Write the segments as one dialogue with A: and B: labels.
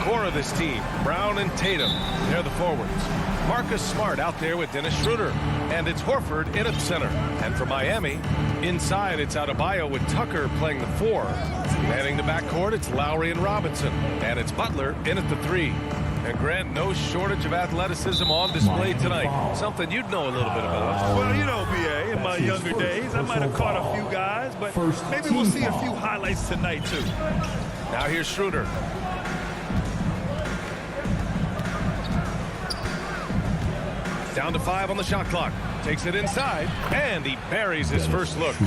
A: core of this team. Brown and Tatum, they're the forwards. Marcus Smart out there with Dennis Schroeder. And it's Horford in at center. And for Miami, inside it's Adebayo with Tucker playing the 4. Manning the backcourt, it's Lowry and Robinson. And it's Butler in at the 3. And Grant, no shortage of athleticism on display tonight. Something you'd know a little bit about.
B: Well, you know, B.A., in my younger days, I might have caught a few guys, but maybe we'll see a few highlights tonight, too.
A: Now here's Schroeder. Down to 5 on the shot clock. Takes it inside, and he buries his first look.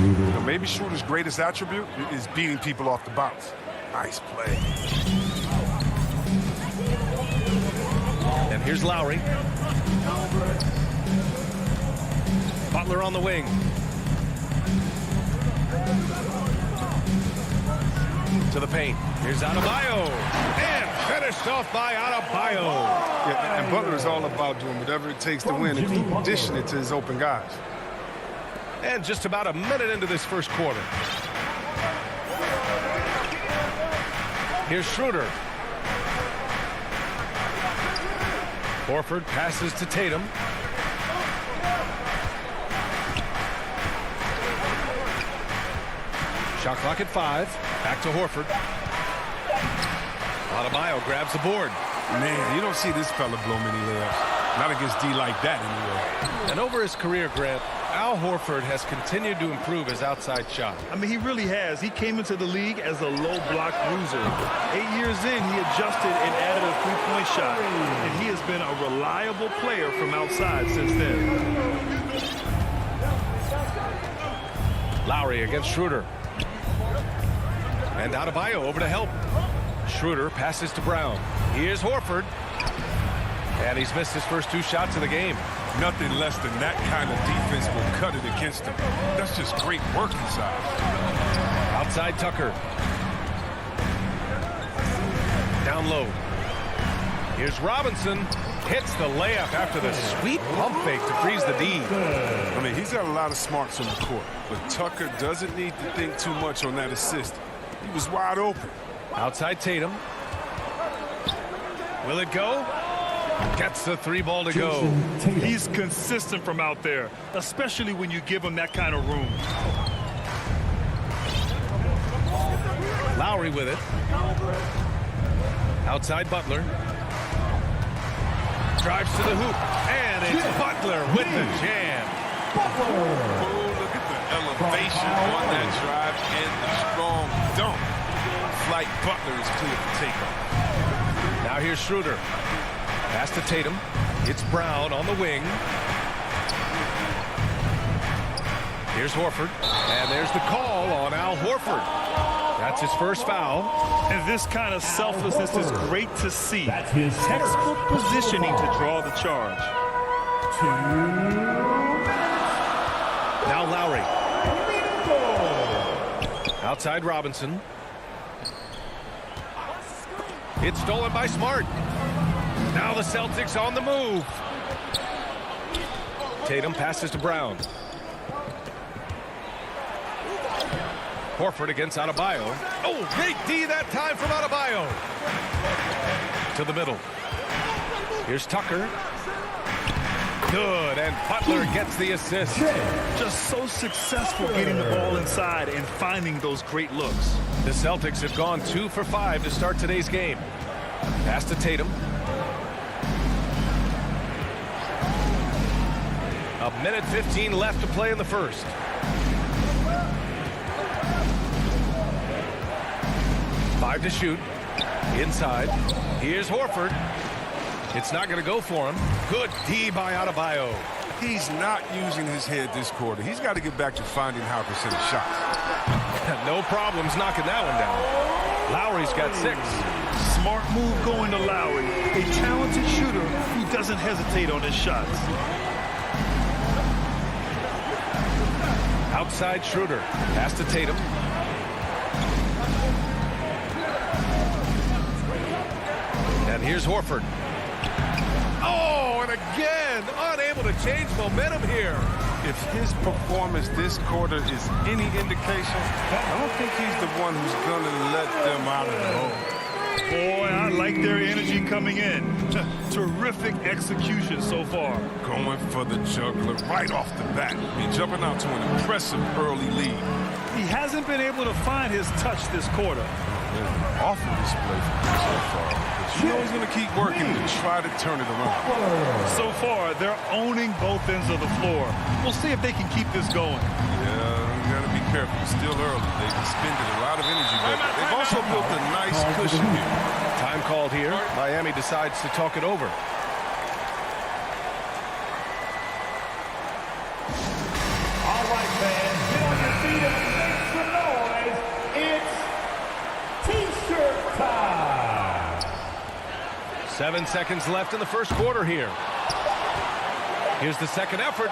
C: Maybe Schroeder's greatest attribute is beating people off the bounce. Nice play.
A: And here's Lowry. Butler on the wing. To the paint. Here's Adebayo. And finished off by Adebayo.
C: Yeah, and Butler is all about doing whatever it takes to win and dishing it to his open guys.
A: And just about a minute into this first quarter. Here's Schroeder. Horford passes to Tatum. Shot clock at 5. Back to Horford. Adebayo grabs the board.
C: Man, you don't see this fella blow many layups. Not against D like that anyway.
A: And over his career, Grant, Al Horford has continued to improve his outside shot.
B: I mean, he really has. He came into the league as a low block bruiser. 8 years in, he adjusted and added a three-point shot. And he has been a reliable player from outside since then.
A: Lowry against Schroeder. And Adebayo over to help. Schroeder passes to Brown. Here's Horford. And he's missed his first 2 shots of the game.
C: Nothing less than that kind of defense will cut it against him. That's just great work inside.
A: Outside Tucker. Down low. Here's Robinson. Hits the layup after the sweet pump fake to freeze the D.
C: I mean, he's got a lot of smarts on the court, but Tucker doesn't need to think too much on that assist. He was wide open.
A: Outside Tatum. Will it go? Gets the 3 ball to go.
B: He's consistent from out there, especially when you give him that kind of room.
A: Lowry with it. Outside Butler. Drives to the hoop. And it's Butler with the jam.
C: Oh, look at the elevation on that drive and the strong dunk. Flight Butler is clear for takeoff.
A: Now here's Schroeder. Pass to Tatum. It's Brown on the wing. Here's Horford. And there's the call on Al Horford. That's his first foul.
B: And this kind of selflessness is great to see. Textbook positioning to draw the charge.
A: Now Lowry. Outside Robinson. It's stolen by Smart. Now the Celtics on the move. Tatum passes to Brown. Horford against Adebayo. Oh, great D that time from Adebayo. To the middle. Here's Tucker. Good, and Butler gets the assist.
B: Just so successful getting the ball inside and finding those great looks.
A: The Celtics have gone 2 for 5 to start today's game. Pass to Tatum. A minute 15 left to play in the first. Five to shoot. Inside. Here's Horford. It's not going to go for him. Good D by Adebayo.
C: He's not using his head this quarter. He's got to get back to finding how percent of shots.
A: No problems knocking that one down. Lowry's got 6.
B: Smart move going to Lowry. A talented shooter who doesn't hesitate on his shots.
A: Outside Schroeder. Pass to Tatum. And here's Horford. Oh, and again, unable to change momentum here.
C: If his performance this quarter is any indication, I don't think he's the one who's going to let them out of the hole.
B: Boy, I like their energy coming in. Terrific execution so far.
C: Going for the juggler right off the bat. Jumping out to an impressive early lead.
B: He hasn't been able to find his touch this quarter.
C: Awful display from him so far. But you know he's going to keep working to try to turn it around.
B: So far, they're owning both ends of the floor. We'll see if they can keep this going.
C: Yeah, you got to be careful. It's still early. They've expended a lot of energy, but they've also built a nice cushion here.
A: Time called here. Miami decides to talk it over.
D: All right, fans, get on your feet and make some noise. It's T-shirt time.
A: 7 seconds left in the first quarter here. Here's the second effort.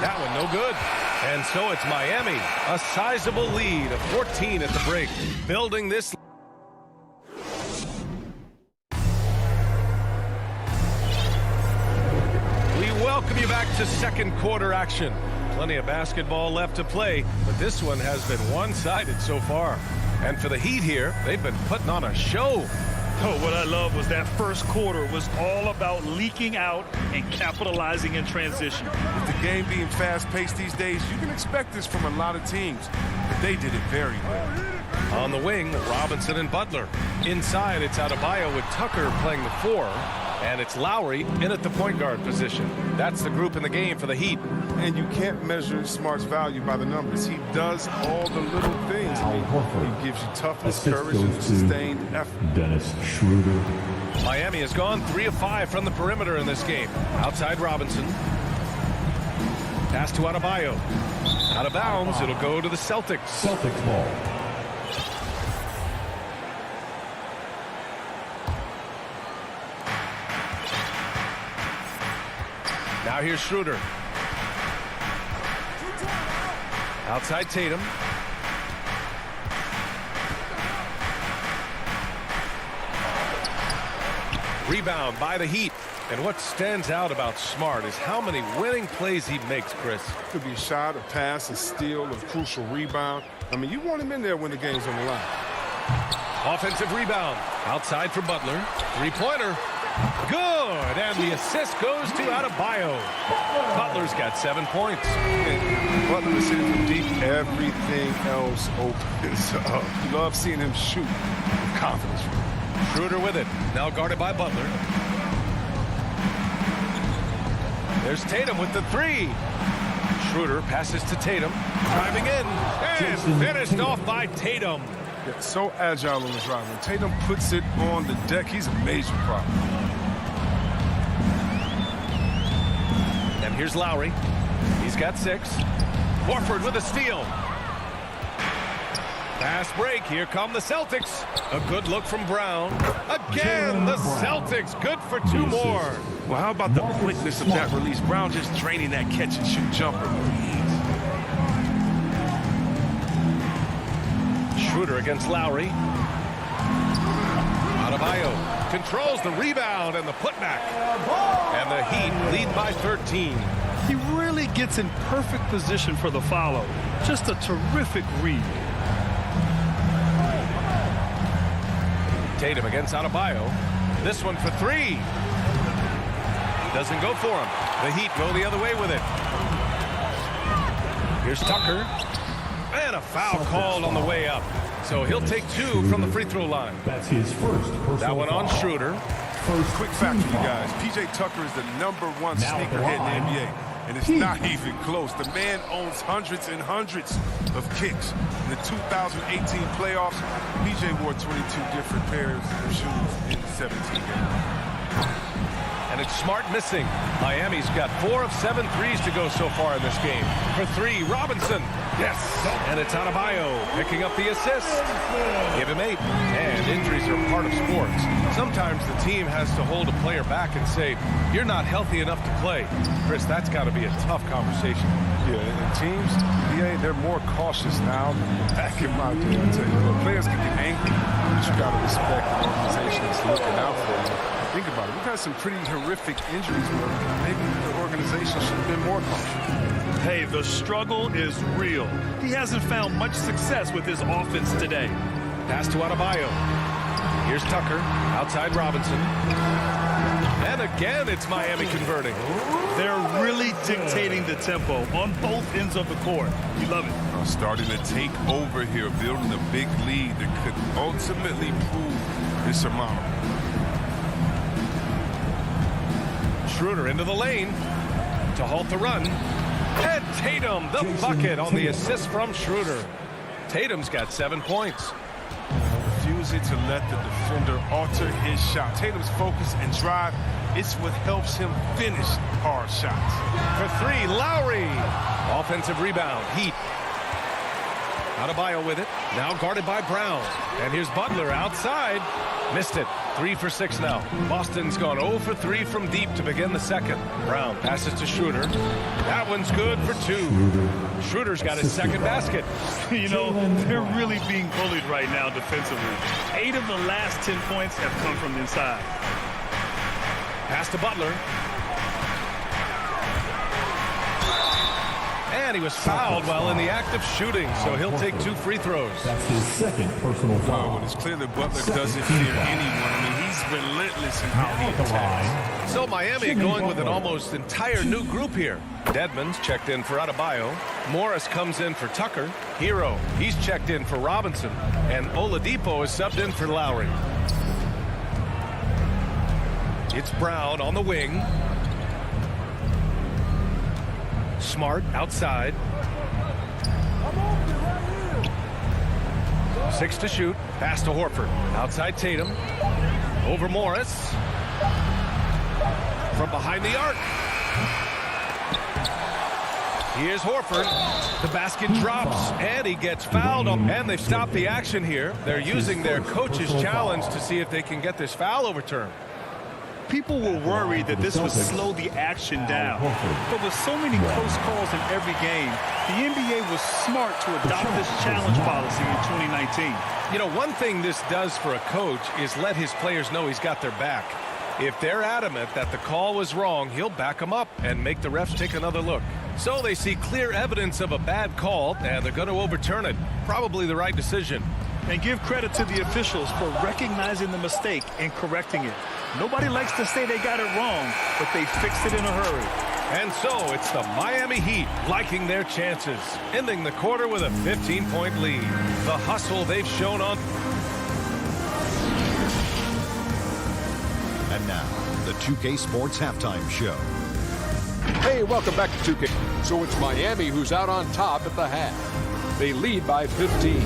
A: That one no good. And so it's Miami. A sizable lead of 14 at the break. Building this. We welcome you back to second quarter action. Plenty of basketball left to play, but this one has been one-sided so far. And for the Heat here, they've been putting on a show.
B: Oh, what I love was that first quarter was all about leaking out and capitalizing in transition.
C: With the game being fast-paced these days, you can expect this from a lot of teams, but they did it very well.
A: On the wing, Robinson and Butler. Inside, it's Adebayo with Tucker playing the 4. And it's Lowry in at the point guard position. That's the group in the game for the Heat.
C: And you can't measure Smart's value by the numbers. He does all the little things. He gives you toughness, courage, and sustained effort.
D: Dennis Schroeder.
A: Miami has gone 3 of 5 from the perimeter in this game. Outside Robinson. Pass to Adebayo. Out of bounds, it'll go to the Celtics.
D: Celtics ball.
A: Now here's Schroeder. Outside Tatum. Rebound by the Heat. And what stands out about Smart is how many winning plays he makes, Chris.
C: Could be a shot, a pass, a steal, a crucial rebound. I mean, you want him in there when the game's on the line.
A: Offensive rebound. Outside for Butler. Three-pointer. Good. And the assist goes to Adebayo. Butler's got 7 points.
C: And Butler is hitting from deep. Everything else opens up. You love seeing him shoot with confidence.
A: Schroeder with it. Now guarded by Butler. There's Tatum with the 3. Schroeder passes to Tatum. Driving in. And finished off by Tatum.
C: Yeah, so agile on the drive. When Tatum puts it on the deck, he's a major problem.
A: And here's Lowry. He's got 6. Horford with a steal. Fast break. Here come the Celtics. A good look from Brown. Again, the Celtics. Good for 2 more.
C: Well, how about the quickness of that release? Brown just draining that catch-and-shoot jumper.
A: Schroeder against Lowry. Adebayo controls the rebound and the putback. And the Heat lead by 13.
B: He really gets in perfect position for the follow. Just a terrific read.
A: Tatum against Adebayo. This one for 3. Doesn't go for him. The Heat go the other way with it. Here's Tucker. And a foul called on the way up. So he'll take 2 from the free throw line.
D: That's his first personal
A: That one on
D: foul.
A: Schroeder.
C: Quick fact for you guys. P.J. Tucker is the #1 sneakerhead in the NBA. And it's not even close. The man owns hundreds and hundreds of kicks. In the 2018 playoffs, P.J. wore 22 different pairs of shoes in 17 games.
A: And it's Smart missing. Miami's got 4 of 7 threes to go so far in this game. For 3, Robinson. Yes. And it's Adebayo picking up the assist. Give him 8. And injuries are part of sports. Sometimes the team has to hold a player back and say, you're not healthy enough to play. Chris, that's got to be a tough conversation.
C: Yeah, and teams, they're more cautious now than back in my day. I tell you, players can get angry, but you got to respect the organization that's looking out for you. Think about it. We've had some pretty horrific injuries where maybe the organization should have been more cautious.
B: Hey, the struggle is real. He hasn't found much success with his offense today.
A: Pass to Adebayo. Here's Tucker, outside Robinson. And again, it's Miami converting.
B: They're really dictating the tempo on both ends of the court. You love it.
C: Starting to take over here, building a big lead that could ultimately prove insurmountable.
A: Schroeder into the lane to halt the run. And Tatum, the bucket on the assist from Schroeder. Tatum's got 7 points.
C: Refusing to let the defender alter his shot. Tatum's focus and drive, it's what helps him finish hard shots.
A: For three, Lowry. Offensive rebound, Heat. Adebayo with it, now guarded by Brown. And here's Butler outside. Missed it. 3 for 6 now. Boston's gone 0 for 3 from deep to begin the second. Brown passes to Schroeder. That one's good for 2. Schroeder's got his second basket.
B: You know, they're really being bullied right now defensively. 8 of the last 10 points have come from inside.
A: Pass to Butler. And he was fouled while in the act of shooting, so he'll take 2 free throws.
D: That's his second personal foul.
C: Well, it's clear that Butler doesn't fear anyone. I mean, he's relentless in how he attacks.
A: So Miami going with an almost entire new group here. Dedmon's checked in for Adebayo. Morris comes in for Tucker. Hero, he's checked in for Robinson. And Oladipo is subbed in for Lowry. It's Brown on the wing. Smart outside. 6 to shoot. Pass to Horford. Outside Tatum. Over Morris. From behind the arc. Here's Horford. The basket drops, and he gets fouled. And they've stopped the action here. They're using their coach's challenge to see if they can get this foul overturned.
B: People were worried that this would slow the action down. But with so many close calls in every game, the NBA was smart to adopt this challenge policy in 2019.
A: You know, one thing this does for a coach is let his players know he's got their back. If they're adamant that the call was wrong, he'll back them up and make the refs take another look. So they see clear evidence of a bad call, and they're going to overturn it. Probably the right decision.
B: And give credit to the officials for recognizing the mistake and correcting it. Nobody likes to say they got it wrong, but they fixed it in a hurry.
A: And so it's the Miami Heat liking their chances, ending the quarter with a 15-point lead. The hustle they've shown on.
E: And now, the 2K Sports Halftime Show.
F: Hey, welcome back to 2K. So it's Miami who's out on top at the half. They lead by 15.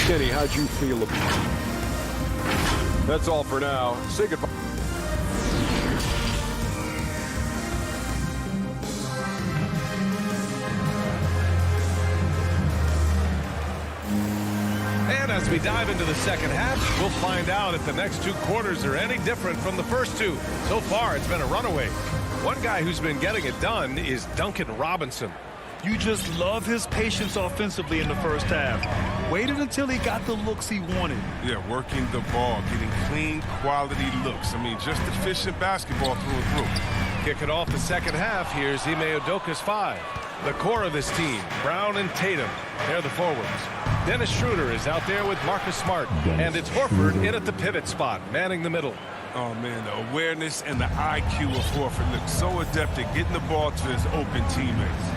F: Kenny, how'd you feel about it? That's all for now. Say goodbye.
A: And as we dive into the second half, we'll find out if the next 2 quarters are any different from the first 2. So far, it's been a runaway. One guy who's been getting it done is Duncan Robinson.
B: You just love his patience offensively in the first half. Waited until he got the looks he wanted.
C: Yeah, working the ball, getting clean, quality looks. I mean, just efficient basketball through and through.
A: Kicking off the second half, here's Ime Udoka's 5. The core of this team, Brown and Tatum, they're the forwards. Dennis Schroeder is out there with Marcus Smart. And it's Horford in at the pivot spot, manning the middle.
C: Oh, man, the awareness and the IQ of Horford looks so adept at getting the ball to his open teammates.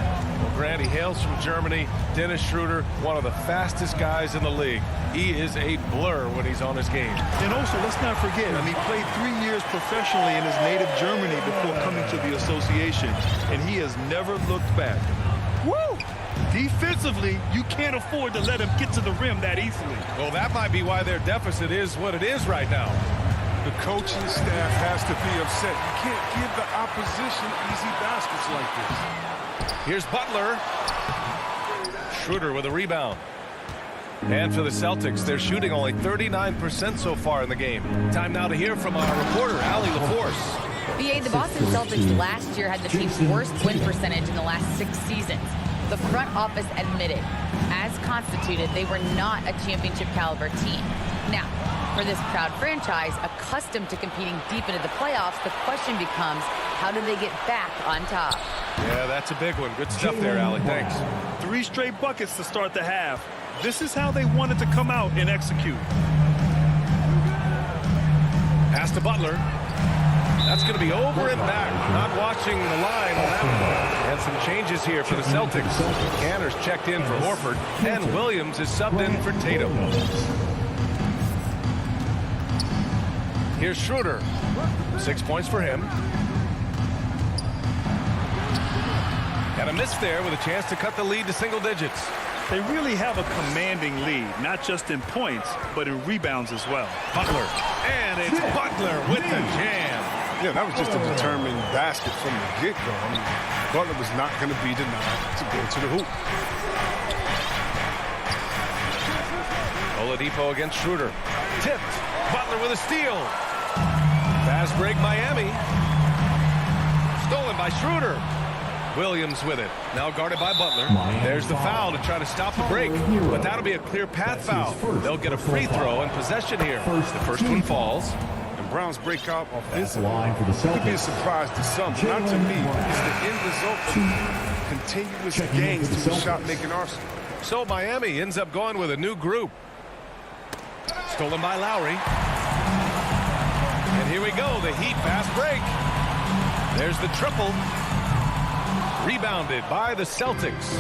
A: Well, Grant, he hails from Germany. Dennis Schroeder, one of the fastest guys in the league. He is a blur when he's on his game.
B: And also, let's not forget, he played 3 years professionally in his native Germany before coming to the association, and he has never looked back. Woo! Defensively, you can't afford to let him get to the rim that easily.
A: Well, that might be why their deficit is what it is right now.
C: The coaching staff has to be upset. You can't give the opposition easy baskets like this.
A: Here's Butler. Schroeder with a rebound. And for the Celtics, they're shooting only 39% so far in the game. Time now to hear from our reporter, Allie LaForce.
G: BA, the Boston Celtics last year had the team's worst win percentage in the last 6 seasons. The front office admitted, as constituted, they were not a championship caliber team. Now, for this proud franchise, accustomed to competing deep into the playoffs, the question becomes, how do they get back on top?
A: Yeah, that's a big one. Good stuff there, Allie. Thanks.
B: 3 straight buckets to start the half. This is how they wanted to come out and execute.
A: Pass to Butler. That's going to be over and back. Not watching the line on that one. And some changes here for the Celtics. Canner's checked in for Horford, and Williams is subbed in for Tatum. Here's Schroeder. 6 points for him. And a miss there with a chance to cut the lead to single digits.
B: They really have a commanding lead, not just in points, but in rebounds as well.
A: Butler. And it's Butler with the jam.
C: Yeah, that was just a determined basket from the get-go. I mean, Butler was not going to be denied to go to the hoop.
A: Oladipo against Schroeder. Tipped. Butler with a steal. Fast break Miami. Stolen by Schroeder. Williams with it. Now guarded by Butler. There's the foul to try to stop the break. But that'll be a clear path foul. They'll get a free throw and possession here. The first one falls.
C: And Brown's breakout offensively could be a surprise to some. Not to me. It's the end result of continuous gains to the shot-making arsenal.
A: So Miami ends up going with a new group. Stolen by Lowry. And here we go. The Heat fast break. There's the triple. Rebounded by the Celtics.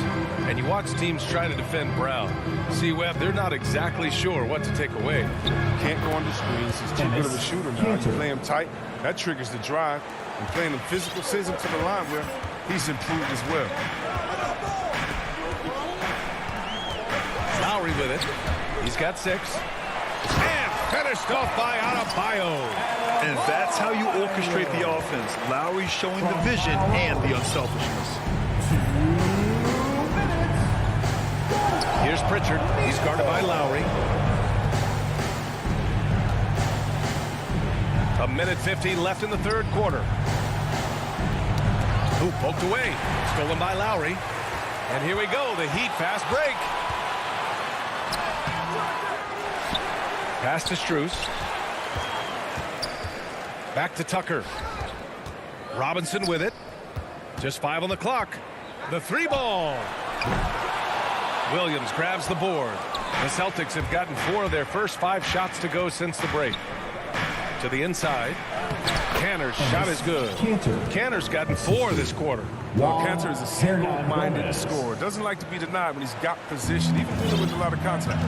A: And you watch teams try to defend Brown. See, Webb, they're not exactly sure what to take away.
C: Can't go under screens. He's too good of a shooter now. You play him tight, that triggers the drive. And playing him physical sends him to the line where he's improved as well.
A: Lowry with it. He's got 6. And finished off by Adebayo.
B: And that's how you orchestrate the offense. Lowry showing the vision and the unselfishness.
A: Here's Pritchard. He's guarded by Lowry. A minute 15 left in the third quarter. Ooh, poked away. Stolen by Lowry. And here we go. The Heat fast break. Pass to Strus. Back to Tucker. Robinson with it. Just 5 on the clock. The 3 ball. Williams grabs the board. The Celtics have gotten 4 of their first 5 shots to go since the break. To the inside. Canner's shot is good. Canner's gotten 4 this quarter.
C: Well, Cantor is a single-minded scorer. Doesn't like to be denied when he's got position, even with a lot of contact.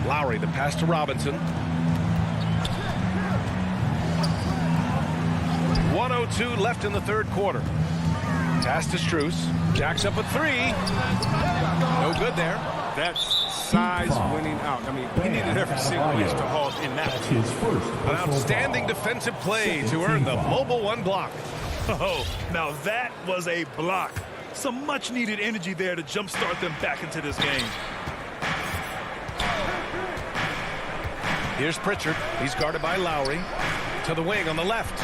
A: Lowry, the pass to Robinson. 1:02 left in the third quarter. Pass to Strus. Jacks up a 3. No good there.
C: That's size winning out. I mean, he needed every single inch to halt in that.
A: An outstanding defensive play to earn the mobile 1 block.
B: Oh, now that was a block. Some much-needed energy there to jumpstart them back into this game.
A: Here's Pritchard. He's guarded by Lowry. To the wing on the left.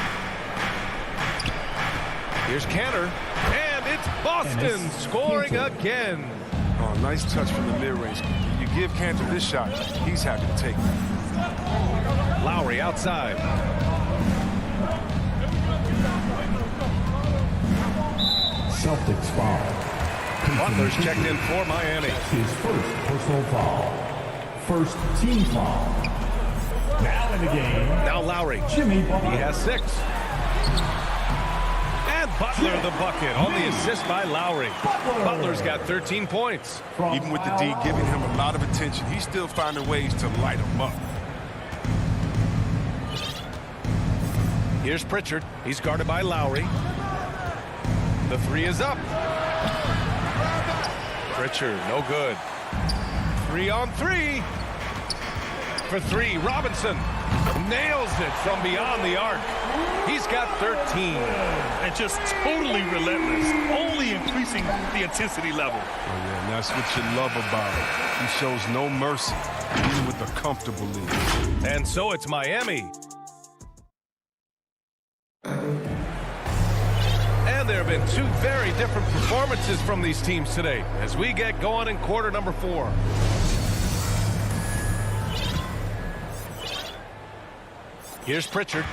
A: Here's Cantor. And it's Boston scoring again.
C: Oh, nice touch from the mid-range. You give Cantor this shot, he's happy to take it.
A: Lowry outside.
D: Celtics foul.
A: Butler's checked in for Miami.
D: His first personal foul. First team foul. Now in the game.
A: Now Lowry.
D: Jimmy Butler.
A: He has 6. And Butler the bucket on the assist by Lowry. Butler's got 13 points.
C: Even with the D giving him a lot of attention, he's still finding ways to light him up.
A: Here's Pritchard. He's guarded by Lowry. The 3 is up. Pritchard, no good. 3 on 3. For 3, Robinson nails it from beyond the arc. He's got 13.
B: And just totally relentless, only increasing the intensity level.
C: Oh, yeah, and that's what you love about it. He shows no mercy, even with a comfortable lead.
A: And so it's Miami. And there have been 2 very different performances from these teams today as we get going in quarter number 4. Here's Pritchard.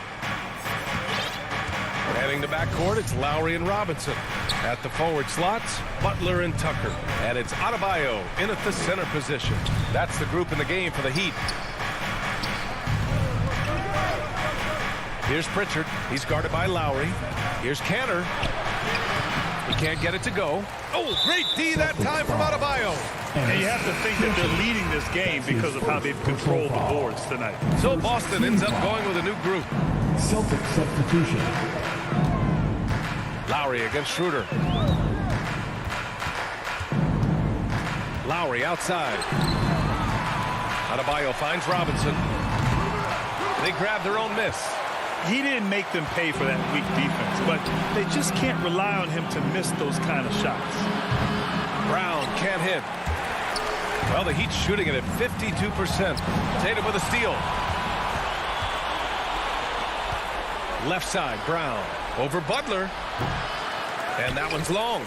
A: Heading to backcourt, it's Lowry and Robinson. At the forward slots, Butler and Tucker. And it's Adebayo in at the center position. That's the group in the game for the Heat. Here's Pritchard. He's guarded by Lowry. Here's Cantor. He can't get it to go. Oh, great D that time from Adebayo.
B: And you have to think that they're leading this game because of how they've controlled the boards tonight.
A: So Boston ends up going with a new group.
D: Celtic substitution.
A: Lowry against Schroeder. Lowry outside. Adebayo finds Robinson. They grab their own miss.
B: He didn't make them pay for that weak defense, but they just can't rely on him to miss those kind of shots.
A: Brown can't hit. Well, the Heat's shooting it at 52%. Tatum with a steal. Left side, Brown over Butler. And that one's long.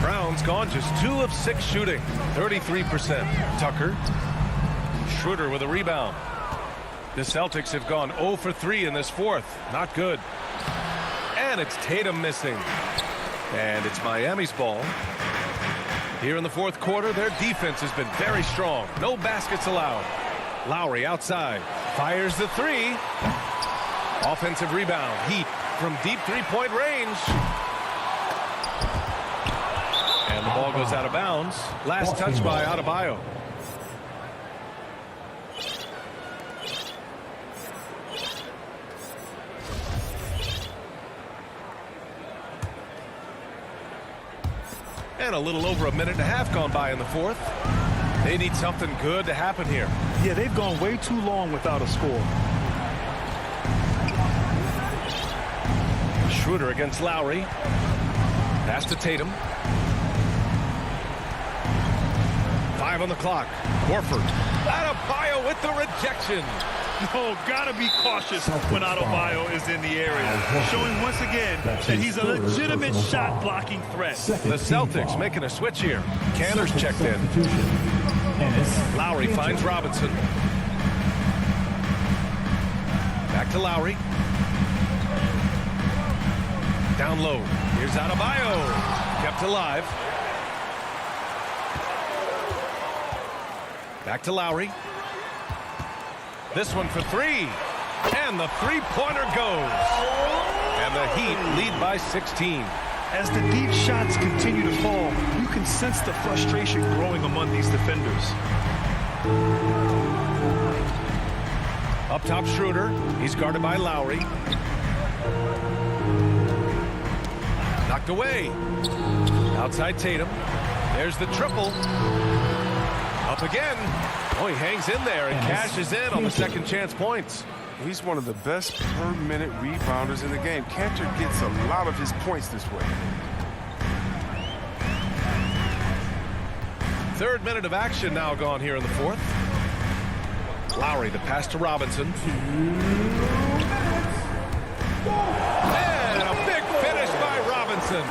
A: Brown's gone just 2 of 6 shooting, 33%. Tucker. Schroeder with a rebound. The Celtics have gone 0 for 3 in this fourth. Not good. And it's Tatum missing. And it's Miami's ball. Here in the fourth quarter, their defense has been very strong. No baskets allowed. Lowry outside. Fires the 3. Offensive rebound. Heat from deep three-point range. And the ball goes out of bounds. Last touch by Adebayo. And a little over a minute and a half gone by in the fourth. They need something good to happen here.
B: Yeah, they've gone way too long without a score.
A: Schroeder against Lowry. Pass to Tatum. 5 on the clock. Horford. Adebayo with the rejection.
B: No, gotta be cautious when Adebayo is in the area. Showing once again that he's a legitimate shot blocking threat.
A: The Celtics making a switch here. Cantor's checked in. Lowry finds Robinson. Back to Lowry. Down low. Here's Adebayo. Kept alive. Back to Lowry. This one for 3. And the three-pointer goes. And the Heat lead by 16.
B: As the deep shots continue to fall, you can sense the frustration growing among these defenders.
A: Up top, Schroeder. He's guarded by Lowry. Knocked away. Outside Tatum. There's the triple. Up again. Oh, he hangs in there and cashes in on the second chance points.
C: He's one of the best per-minute rebounders in the game. Cantor gets a lot of his points this way.
A: Third minute of action now gone here in the fourth. Lowry, the pass to Robinson. And a big finish by Robinson.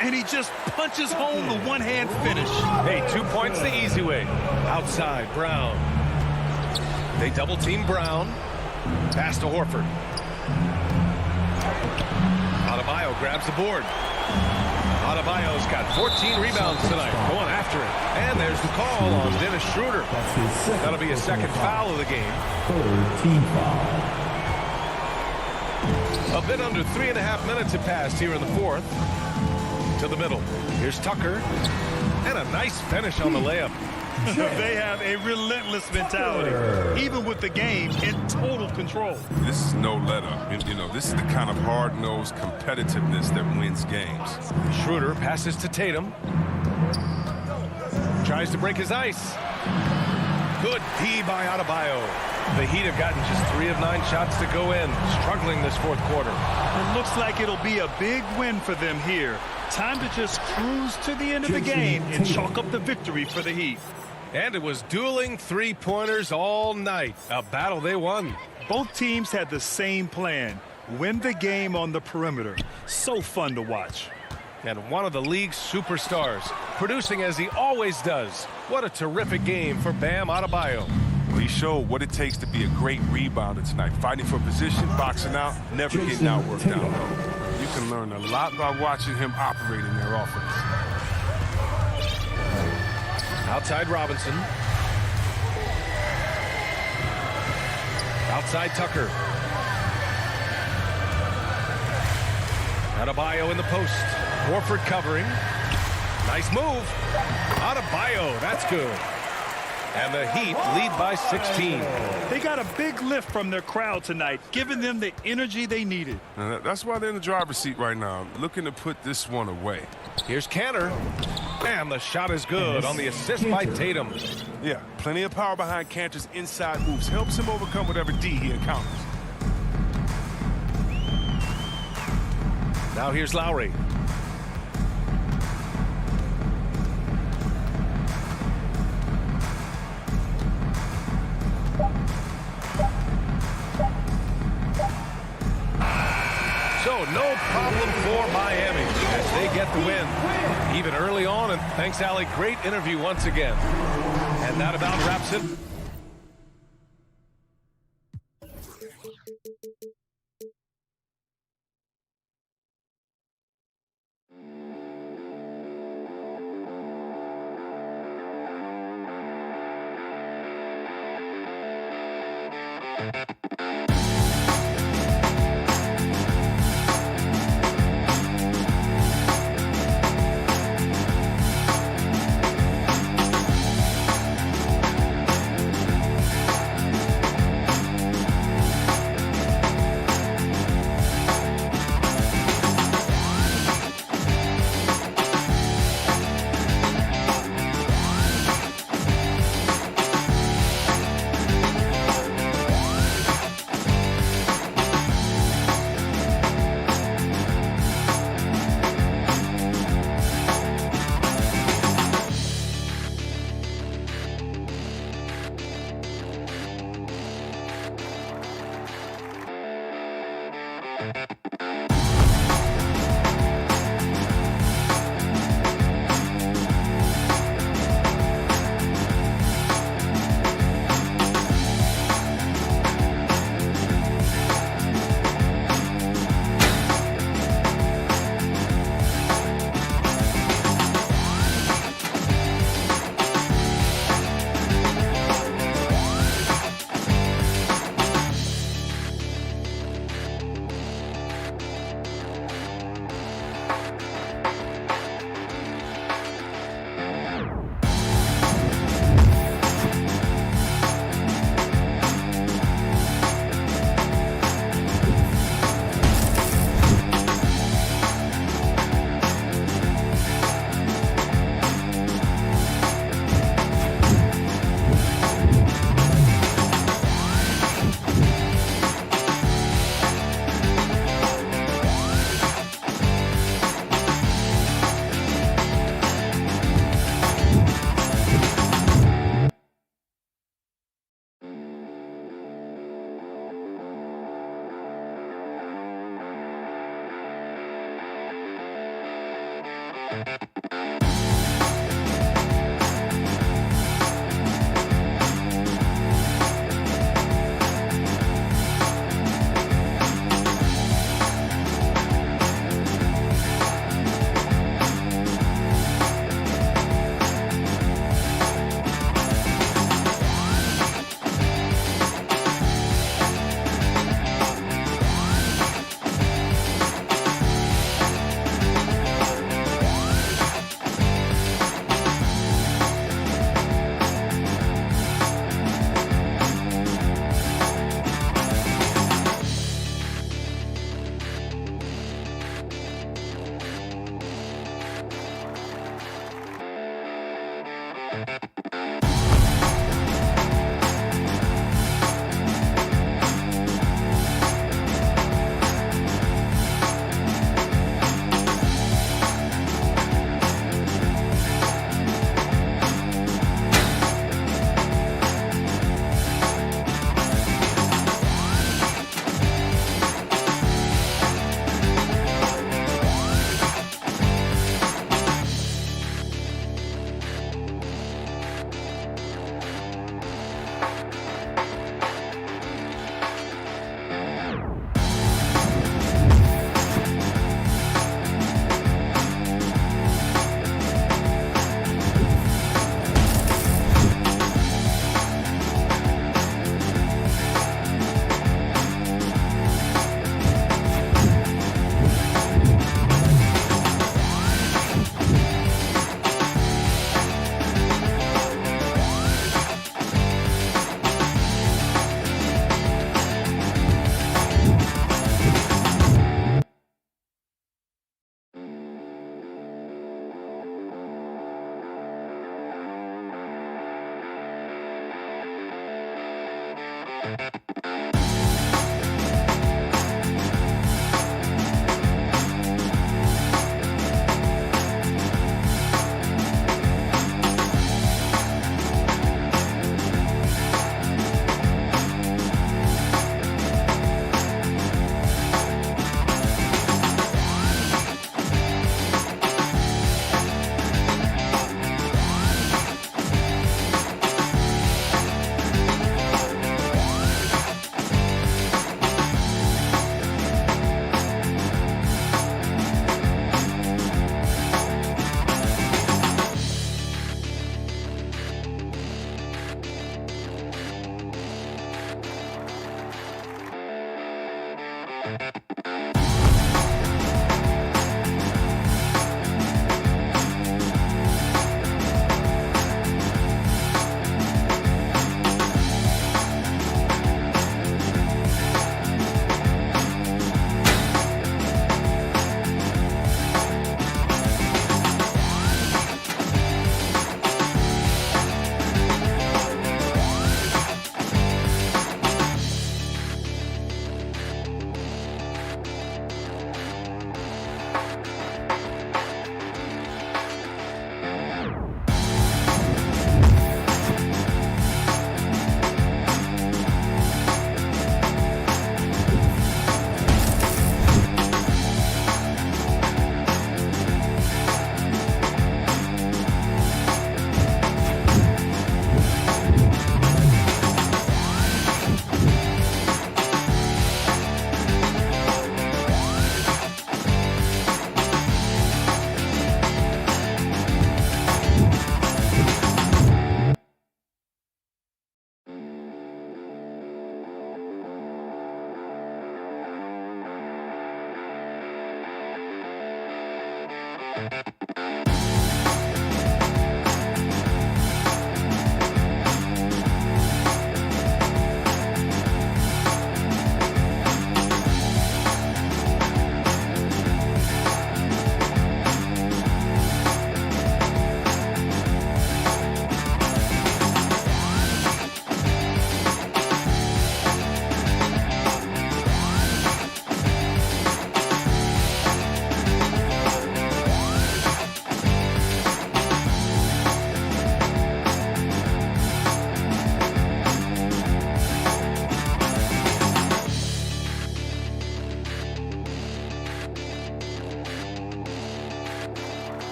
B: And he just punches home the one-hand finish.
A: Hey, 2 points the easy way. Outside, Brown. They double-team Brown. Pass to Horford. Adebayo grabs the board. Adebayo's got 14 rebounds tonight. Going after it. And there's the call on Dennis Schroeder. That'll be his second foul of the game.
D: Third team foul.
A: A bit under 3.5 minutes have passed here in the fourth. To the middle. Here's Tucker. And a nice finish on the layup.
B: They have a relentless mentality, even with the game in total control.
C: This is no let-up. You know, this is the kind of hard-nosed competitiveness that wins games.
A: Schroeder passes to Tatum. Tries to break his ice. Good D by Adebayo. The Heat have gotten just 3 of 9 shots to go in, struggling this fourth quarter.
B: It looks like it'll be a big win for them here. Time to just cruise to the end of the game and chalk up the victory for the Heat.
A: And it was dueling three-pointers all night. A battle they won.
B: Both teams had the same plan. Win the game on the perimeter. So fun to watch.
A: And one of the league's superstars, producing as he always does. What a terrific game for Bam Adebayo.
C: He showed what it takes to be a great rebounder tonight. Fighting for position, boxing out, never getting outworked down low. You can learn a lot by watching him operate in their offense.
A: Outside Robinson. Outside Tucker. Adebayo in the post. Horford covering. Nice move. Adebayo, that's good. And the Heat lead by 16.
B: They got a big lift from their crowd tonight, giving them the energy they needed.
C: That's why they're in the driver's seat right now, looking to put this one away.
A: Here's Cantor. And the shot is good on the assist by Tatum.
C: Yeah, plenty of power behind Cantor's inside moves. Helps him overcome whatever D he encounters.
A: Now here's Lowry. So no problem for Miami as they get the win. Even early on, and thanks, Allie. Great interview once again. And that about wraps it.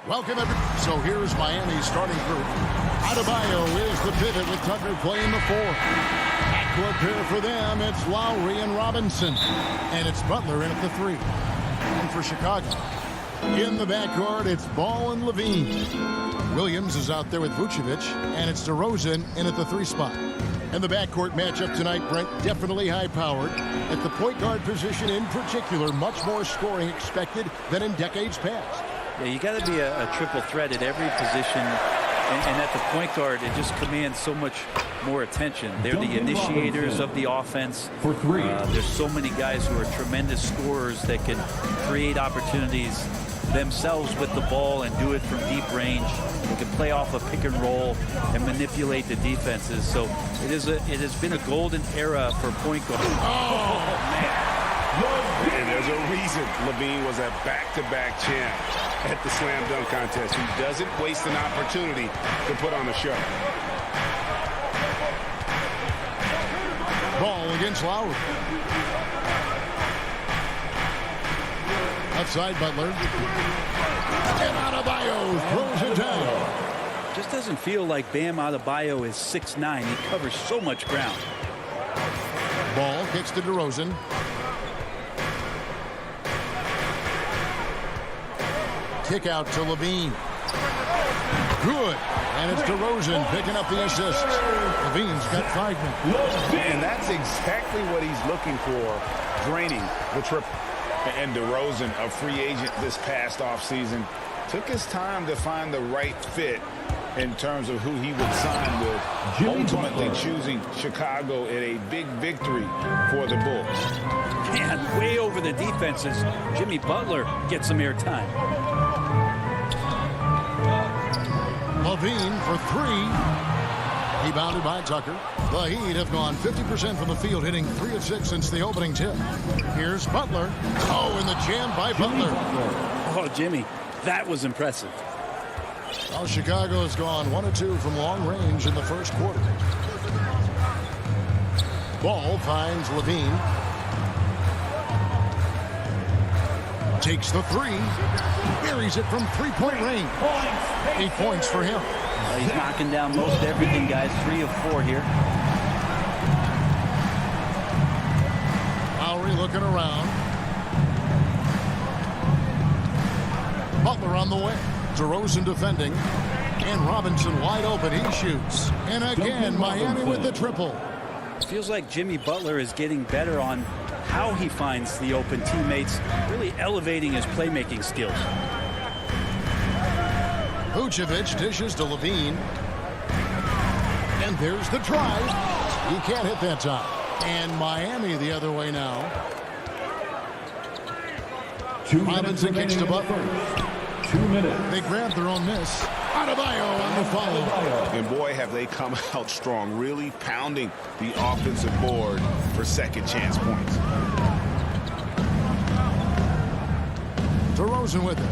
H: Welcome, everyone. So here's Miami's starting group. Adebayo is the pivot with Tucker playing the 4. Backcourt pair for them, it's Lowry and Robinson. And it's Butler in at the 3. And for Chicago, in the backcourt, it's Ball and Levine. Williams is out there with Vucevic, and it's DeRozan in at the 3 spot. And the backcourt matchup tonight, Brent, definitely high-powered. At the point guard position in particular, much more scoring expected than in decades past.
I: Yeah, you got to be a triple threat at every position, and at the point guard, it just commands so much more attention. They're the initiators of the offense.
D: For 3.
I: There's so many guys who are tremendous scorers that can create opportunities themselves with the ball and do it from deep range. They can play off a pick and roll and manipulate the defenses. So it has been a golden era for point guard.
C: Oh, man. And there's a reason Levine was a back-to-back champ at the slam dunk contest. He doesn't waste an opportunity to put on a show.
H: Ball against Lowry. Outside Butler. And Adebayo throws it down.
I: Just doesn't feel like Bam Adebayo is 6'9". He covers so much ground.
H: Ball kicks to DeRozan. Kick out to Levine. Good. And it's DeRozan picking up the assist. Levine's got 5 minutes.
C: And that's exactly what he's looking for, draining the triple. And DeRozan, a free agent this past offseason, took his time to find the right fit in terms of who he would sign with, ultimately choosing Chicago in a big victory for the Bulls.
I: And way over the defenses, Jimmy Butler gets some airtime.
H: Levine for 3. Rebounded by Tucker. The Heat have gone 50% from the field, hitting 3 of 6 since the opening tip. Here's Butler. Oh, and the jam by Butler.
I: Oh, Jimmy, that was impressive.
H: Well, Chicago has gone 1 of 2 from long range in the first quarter. Ball finds Levine. Takes the 3. Buries it from 3-point range. 8 points for him.
I: He's knocking down most everything, guys. 3 of 4 here.
H: Lowry looking around. Butler on the way. DeRozan defending. And Robinson wide open. He shoots. And again, Miami with the triple.
I: It feels like Jimmy Butler is getting better on how he finds the open teammates, really elevating his playmaking skills.
H: Vucevic dishes to Levine. And there's the drive. He can't hit that time. And Miami the other way now. Robinson kicks to Butler.
D: 2 minutes.
H: They grab their own miss. Adebayo on the follow.
C: And boy, have they come out strong, really pounding the offensive board for second chance points.
H: DeRozan with it.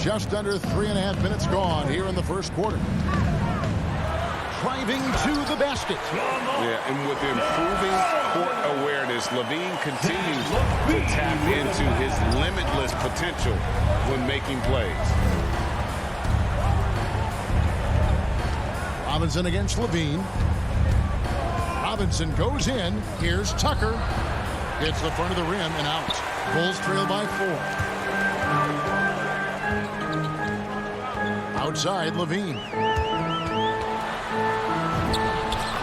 H: Just under 3.5 minutes gone here in the first quarter. Driving to the basket.
C: Yeah, and with improving court awareness, Levine continues to tap into his limitless potential when making plays.
H: Robinson against Levine. Robinson goes in. Here's Tucker. Hits the front of the rim and out. Bulls trail by 4. Outside, Levine.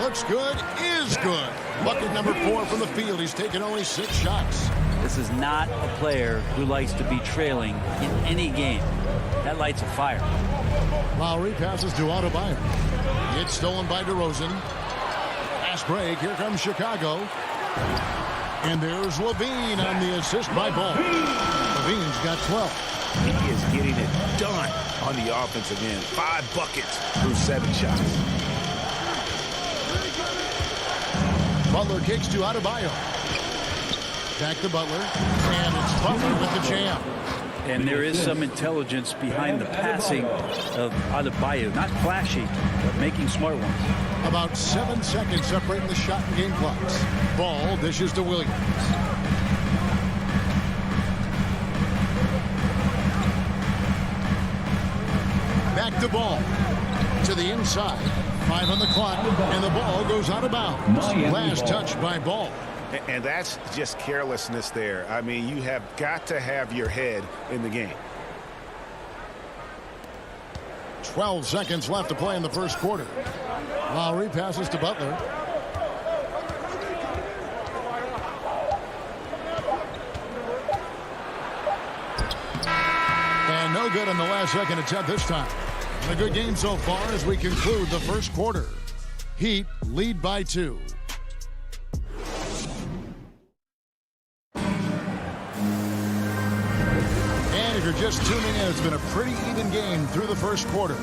H: Looks good, is good. Bucket number 4 from the field. He's taken only 6 shots.
I: This is not a player who likes to be trailing in any game. That lights a fire.
H: Lowry passes to Adebayo. It's stolen by DeRozan. Fast break. Here comes Chicago. And there's Levine on the assist by Ball. Levine's got 12.
C: He is getting it done on the offensive end. 5 buckets through 7 shots.
H: Butler kicks to Adebayo. Back to Butler. And it's Butler with the jam.
I: And there is some intelligence behind the passing of Adebayo. Not flashy, but making smart ones.
H: About 7 seconds separating the shot and game clocks. Ball dishes to Williams. Back to Ball. To the inside. 5 on the clock. And the ball goes out of bounds. Last touch by Ball.
C: And that's just carelessness there. I mean, you have got to have your head in the game.
H: 12 seconds left to play in the first quarter. Lowry passes to Butler. And no good on the last second attempt this time. A good game so far as we conclude the first quarter. Heat lead by 2. if you're just tuning in, it's been a pretty even game through the first quarter.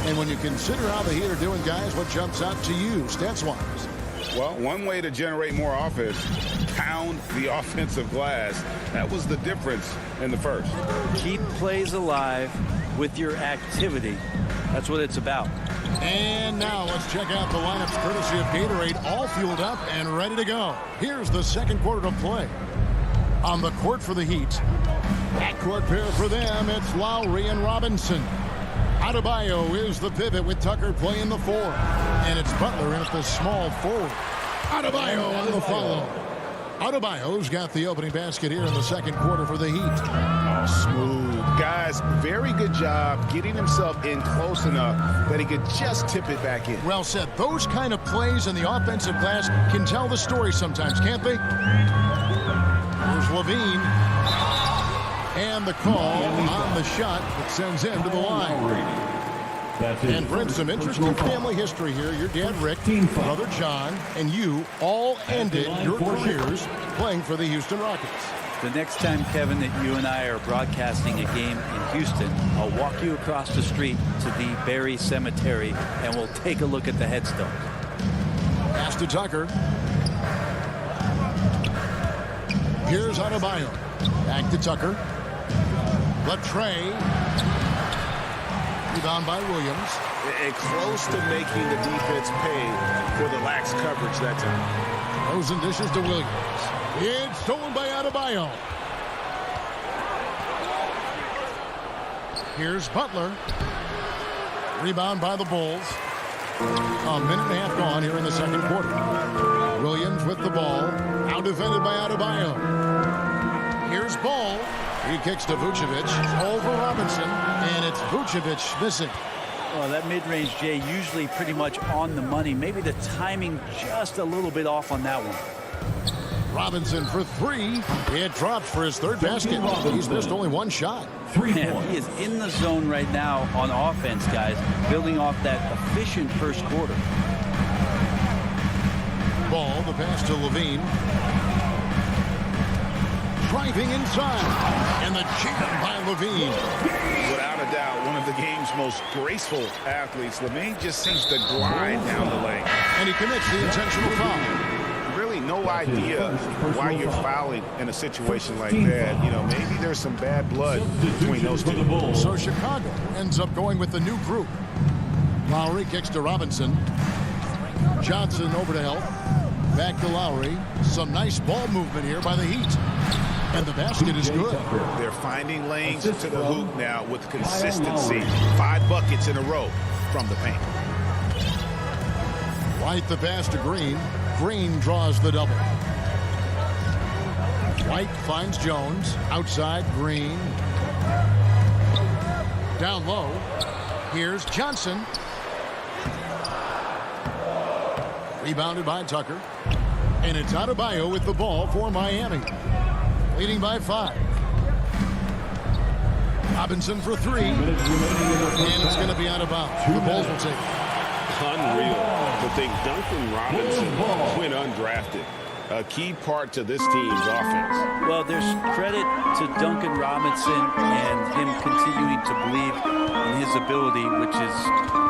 H: And when you consider how the Heat are doing, guys, what jumps out to you, stats-wise?
J: Well, one way to generate more offense, pound the offensive glass. That was the difference in the first.
I: Keep plays alive with your activity. That's what it's about.
H: And now let's check out the lineups courtesy of Gatorade, all fueled up and ready to go. Here's the second quarter of play. On the court for the Heat. Backcourt pair for them, it's Lowry and Robinson. Adebayo is the pivot with Tucker playing the 4. And it's Butler in at the small forward. Adebayo on the follow. Adebayo's got the opening basket here in the second quarter for the Heat.
J: Smooth. Guys, very good job getting himself in close enough that he could just tip it back in.
H: Well said. Those kind of plays in the offensive glass can tell the story sometimes, can't they? Here's Levine. And the call on the shot that sends him to the line. And Brent, some interesting family history here. Your dad, Rick, brother John, and you all ended your careers playing for the Houston Rockets.
I: The next time, Kevin, that you and I are broadcasting a game in Houston, I'll walk you across the street to the Berry Cemetery, and we'll take a look at the headstone.
H: Pass to Tucker. Here's Adebayo. Back to Tucker. Latrey. Rebound by Williams.
J: And close to making the defense pay for the lax coverage that time.
H: Throws and dishes to Williams. It's stolen by Adebayo. Here's Butler. Rebound by the Bulls. A minute and a half gone here in the second quarter. Williams with the ball. Out defended by Adebayo. Here's Ball. He kicks to Vucevic. Over Robinson. And it's Vucevic missing.
I: Well, that mid-range, Jay, usually pretty much on the money. Maybe the timing just a little bit off on that one.
H: Robinson for 3. It drops for his third basket. He's missed only one shot.
I: Man, he is in the zone right now on offense, guys, building off that efficient first quarter.
H: Ball, the pass to Levine. Driving inside. And the jam by Levine.
J: Without a doubt, one of the game's most graceful athletes. Levine just seems to glide down the lane.
H: And he commits the intentional foul.
J: Really no idea why you're fouling in a situation like that. You know, maybe there's some bad blood between those two.
H: So Chicago ends up going with the new group. Lowry kicks to Robinson. Johnson over to help. Back to Lowry. Some nice ball movement here by the Heat. And the basket is good.
J: They're finding lanes to the hoop now with consistency. 5 buckets in a row from the paint.
H: White the pass to Green. Green draws the double. White finds Jones. Outside, Green. Down low. Here's Johnson. Rebounded by Tucker. And it's Adebayo with the ball for Miami. Leading by 5. Robinson for 3. And it's going to be out of bounds. The Bulls will take it.
J: Unreal to think Duncan Robinson went undrafted. A key part to this team's offense.
I: Well, there's credit to Duncan Robinson and him continuing to believe in his ability, which is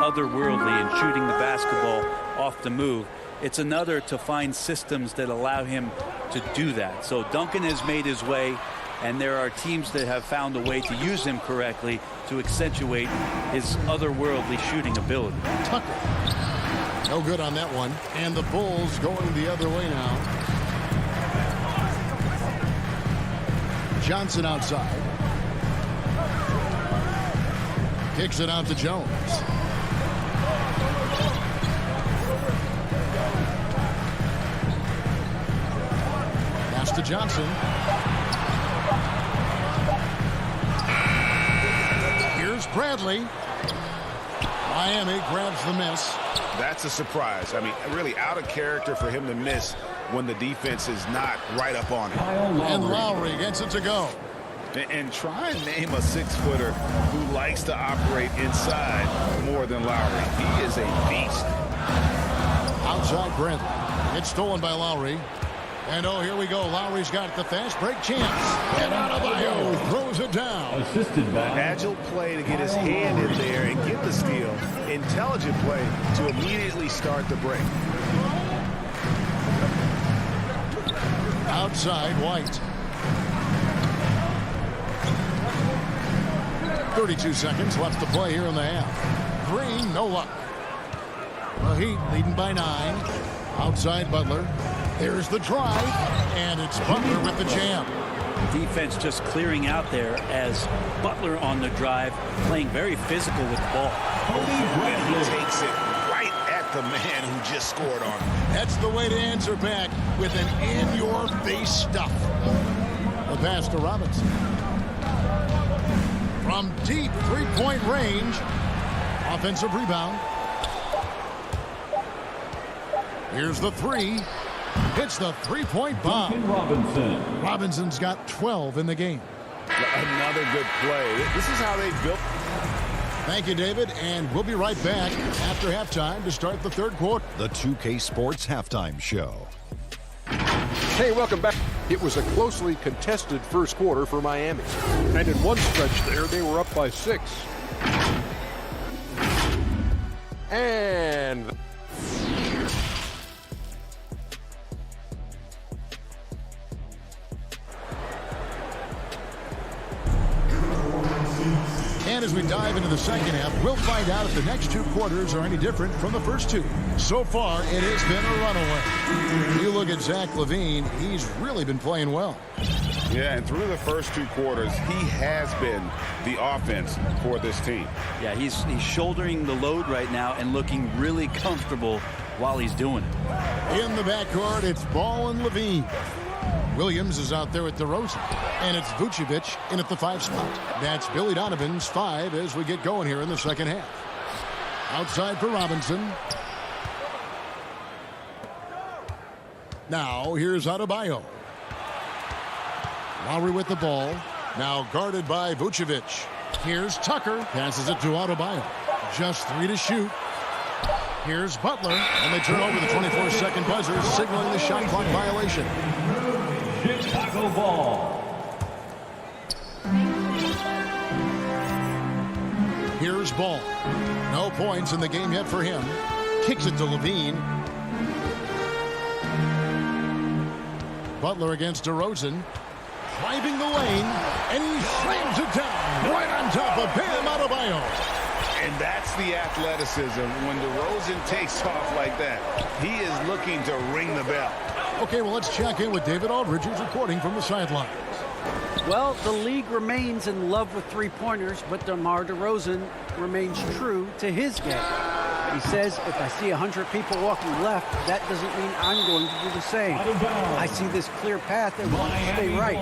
I: otherworldly in shooting the basketball off the move. It's another to find systems that allow him to do that. So Duncan has made his way, and there are teams that have found a way to use him correctly to accentuate his otherworldly shooting ability.
H: Tucker. No good on that one. And the Bulls going the other way now. Johnson outside. Kicks it out to Jones. Pass to Johnson. Here's Bradley. Miami grabs the miss.
J: That's a surprise. I mean, really out of character for him to miss when the defense is not right up on it.
H: And Lowry gets it to go.
J: And try and name a 6-footer who likes to operate inside more than Lowry. He is a beast.
H: Outside Brent. It's stolen by Lowry. And oh, here we go. Lowry's got the fast break chance. And Adebayo throws it down.
D: Assisted by
K: agile play to get his hand in there and get the steal. Intelligent play to immediately start the break.
H: Outside, White. 32 seconds left to play here in the half. Green, no luck. The Heat leading by 9. Outside Butler. There's the drive, and it's Butler with the jam.
I: Defense just clearing out there as Butler on the drive, playing very physical with the ball.
K: And he takes it right at the man who just scored on him.
H: That's the way to answer back with an in-your-face stuff. The pass to Robinson. From deep three-point range. Offensive rebound. Here's the three. Hits the three-point bomb. Robinson's got 12 in the game.
J: Another good play. This is how they built.
H: Thank you, David, and we'll be right back after halftime to start the third quarter.
E: The 2K Sports Halftime Show.
F: Hey, welcome back. It was a closely contested first quarter for Miami. And in one stretch there, they were up by 6. And
H: as we dive into the second half, we'll find out if the next 2 quarters are any different from the first 2. So far, it has been a runaway. You look at Zach LaVine, he's really been playing well.
J: Yeah, and through the first 2 quarters, he has been the offense for this team.
I: Yeah, he's shouldering the load right now and looking really comfortable while he's doing it.
H: In the backcourt, it's Ball and LaVine. Williams is out there at DeRozan. And it's Vucevic in at the 5 spot. That's Billy Donovan's 5 as we get going here in the second half. Outside for Robinson. Now here's Adebayo. Lowry with the ball. Now guarded by Vucevic. Here's Tucker. Passes it to Adebayo. Just 3 to shoot. Here's Butler. And they turn over the 24-second buzzer, signaling the shot clock violation.
D: Chicago ball.
H: Here's Ball. No points in the game yet for him. Kicks it to LaVine. Butler against DeRozan. Driving the lane. And he slams it down right on top of Bam Adebayo.
K: And that's the athleticism. When DeRozan takes off like that, he is looking to ring the bell.
H: Okay, well, let's check in with David Aldridge, who's reporting from the sidelines.
L: Well, the league remains in love with three-pointers, but DeMar DeRozan remains true to his game. He says, if I see 100 people walking left, that doesn't mean I'm going to do the same. I see this clear path and want to stay right.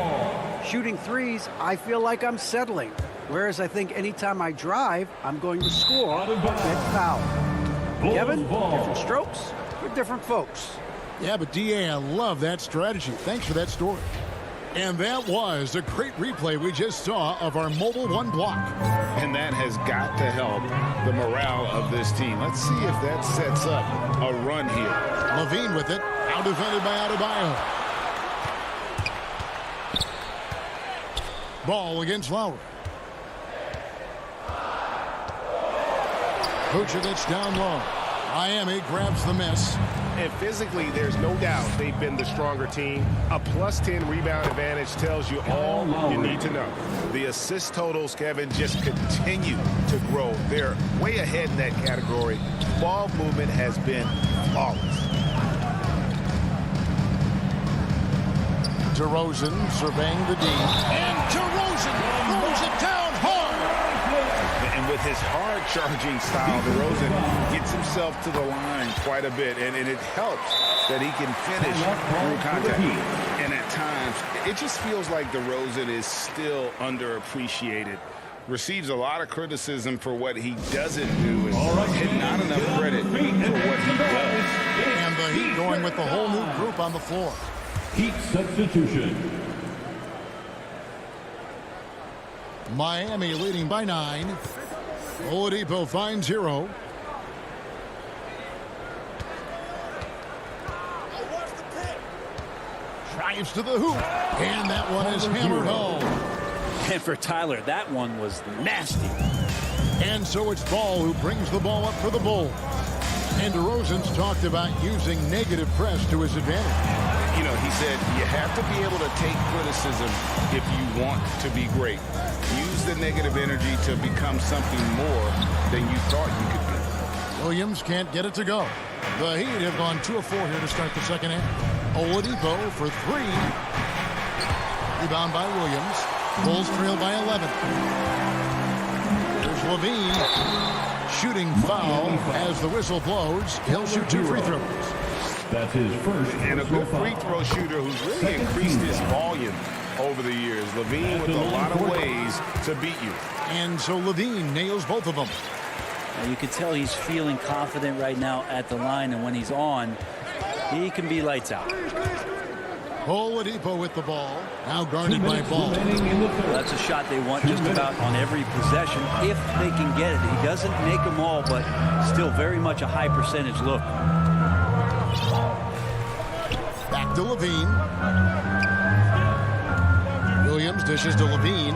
L: Shooting threes, I feel like I'm settling. Whereas I think anytime I drive, I'm going to score and get fouled. Kevin, different strokes for different folks.
H: Yeah, but D.A., I love that strategy. Thanks for that story. And that was a great replay we just saw of our Mobile One block.
J: And that has got to help the morale of this team. Let's see if that sets up a run here.
H: LaVine with it. Out defended by Adebayo. Ball against Lowry. Vucevic down low. Miami grabs the miss.
K: And physically, there's no doubt they've been the stronger team. A +10 rebound advantage tells you all you need to know. The assist totals, Kevin, just continue to grow. They're way ahead in that category. Ball movement has been flawless.
H: DeRozan surveying the D. And DeRozan throws it down hard.
J: And with his hard-charging style, DeRozan gets himself to the line quite a bit, and it helps that he can finish through contact. And at times, it just feels like DeRozan is still underappreciated. Receives a lot of criticism for what he doesn't do, and not enough credit for what he does.
H: And the Heat going with the whole new group on the floor.
D: Heat substitution.
H: Miami leading by 9. Oladipo finds Hero. Drives to the hoop. And that one is hammered home.
I: And for Tyler, that one was nasty.
H: And so it's Ball who brings the ball up for the Bulls. And DeRozan's talked about using negative press to his advantage.
J: You know, he said you have to be able to take criticism if you want to be great. Use the negative energy to become something more than you thought you could be.
H: Williams can't get it to go. The Heat have gone 2 of 4 here to start the second half. Oladipo for 3. Rebound by Williams. Bulls trail by 11. There's Levine. Shooting foul as the whistle blows. He'll shoot 2 free throws.
D: That's his first.
J: And a good free throw shooter who's really increased his volume over the years. Levine with a lot of ways to beat you.
H: And so Levine nails both of them.
I: Now you can tell he's feeling confident right now at the line, and when he's on, he can be lights out.
H: Oladipo with the ball. Now guarded by Ball.
I: That's a shot they want just about on every possession if they can get it. He doesn't make them all, but still very much a high percentage look.
H: Back to Levine. Williams dishes to Levine.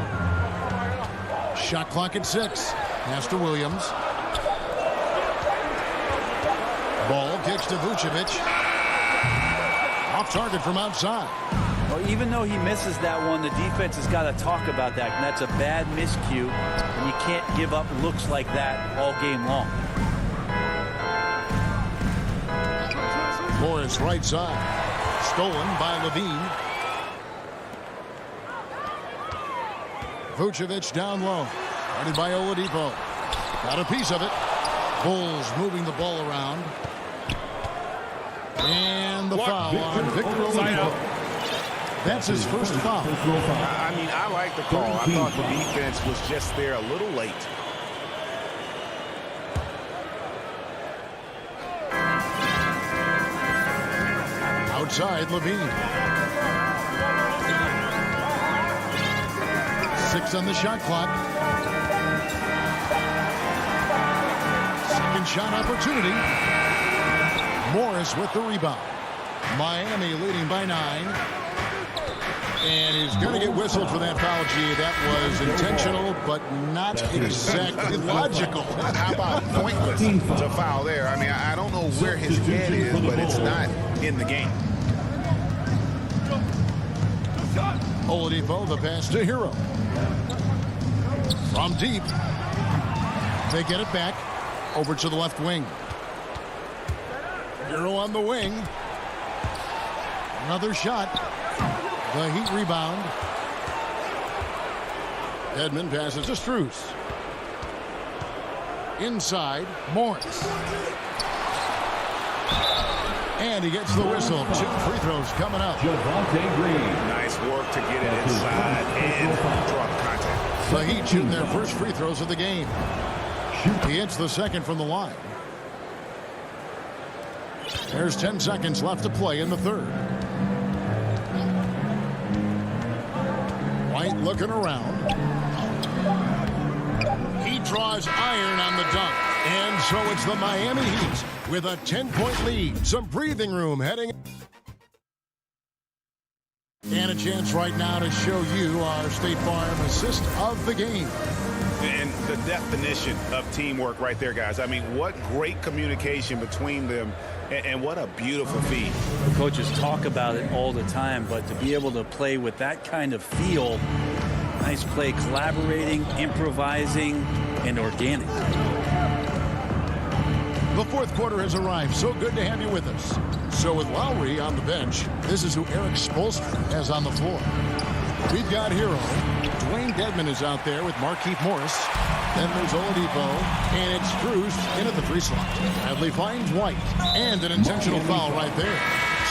H: Shot clock at 6. Pass to Williams. Ball kicks to Vucevic. Off target from outside.
I: Well, even though he misses that one, the defense has got to talk about that. And that's a bad miscue, and you can't give up looks like that all game long.
H: Morris right side. Stolen by Levine. Vucevic down low. Guarded by Oladipo. Got a piece of it. Bulls moving the ball around. And the foul on Victor Oladipo. That's his first foul.
J: I mean, I like the call. I thought the defense was just there a little late.
H: Outside, Levine. 6 on the shot clock. Second shot opportunity. Morris with the rebound. Miami leading by 9. And he's going to get whistled for that foul, G. That was intentional, but not exactly logical.
J: How about pointless to foul there? I mean, I don't know where his head is, but it's not in the game.
H: Oladipo, the pass to Hero. From deep. They get it back. Over to the left wing. Hero on the wing. Another shot. The Heat rebound. Edmond passes to Strus. Inside, Morris. And he gets the whistle. 2 free throws coming up.
J: Nice work to get it inside and draw the contact.
H: The Heat shooting their first free throws of the game. He hits the second from the line. There's 10 seconds left to play in the third. White looking around. He draws iron on the dunk. And so it's the Miami Heat with a 10-point lead. Some breathing room heading. And a chance right now to show you our State Farm assist of the game.
J: And the definition of teamwork right there, guys. I mean, what great communication between them, and what a beautiful feed.
I: The coaches talk about it all the time, but to be able to play with that kind of feel, nice play, collaborating, improvising, and organic.
H: The fourth quarter has arrived. So good to have you with us. So with Lowry on the bench, this is who Eric Spoelstra has on the floor. We've got Hero. Dwayne Dedmon is out there with Markieff Morris. Then there's Oladipo. And it's Strus in at the free slot. Bradley finds White. And an intentional foul right there.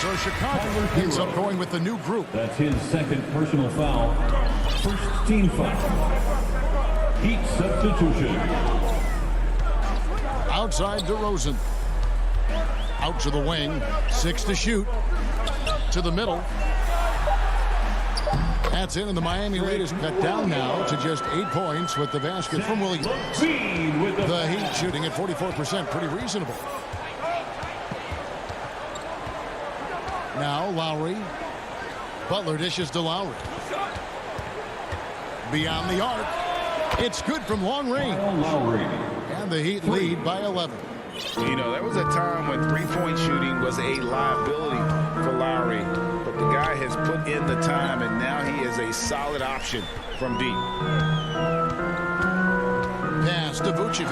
H: So Chicago ends up going with the new group.
D: That's his second personal foul. First team foul. Heat substitution.
H: Outside DeRozan. Out to the wing. 6 to shoot. To the middle. That's in, and the Miami lead is cut down now to just 8 points with the basket from Williams. The Heat shooting at 44%, pretty reasonable. Now Lowry. Butler dishes to Lowry. Beyond the arc. It's good from long range. And the Heat lead by 11.
J: You know, there was a time when three-point shooting was a liability for Lowry, but the guy has put in the time, and now he is a solid option from deep.
H: Pass to Vucevic.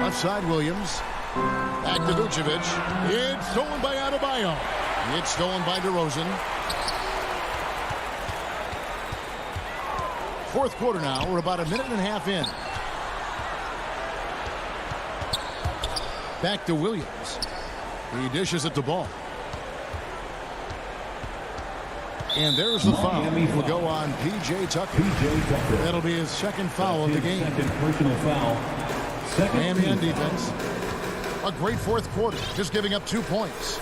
H: Left side, Williams. Back to Vucevic. It's stolen by Adebayo. It's stolen by DeRozan. Fourth quarter now. We're about a minute and a half in. Back to Williams. He dishes it to Ball. And there's the foul. Will go on P.J. Tucker. That'll be his second foul of the game.
D: Second personal foul.
H: Miami on defense. A great fourth quarter, just giving up 2 points.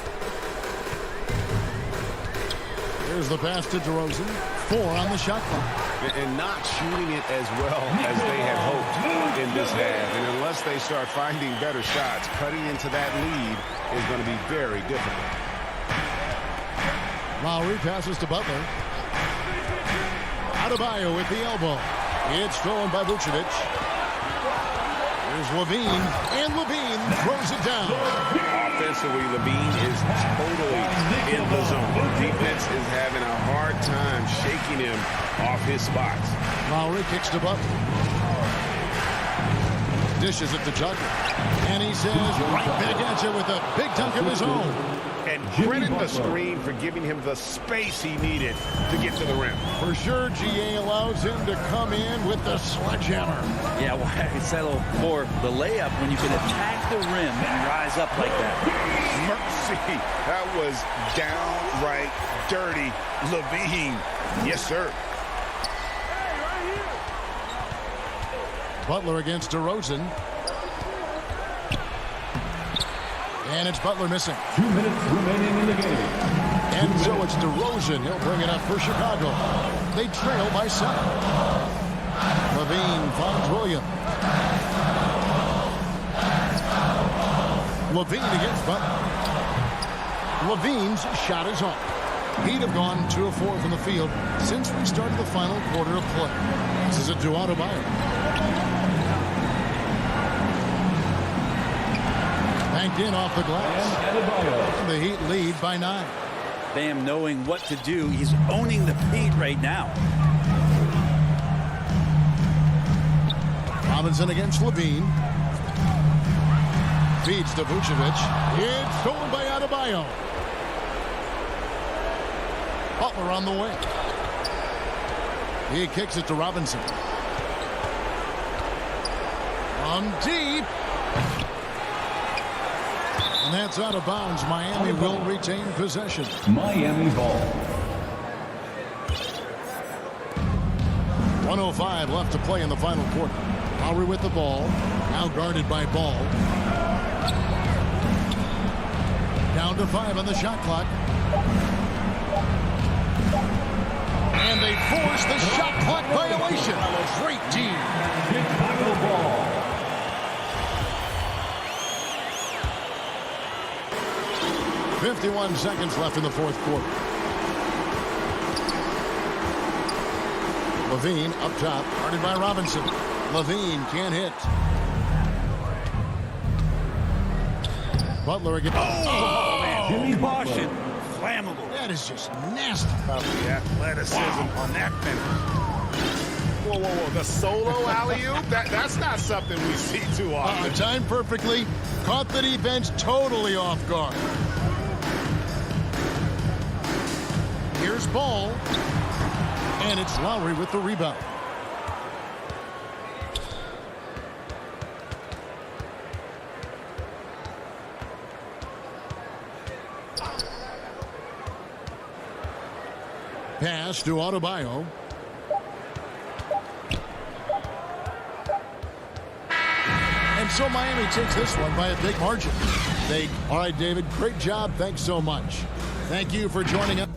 H: There's the pass to DeRozan. 4 on the shot clock.
K: And not shooting it as well as they had hoped in this half. And unless they start finding better shots, cutting into that lead is going to be very difficult.
H: Lowry passes to Butler. Adebayo with the elbow. It's stolen by Vucevic. There's Levine, and Levine throws it down.
K: Offensively, Levine is totally in the zone. Defense is having a hard time shaking him off his spots.
H: Lowry kicks to Butler. Dishes it to Tucker. And he says, right back at you with a big dunk of his own.
K: And credit the screen for giving him the space he needed to get to the rim.
H: For sure, GA allows him to come in with the sledgehammer.
I: Yeah, well, I settle for the layup when you can attack the rim and rise up like that.
K: Mercy. That was downright dirty. Levine. Yes, sir.
H: Butler against DeRozan. And it's Butler missing.
D: 2 minutes remaining in the game.
H: And so it's DeRozan. He'll bring it up for Chicago. They trail by 7. Levine finds Williams. Levine against Butler. Levine's shot is off. He'd have gone 2 of 4 from the field since we started the final quarter of play. This is a Adebayo. Banked in off the glass. The Heat lead by 9.
I: Bam knowing what to do. He's owning the paint right now.
H: Robinson against Levine. Feeds to Vucevic. It's stolen by Adebayo. Butler on the way. He kicks it to Robinson. On deep. And that's out of bounds. Miami will retain possession.
D: Miami ball.
H: 1:05 left to play in the final quarter. Lowry with the ball. Now guarded by Ball. Down to 5 on the shot clock. And they force the shot clock violation. Great team.
D: Chicago ball.
H: 51 seconds left in the fourth quarter. Levine up top, guarded by Robinson. Levine can't hit. Butler again.
I: Oh man.
D: Jimmy
I: Caution. Flammable.
H: That is just nasty.
K: About the athleticism on that finish. Whoa, whoa, whoa. The solo alley-oop? That's not something we see too often.
H: Timed perfectly. Caught the defense totally off guard. Here's Ball. And it's Lowry with the rebound. Pass to Adebayo. And so Miami takes this one by a big margin. All right, David, great job. Thanks so much. Thank you for joining us.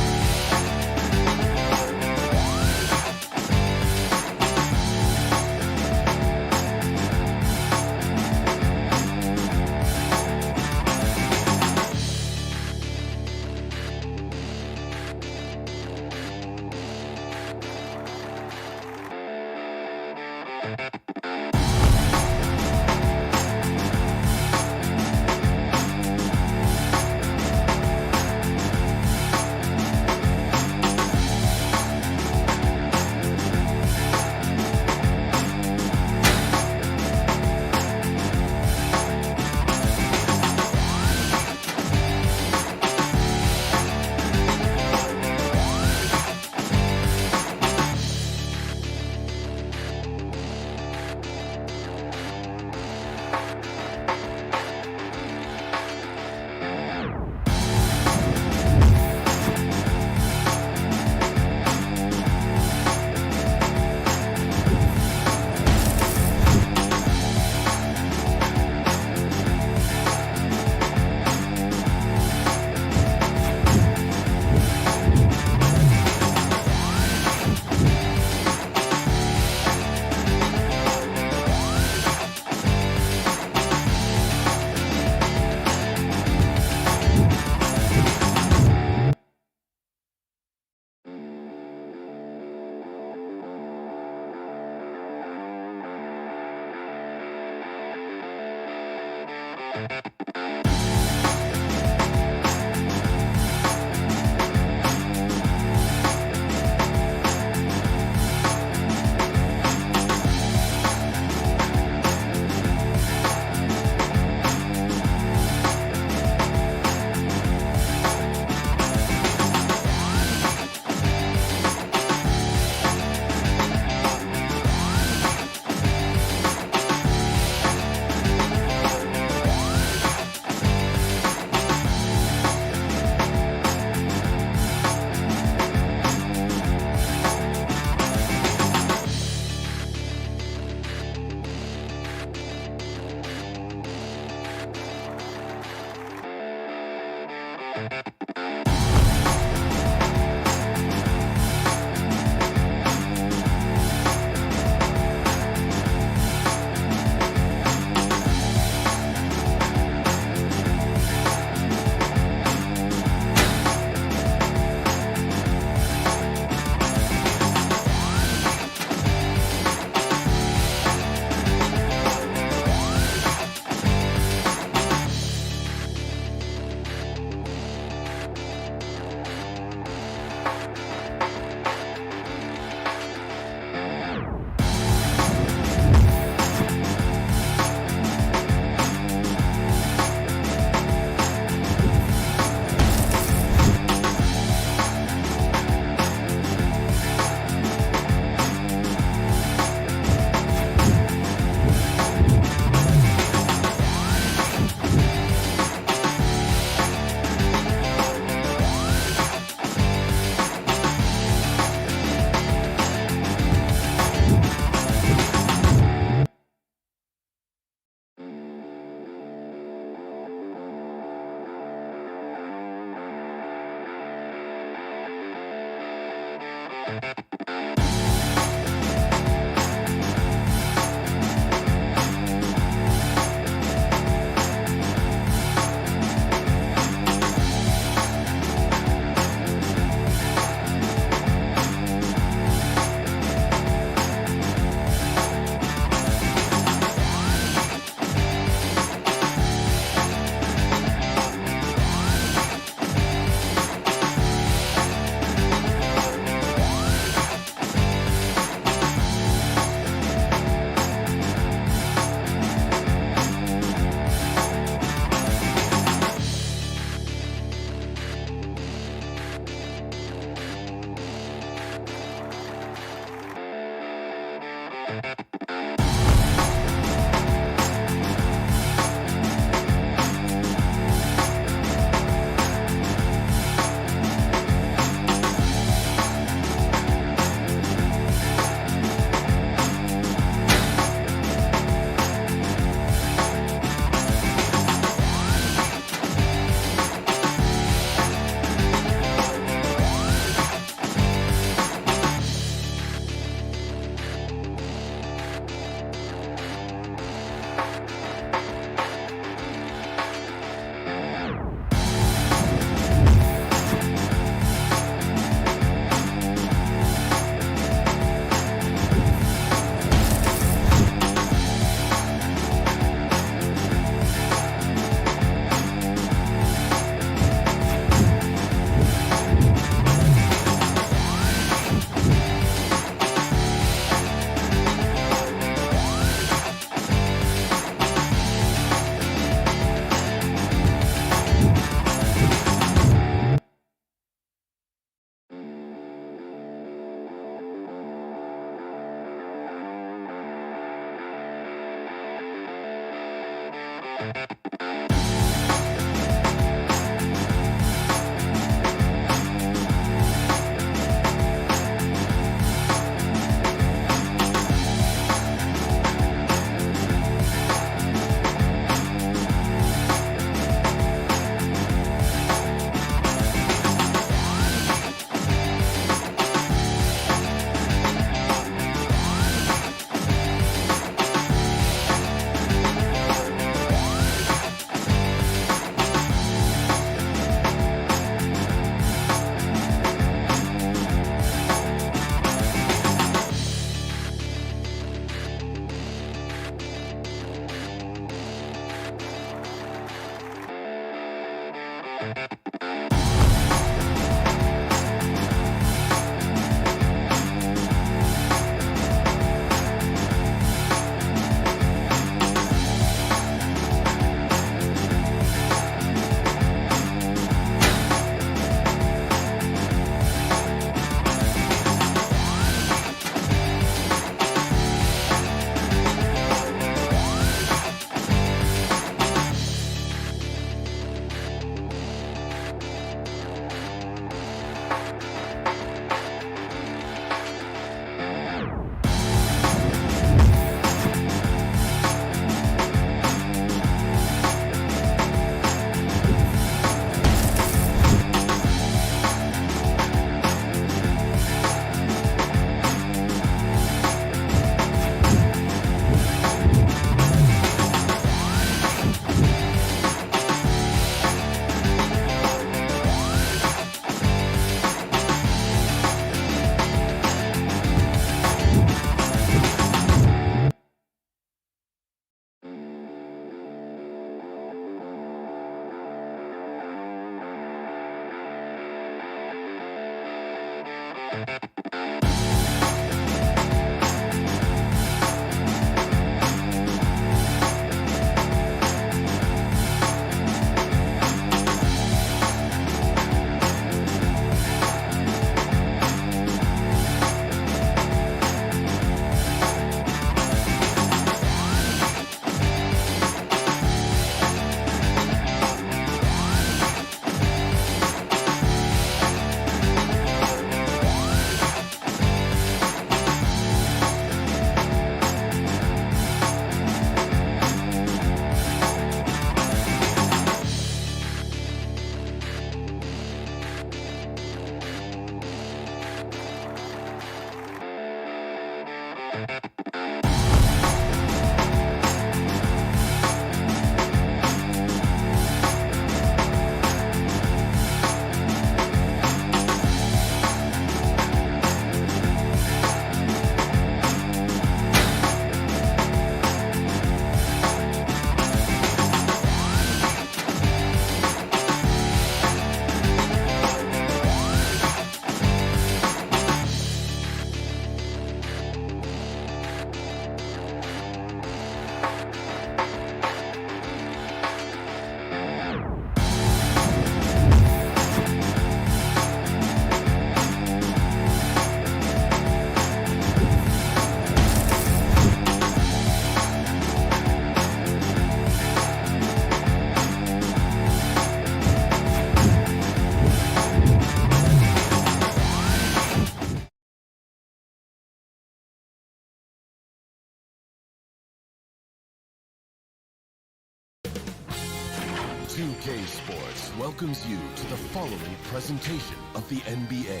M: 2K Sports welcomes you to the following presentation of the NBA.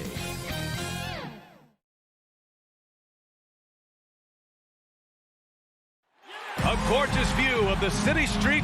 A: A gorgeous view of the city street.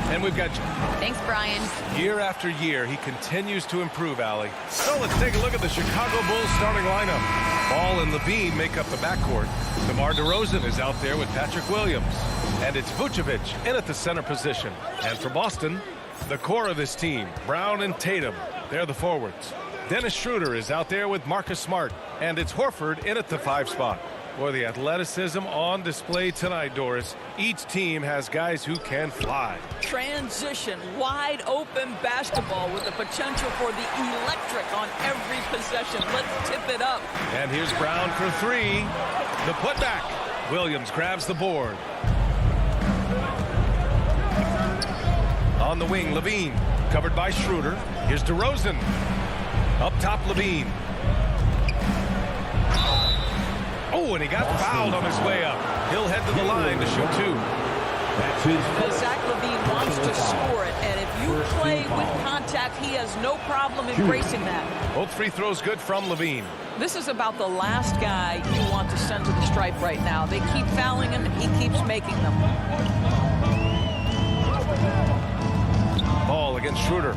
A: And we've got...
G: Thanks, Brian.
A: Year after year, he continues to improve, Allie. So let's take a look at the Chicago Bulls starting lineup. Ball and Levine make up the backcourt. DeMar DeRozan is out there with Patrick Williams. And it's Vucevic in at the center position. And for Boston, the core of this team, Brown and Tatum, they're the forwards. Dennis Schroeder is out there with Marcus Smart. And it's Horford in at the 5 spot. Boy, the athleticism on display tonight, Doris. Each team has guys who can fly.
N: Transition, wide open basketball with the potential for the electric on every possession. Let's tip it up.
A: And here's Brown for 3. The putback. Williams grabs the board. On the wing, Levine, covered by Schroeder. Here's DeRozan. Up top, Levine. Oh, and he got fouled on his way up. He'll head to the line to shoot 2.
N: Zach LaVine wants to score it, and if you play with contact, he has no problem embracing that.
A: Both free throws good from Levine.
N: This is about the last guy you want to send to the stripe right now. They keep fouling him, and he keeps making them.
A: Ball against Schroeder.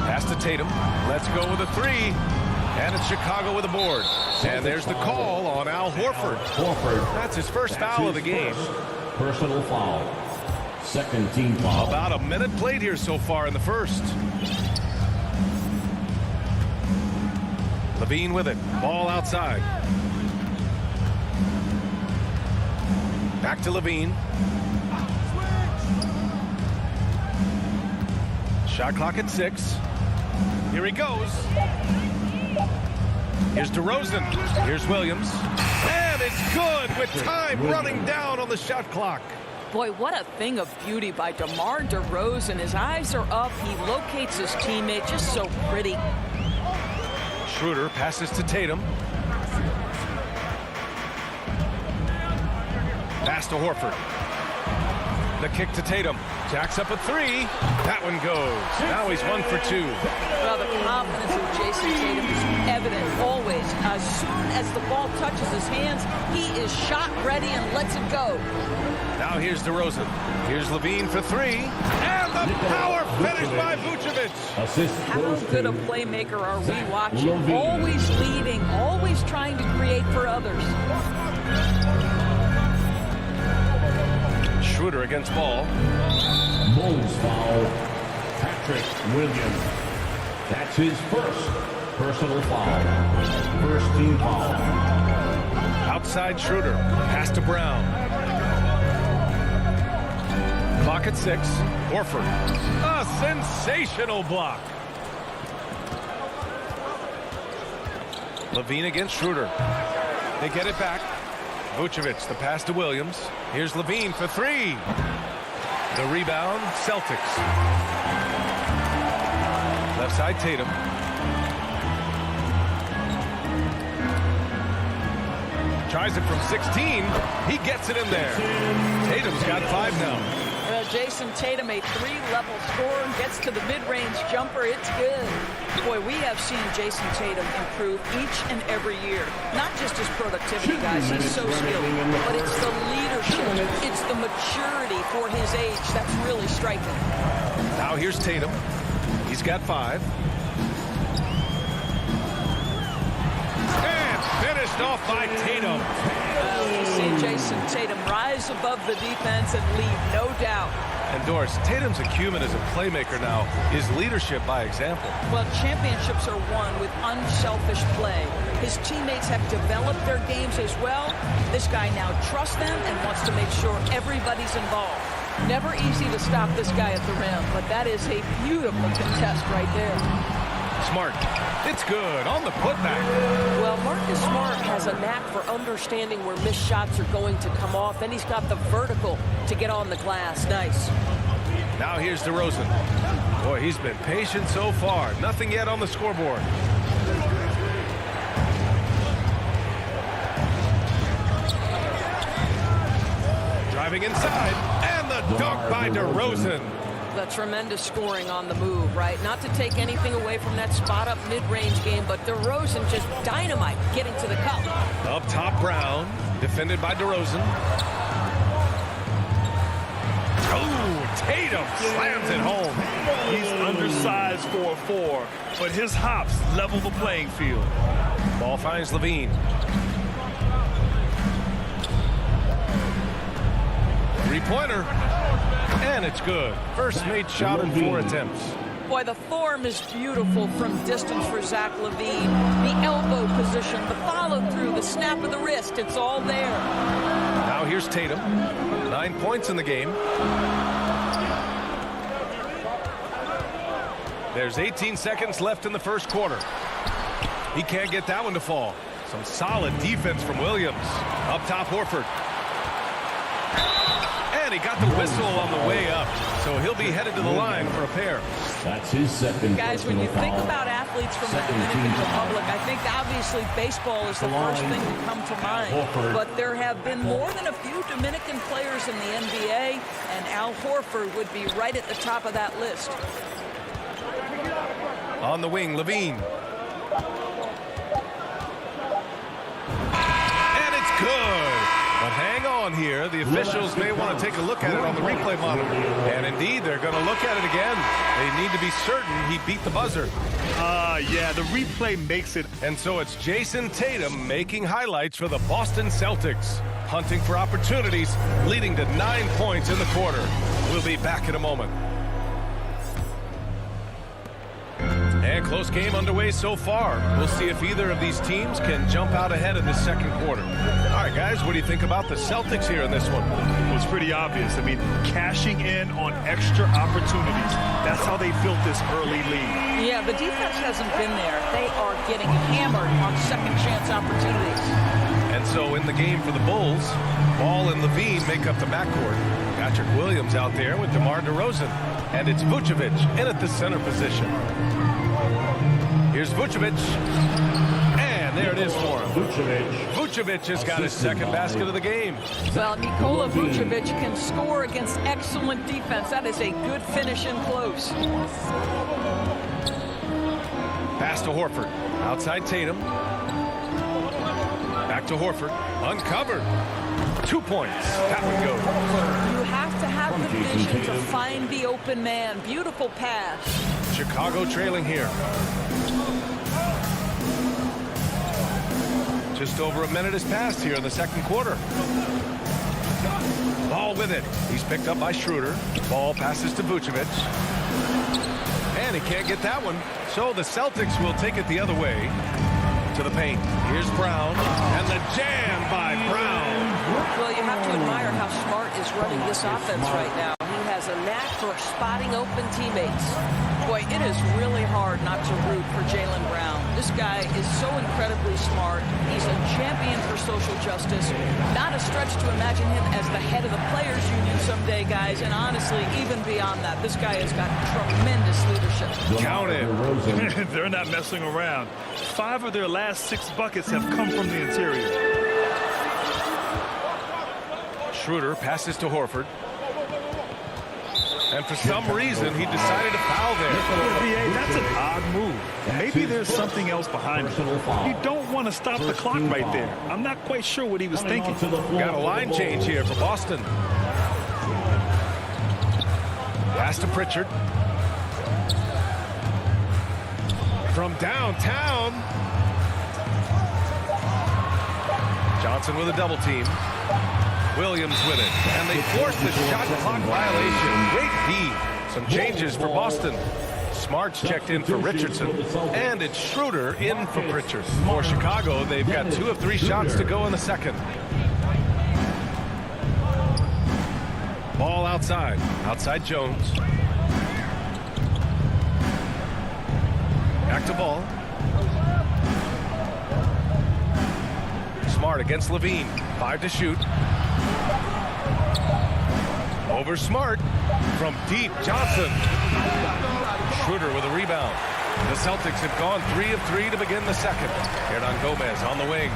A: Pass to Tatum. Let's go with a 3. And it's Chicago with a board. And there's the call on Al Horford. That's his first foul of the game.
D: Personal foul. Second team foul.
A: About a minute played here so far in the first. Levine with it. Ball outside. Back to Levine. Shot clock at 6. Here he goes. Here's DeRozan. Here's Williams. And it's good with time running down on the shot clock.
N: Boy, what a thing of beauty by DeMar DeRozan. His eyes are up. He locates his teammate. Just so pretty.
A: Schroeder passes to Tatum. Pass to Horford. The kick to Tatum. Jacks up a 3. That one goes. Now he's 1 for 2.
N: Well, the confidence of Jason Tatum is evident always. As soon as the ball touches his hands, he is shot ready and lets it go.
A: Now here's DeRozan. Here's Levine for 3. And the power finish by Vucevic.
N: How good a playmaker are we watching? Always leading, always trying to create for others.
A: Schroeder against Ball.
D: Bulls foul. Patrick Williams. That's his first personal foul. First team foul.
A: Outside Schroeder. Pass to Brown. Clock at 6. Horford. A sensational block. Levine against Schroeder. They get it back. Vucevic, the pass to Williams. Here's Levine for 3. The rebound, Celtics. Left side, Tatum. Tries it from 16. He gets it in there. Tatum's got 5 now.
N: Jason Tatum, a 3-level scorer, gets to the mid-range jumper. It's good. Boy, we have seen Jason Tatum improve each and every year. Not just his productivity, guys. He's so skilled. But it's the leadership. It's the maturity for his age that's really striking.
A: Now here's Tatum. He's got 5. And finished off by Tatum.
N: We've seen Jason Tatum rise above the defense and lead, no doubt.
A: And Doris, Tatum's acumen as a playmaker now is leadership by example.
N: Well, championships are won with unselfish play. His teammates have developed their games as well. This guy now trusts them and wants to make sure everybody's involved. Never easy to stop this guy at the rim, but that is a beautiful contest right there.
A: Smart. It's good on the putback.
O: Well, Marcus Smart has a knack for understanding where missed shots are going to come off, and he's got the vertical to get on the glass. Nice.
A: Now here's DeRozan. Boy, he's been patient so far. Nothing yet on the scoreboard. Driving inside, and the a dunk by DeRozan.
O: The tremendous scoring on the move, right? Not to take anything away from that spot-up mid-range game, but DeRozan just dynamite getting to the cup.
A: Up top, Brown, defended by DeRozan. Oh, Tatum slams it home.
B: He's undersized for a 4, but his hops level the playing field.
A: Ball finds Levine. Three-pointer. And it's good. First made shot in 4 attempts.
N: Boy, the form is beautiful from distance for Zach LaVine. The elbow position, the follow-through, the snap of the wrist, it's all there.
A: Now here's Tatum. 9 points in the game. There's 18 seconds left in the first quarter. He can't get that one to fall. Some solid defense from Williams. Up top, Horford. And he got the whistle on the way up, so he'll be headed to the line for a pair.
D: That's his second.
N: Guys, when you think about athletes from the Dominican Republic, I think obviously baseball is the first thing to come to mind. But there have been more than a few Dominican players in the NBA, and Al Horford would be right at the top of that list.
A: On the wing, Levine. And it's good. But hang on here. The officials may want to take a look at it on the replay monitor. And indeed, they're going to look at it again. They need to be certain he beat the buzzer.
B: Yeah, the replay makes it.
A: And so it's Jason Tatum making highlights for the Boston Celtics. Hunting for opportunities, leading to 9 points in the quarter. We'll be back in a moment. And close game underway so far. We'll see if either of these teams can jump out ahead in the second quarter. All right, guys, what do you think about the Celtics here in this one?
B: Well, it's pretty obvious. I mean, cashing in on extra opportunities. That's how they built this early lead.
N: Yeah, the defense hasn't been there. They are getting hammered on second chance opportunities.
A: And so in the game for the Bulls, Ball and Levine make up the backcourt. Patrick Williams out there with DeMar DeRozan. And it's Vucevic in at the center position. Here's Vucevic. And there it is for him. Vucevic has got his second basket of the game.
N: Well, Nikola Vucevic can score against excellent defense. That is a good finish in close.
A: Pass to Horford. Outside Tatum. Back to Horford. Uncovered. 2 points. That one goes.
N: You have to have the vision to find the open man. Beautiful pass.
A: Chicago trailing here. Just over a minute has passed here in the second quarter. Ball with it. He's picked up by Schroeder. Ball passes to Vucevic. And he can't get that one. So the Celtics will take it the other way to the paint. Here's Brown. And the jam by Brown.
O: Well, you have to admire how Smart is running this offense right now. He has a knack for spotting open teammates. Boy, it is really hard not to root for Jaylen Brown. This guy is so incredibly smart. He's a champion for social justice. Not a stretch to imagine him as the head of the Players Union someday, guys. And honestly, even beyond that, this guy has got tremendous leadership.
A: Count it.
B: They're not messing around. 5 of their last 6 buckets have come from the interior.
A: Schroeder passes to Horford. And for some reason, he decided to foul there.
B: That's an odd move. Maybe there's something else behind it. You don't want to stop the clock right there. I'm not quite sure what he was thinking.
A: Got a line change here for Boston. Pass to Pritchard. From downtown. Johnson with a double team. Williams with it. And they force the shot clock violation. Great D. Some changes for Boston. Smart's checked in for Richardson. And it's Schroeder in for Pritchard. For Chicago, they've got 2 of 3 shots to go in the second. Ball outside. Outside Jones. Back to Ball. Smart against Levine. 5 to shoot. Over Smart. From deep, Johnson. Schroeder with a rebound. The Celtics have gone 3 of 3 to begin the second. Hernan Gomez on the wing.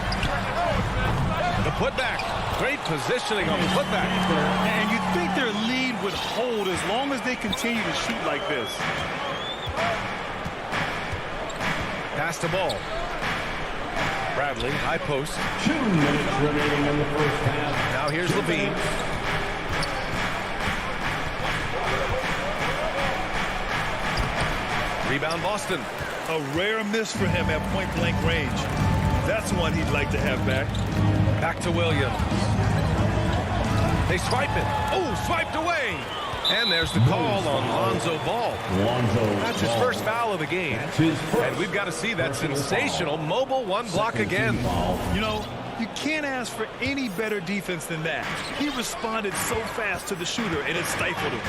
A: The putback. Great positioning on the putback.
B: And you think their lead would hold as long as they continue to shoot like this.
A: Pass the ball. Bradley, high post.
D: 2 minutes remaining in the first half.
A: Now here's Levine. Rebound Boston.
B: A rare miss for him at point-blank range. That's one he'd like to have back.
A: Back to Williams. They swipe it. Oh, swiped away. And there's the call on Lonzo Ball. That's his first foul of the game. And we've got to see that sensational mobile one block again.
B: You know, you can't ask for any better defense than that. He responded so fast to the shooter, and it stifled him.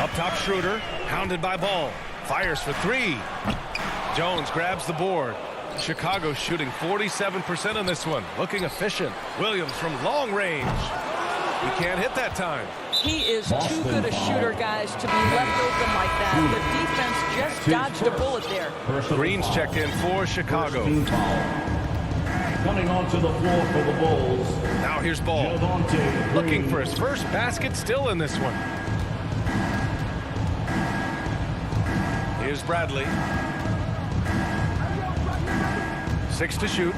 A: Up top, Schroeder, hounded by Ball. Fires for three. Jones grabs the board. Chicago shooting 47% on this one. Looking efficient. Williams from long range. He can't hit that time.
N: He is too good a shooter, guys, to be left open like that. The defense just dodged a bullet there.
A: Green's checked in for Chicago.
D: Coming onto the floor for the Bulls.
A: Now here's Ball. Looking for his first basket, still in this one. Here's Bradley. 6 to shoot.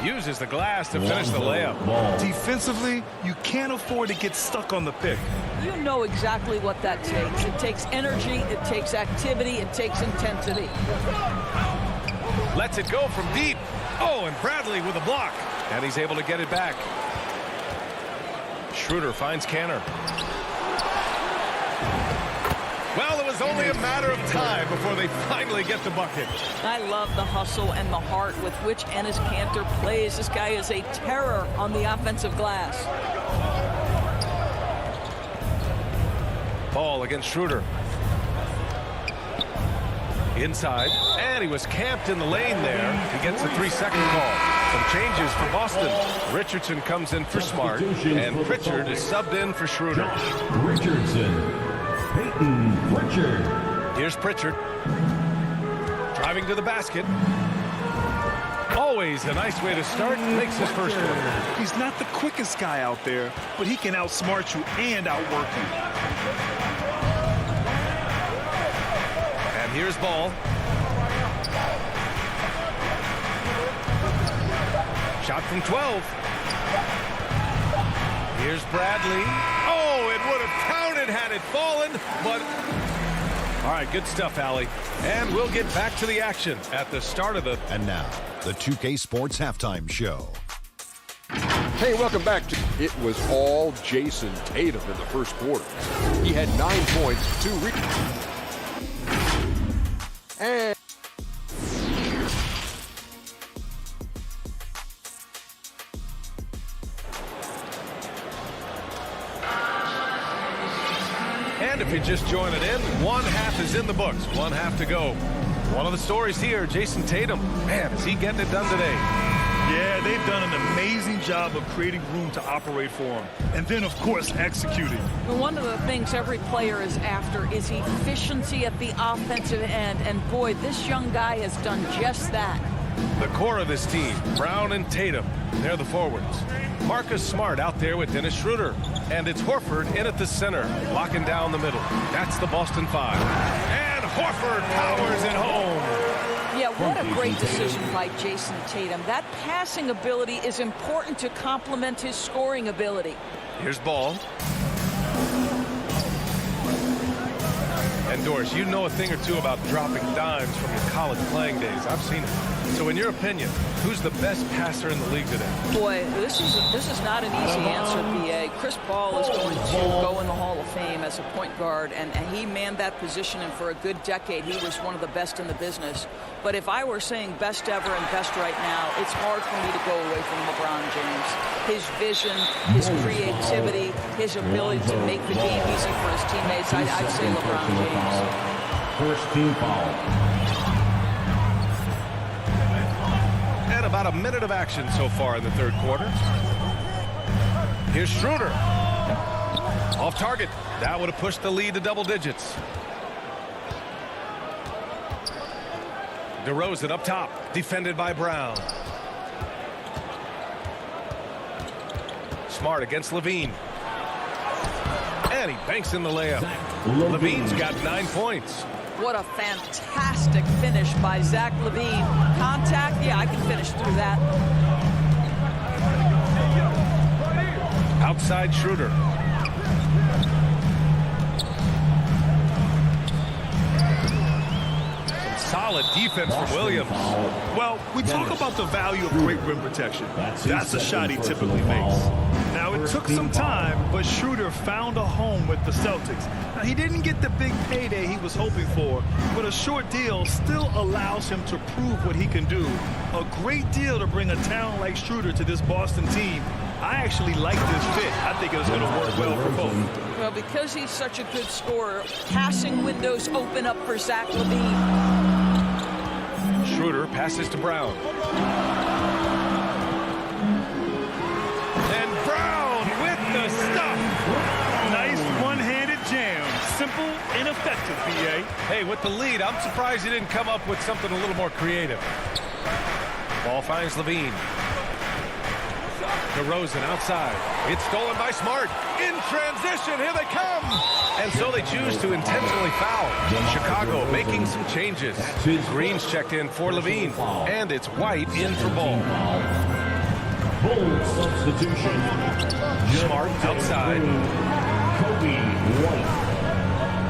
A: Uses the glass to finish the layup.
B: Defensively, you can't afford to get stuck on the pick.
N: You know exactly what that takes. It takes energy, it takes activity, it takes intensity.
A: Lets it go from deep. Oh, and Bradley with a block. And he's able to get it back. Schroeder finds Kanter. Well, it was only a matter of time before they finally get the bucket.
N: I love the hustle and the heart with which Enes Kanter plays. This guy is a terror on the offensive glass.
A: Ball against Schroeder. Inside, and he was camped in the lane there. He gets a 3-second call. Some changes for Boston. Richardson comes in for Smart, and Pritchard is subbed in for Schroeder.
D: Richardson. Peyton Pritchard.
A: Here's Pritchard. Driving to the basket. Always a nice way to start. Makes his first one.
B: He's not the quickest guy out there, but he can outsmart you and outwork you.
A: And here's Ball. Shot from 12. Here's Bradley. Oh, it would have counted had it fallen, but... All right, good stuff, Allie. And we'll get back to the action at the start of the...
E: And now, the 2K Sports Halftime Show.
F: Hey, welcome back to... It was all Jason Tatum in the first quarter. He had 9 points, 2 rebounds. And...
A: And if you're just joining in, one half is in the books. One half to go. One of the stories here, Jason Tatum. Man, is he getting it done today?
B: Yeah, they've done an amazing job of creating room to operate for him. And then, of course, executing.
N: Well, one of the things every player is after is efficiency at the offensive end. And boy, this young guy has done just that.
A: The core of this team, Brown and Tatum, they're the forwards. Marcus Smart out there with Dennis Schroeder. And it's Horford in at the center, locking down the middle. That's the Boston Five. And Horford powers it home.
N: Yeah, what a great decision by Jason Tatum. That passing ability is important to complement his scoring ability.
A: Here's Ball. And Doris, you know a thing or two about dropping dimes from your college playing days. I've seen it. So in your opinion, who's the best passer in the league today?
N: Boy, this is not an easy answer, B.A. Chris Paul is going to go in the Hall of Fame as a point guard, and he manned that position, and for a good decade, he was one of the best in the business. But if I were saying best ever and best right now, it's hard for me to go away from LeBron James. His vision, his creativity, his ability to make the game easy for his teammates, I'd say LeBron James.
D: First team foul.
A: And about a minute of action so far in the third quarter. Here's Schroeder. Off target. That would have pushed the lead to double digits. DeRozan up top. Defended by Brown. Smart against Levine. And he banks in the layup. Levine's got 9 points.
N: What a fantastic finish by Zach Levine. Contact, yeah, I can finish through that.
A: Outside Schroeder. Solid defense from Williams.
B: Well, we talk about the value of great rim protection. That's a shot he typically makes. Now, it took some time, but Schroeder found a home with the Celtics. Now, he didn't get the big payday he was hoping for, but a short deal still allows him to prove what he can do. A great deal to bring a talent like Schroeder to this Boston team. I actually like this fit. I think it's going to work well for both.
N: Well, because he's such a good scorer, passing windows open up for Zach Levine.
A: Schroeder passes to Brown. And Brown with the stuff.
B: Nice one-handed jam. Simple and effective, B.A.
A: Hey, with the lead, I'm surprised he didn't come up with something a little more creative. Ball finds Levine. DeRozan outside. It's stolen by Smart. In transition, here they come. And so they choose to intentionally foul. Chicago making some changes. Green's checked in for Levine. And it's White in for Ball.
D: Bull substitution.
A: Smart outside.
D: Kobe White.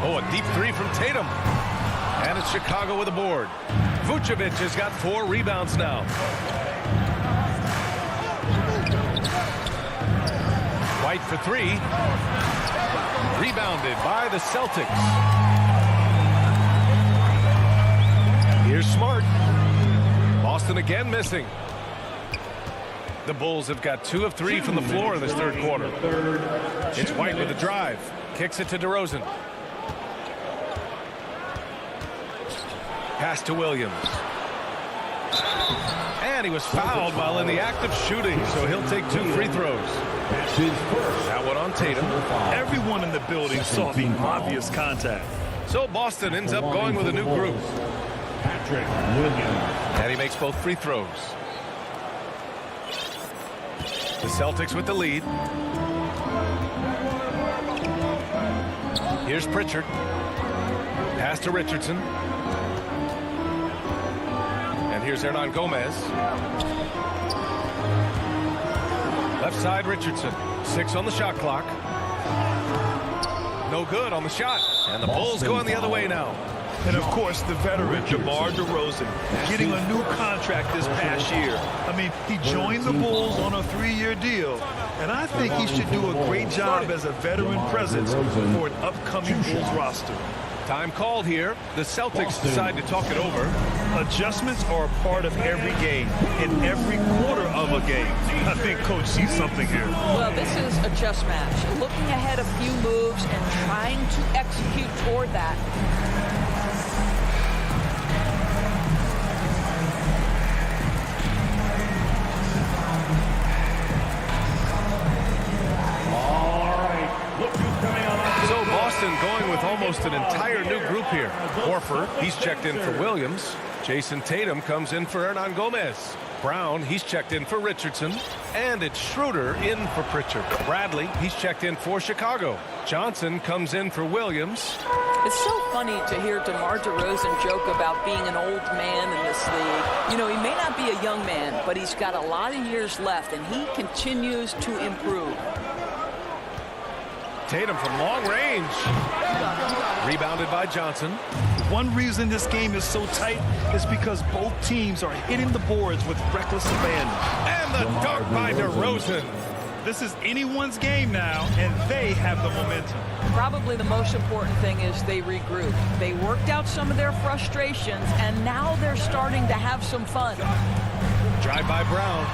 A: Oh, a deep three from Tatum. And it's Chicago with a board. Vucevic has got 4 rebounds now. White for 3. Rebounded by the Celtics. Here's Smart. Boston again missing. The Bulls have got 2 of 3 from the floor in this third quarter. It's White with the drive. Kicks it to DeRozan. Pass to Williams. And he was fouled while in the act of shooting, so he'll take 2 free throws. That one on Tatum.
B: Everyone in the building saw the obvious contact.
A: So Boston ends up going with a new group.
D: Patrick Williams.
A: And he makes both free throws. The Celtics with the lead. Here's Pritchard. Pass to Richardson. And here's Hernan Gomez. Left side Richardson. 6 on the shot clock. No good on the shot. And the Bulls going the other way now.
B: And, of course, the veteran, DeMar DeRozan, getting a new contract this past year. I mean, he joined the Bulls on a 3-year deal, and I think he should do a great job as a veteran presence for an upcoming Bulls roster.
A: Time called here. The Celtics decide to talk it over.
B: Adjustments are a part of every game, in every quarter of a game. I think Coach sees something here.
N: Well, this is a chess match. Looking ahead a few moves and trying to execute toward that.
A: Going with almost an entire new group here. Horford, he's checked in for Williams. Jason Tatum comes in for Hernan Gomez. Brown, he's checked in for Richardson. And it's Schroeder in for Pritchard. Bradley, he's checked in for Chicago. Johnson comes in for Williams.
N: It's so funny to hear DeMar DeRozan joke about being an old man in this league. You know, he may not be a young man, but he's got a lot of years left, and he continues to improve.
A: Tatum from long range. Rebounded by Johnson.
B: One reason this game is so tight is because both teams are hitting the boards with reckless abandon.
A: And the dunk by DeRozan.
B: This is anyone's game now, and they have the momentum.
N: Probably the most important thing is they regroup. They worked out some of their frustrations, and now they're starting to have some fun.
A: Drive by Brown.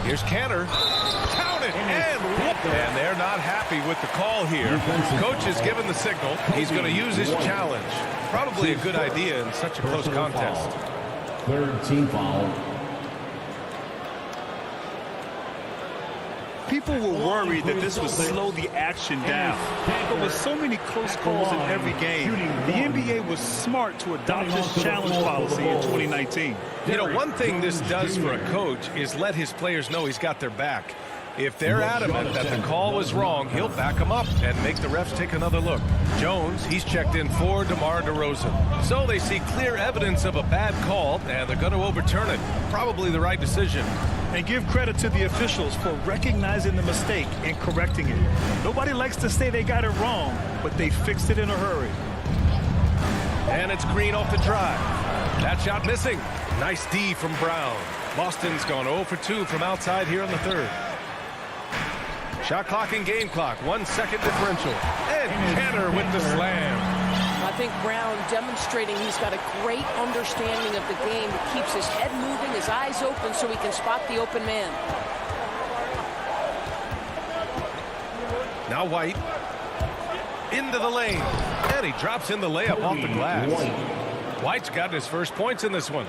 A: Here's Cantor. Count it and they're not happy with the call here. Coach has given the signal. He's going to use his challenge. Probably a good idea in such a close contest.
D: Third team foul.
B: People were worried that this would slow the action down. But with so many close calls in every game, the NBA was smart to adopt this challenge policy in 2019.
A: You know, one thing this does for a coach is let his players know he's got their back. If they're adamant that the call was wrong, he'll back them up and make the refs take another look. Jones, he's checked in for DeMar DeRozan. So they see clear evidence of a bad call, and they're going to overturn it. Probably the right decision.
B: And give credit to the officials for recognizing the mistake and correcting it. Nobody likes to say they got it wrong, but they fixed it in a hurry.
A: And it's Green off the drive. That shot missing. Nice D from Brown. Boston's gone 0 for 2 from outside here in the third. Shot clock and game clock, 1 second differential. And Kenner with the slam.
O: I think Brown demonstrating he's got a great understanding of the game. He keeps his head moving, his eyes open so he can spot the open man.
A: Now White. Into the lane. And he drops in the layup off the glass. White's got his first points in this one.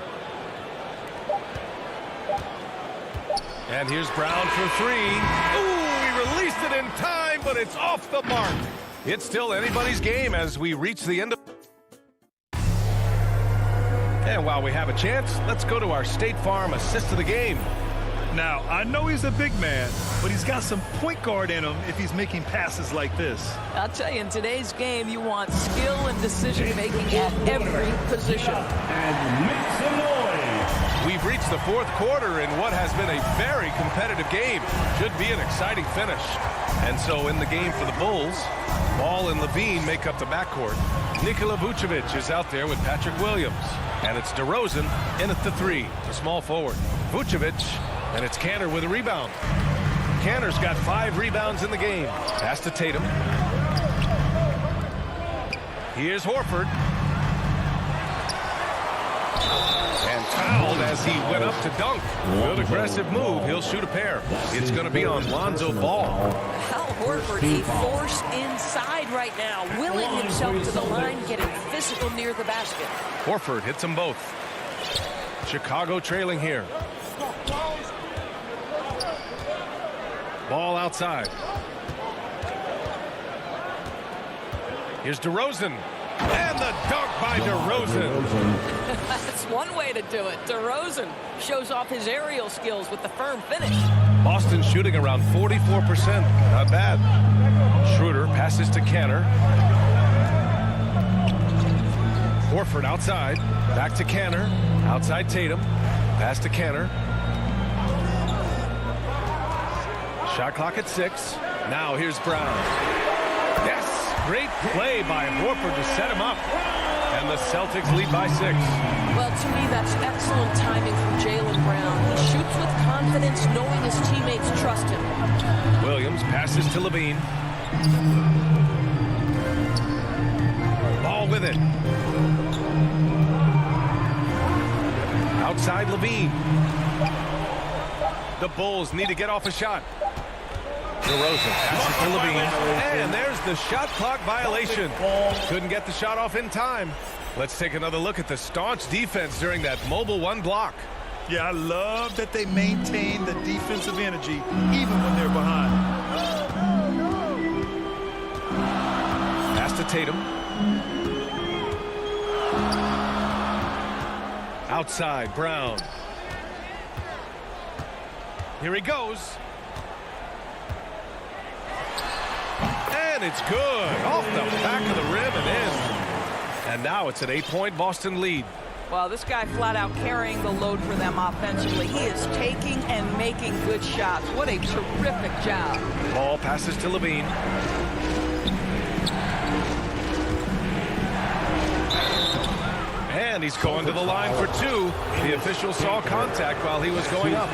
A: And here's Brown for three. Ooh, he released it in time, but it's off the mark. It's still anybody's game as we reach the end of... And while we have a chance, let's go to our State Farm assist of the game.
B: Now, I know he's a big man, but he's got some point guard in him if he's making passes like this.
N: I'll tell you, in today's game, you want skill and decision-making at every position.
D: And make some noise.
A: We've reached the fourth quarter in what has been a very competitive game. Should be an exciting finish. And so in the game for the Bulls, Ball and Levine make up the backcourt. Nikola Vucevic is out there with Patrick Williams. And it's DeRozan in at the three, the small forward. Vucevic, and it's Kanter with a rebound. Kanter's got 5 rebounds in the game. Pass to Tatum. Here's Horford. And fouled as he went up to dunk. Good aggressive move. He'll shoot a pair. It's going to be on Lonzo Ball.
O: Al Horford, he forced inside right now, willing himself to the line, getting physical near the basket.
A: Horford hits them both. Chicago trailing here. Ball outside. Here's DeRozan. And the dunk by DeRozan.
O: That's one way to do it. DeRozan shows off his aerial skills with the firm finish.
A: Boston shooting around 44%. Not bad. Schroeder passes to Kanter. Horford outside. Back to Kanter. Outside Tatum. Pass to Kanter. Shot clock at 6. Now here's Brown. Yes! Great play by Horford to set him up. And the Celtics lead by 6.
O: Well, to me, that's excellent timing from Jaylen Brown. He shoots with confidence, knowing his teammates trust him.
A: Williams passes to Levine. Ball with it. Outside Levine. The Bulls need to get off a shot. DeRozan passes to Levine. And there's the shot clock violation. Couldn't get the shot off in time. Let's take another look at the staunch defense during that mobile 1 block.
B: Yeah, I love that they maintain the defensive energy even when they're behind.
A: Pass to Tatum. Outside, Brown. Here he goes. And it's good. Off the back of the rim and in. And now it's an 8-point Boston lead.
N: Well, this guy flat out carrying the load for them offensively. He is taking and making good shots. What a terrific job.
A: Ball passes to Levine. And he's going to the line for 2. The official saw contact while he was going up.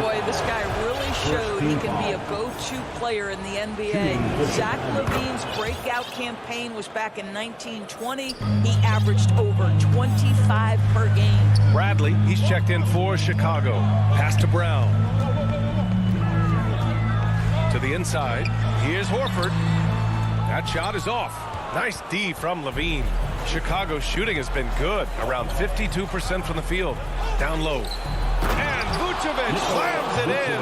N: Boy, this guy really showed he can be a go-to player in the NBA. Zach LaVine's breakout campaign was back in 1920. He averaged over 25 per game.
A: Bradley, he's checked in for Chicago. Pass to Brown. To the inside. Here's Horford. That shot is off. Nice D from Levine. Chicago's shooting has been good. Around 52% from the field. Down low. And Vucevic slams it in.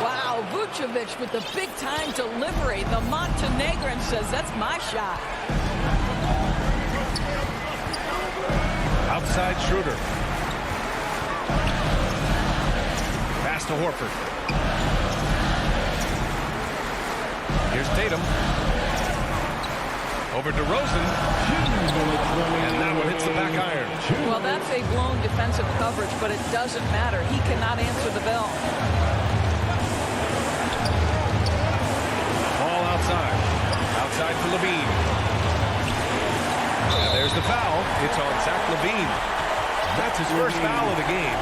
N: Wow, Vucevic with the big-time delivery. The Montenegrin says, that's my shot.
A: Outside Schroeder. Pass to Horford. Here's Tatum. Over DeRozan. And that one hits the back iron.
N: Well, that's a blown defensive coverage, but it doesn't matter. He cannot answer the bell.
A: Ball outside. Outside to Levine. And there's the foul. It's on Zach Levine. That's his first foul of the game.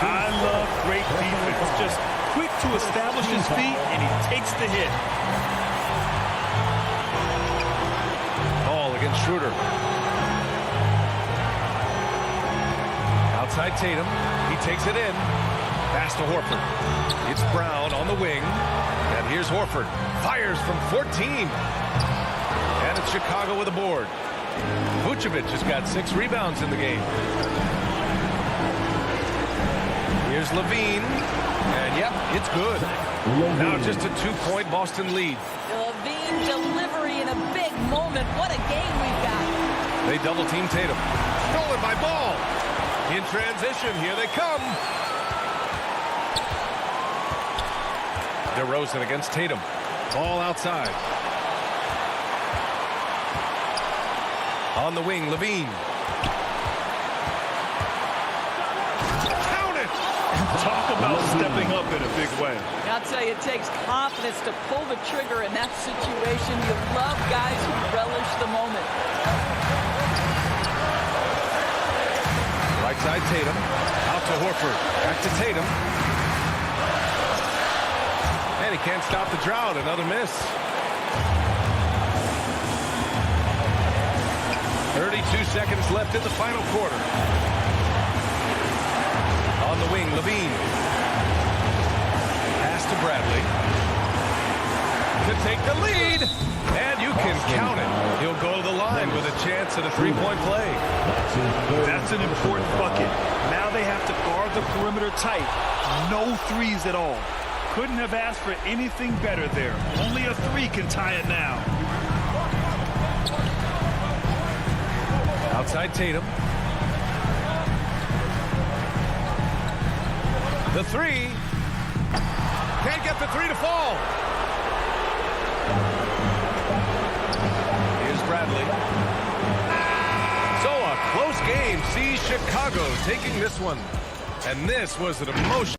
B: I love great defense. Just quick to establish his feet, and he takes the hit.
A: Ball against Schroeder. Outside Tatum. He takes it in. Pass to Horford. It's Brown on the wing. And here's Horford. Fires from 14. And it's Chicago with a board. Vucevic has got 6 rebounds in the game. Here's Levine. And yep, it's good. Now just a 2-point Boston lead.
N: Levine delivery in a big moment. What a game we've got.
A: They double team Tatum. Stolen by Ball. In transition, here they come. DeRozan against Tatum. Ball outside. On the wing, Levine. Count it!
B: Talk about stepping up in a big way.
N: I'll tell you, it takes confidence to pull the trigger in that situation. You love guys who relish the moment.
A: Right side Tatum. Out to Horford. Back to Tatum. And he can't stop the drought. Another miss. 32 seconds left in the final quarter. On the wing, Levine. Pass to Bradley. To take the lead. And you can count it. He'll go to the line with a chance at a 3-point play.
B: That's an important bucket. Now they have to guard the perimeter tight. No threes at all. Couldn't have asked for anything better there. Only a 3 can tie it now.
A: Outside Tatum. The 3. Can't get the 3 to fall. Here's Bradley. So a close game sees Chicago taking this one. And this was an emotional.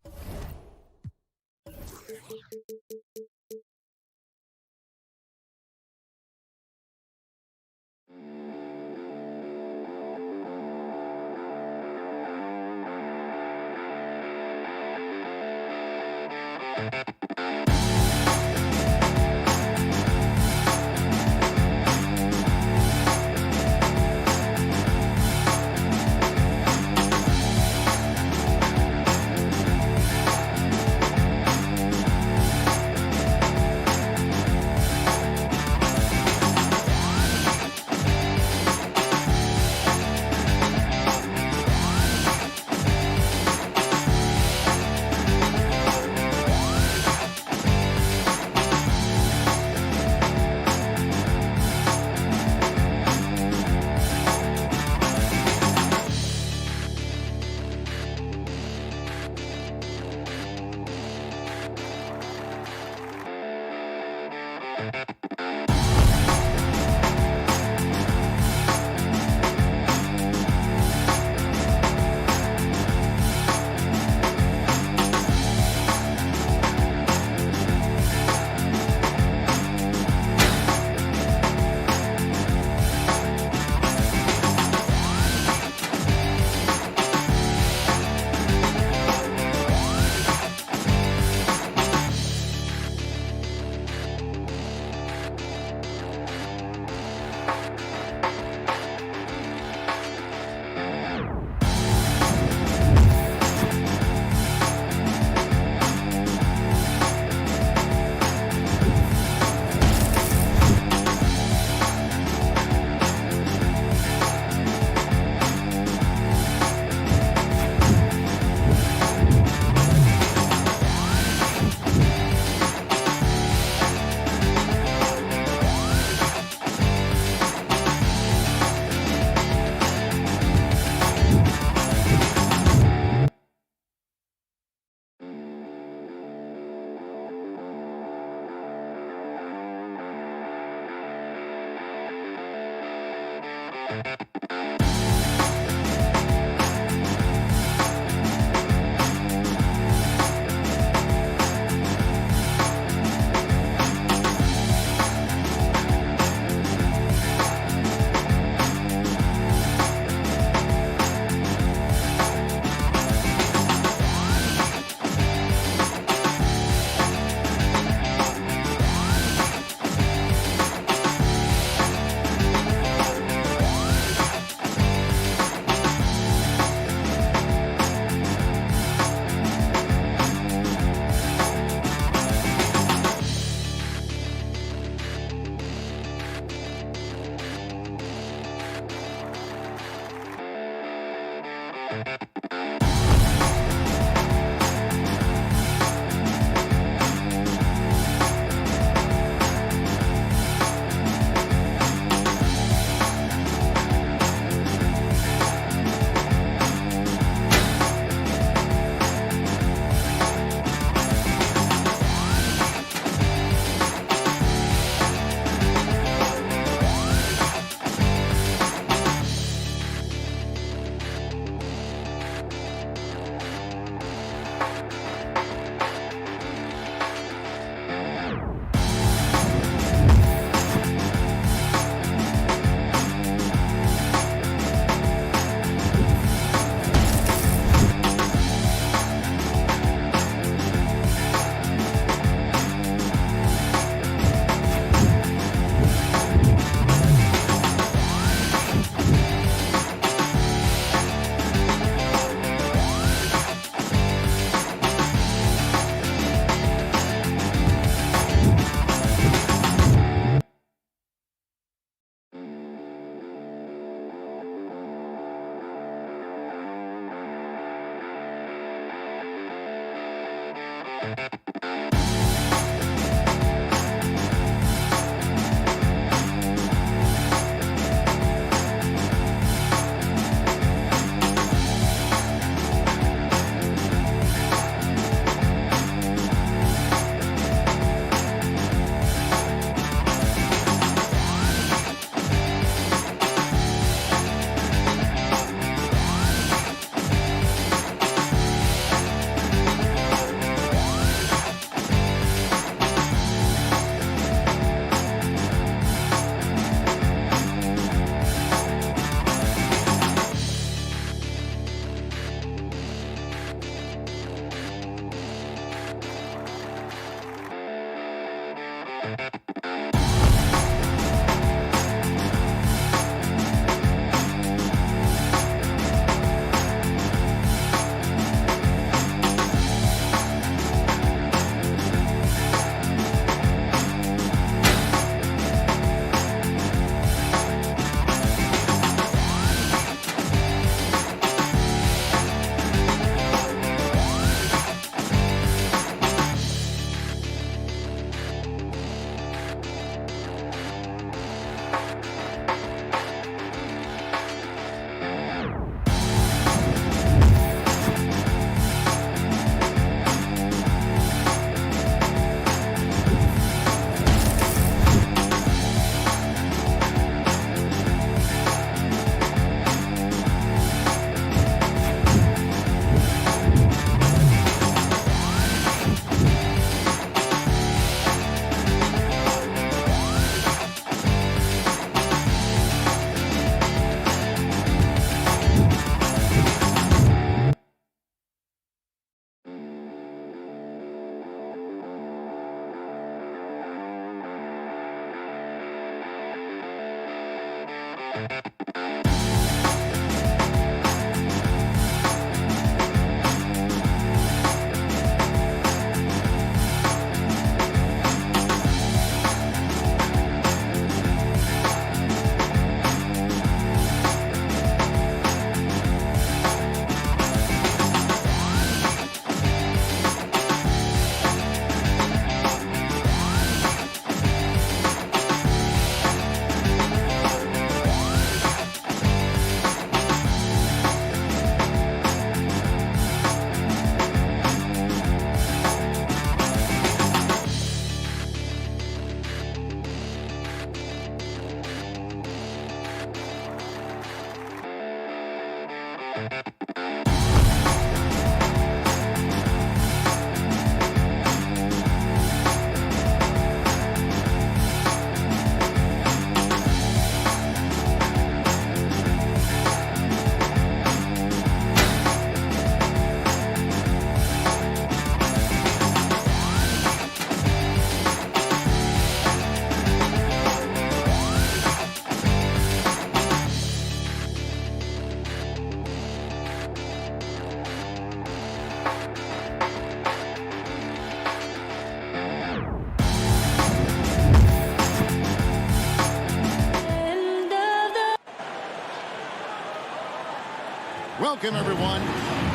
H: Welcome, everyone.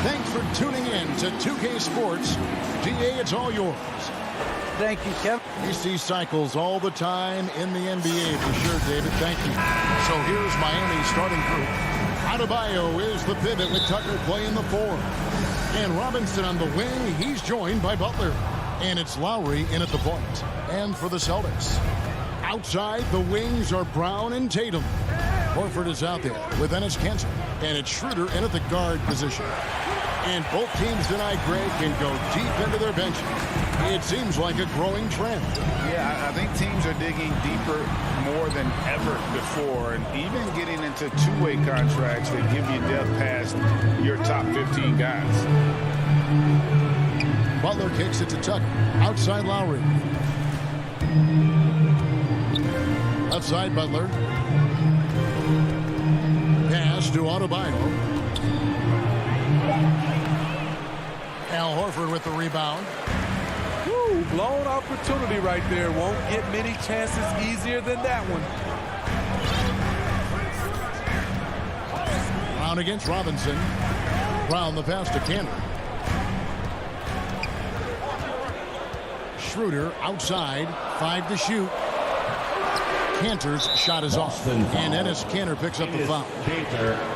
H: Thanks for tuning in to 2K Sports. DA, it's all yours.
L: Thank you, Kevin.
H: We see cycles all the time in the NBA for sure, David. Thank you. So here's Miami's starting group. Adebayo is the pivot with Tucker playing the 4. And Robinson on the wing. He's joined by Butler. And it's Lowry in at the point. And for the Celtics, outside the wings are Brown and Tatum. Horford is out there with Enes Kanter. And it's Schroeder in at the guard position. And both teams tonight, Greg, can go deep into their benches. It seems like a growing trend.
J: Yeah, I think teams are digging deeper more than ever before. And even getting into two-way contracts that give you depth past your top 15 guys.
H: Butler kicks it to Tucker. Outside Lowry. Outside Butler. Pass to Adebayo. Al Horford with the rebound.
A: Woo, blown opportunity right there. Won't get many chances easier than that one.
H: Brown against Robinson. Brown the pass to Kanter. Schroeder outside. 5 to shoot. Kanter's shot is off. And Enes Kanter picks up the foul.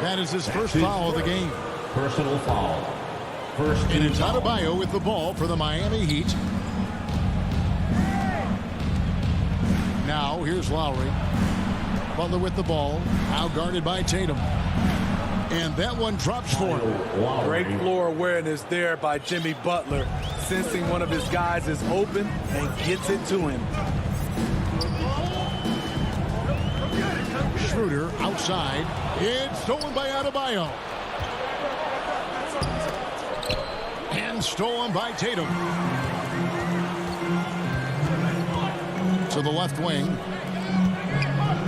H: That is his first foul of the game.
D: Personal foul.
H: And it's Adebayo with the ball for the Miami Heat. Now here's Lowry. Butler with the ball. Now guarded by Tatum. And that one drops for him.
A: Great floor awareness there by Jimmy Butler. Sensing one of his guys is open and gets it to him.
H: Schroeder outside. It's stolen by Adebayo. And stolen by Tatum. To the left wing.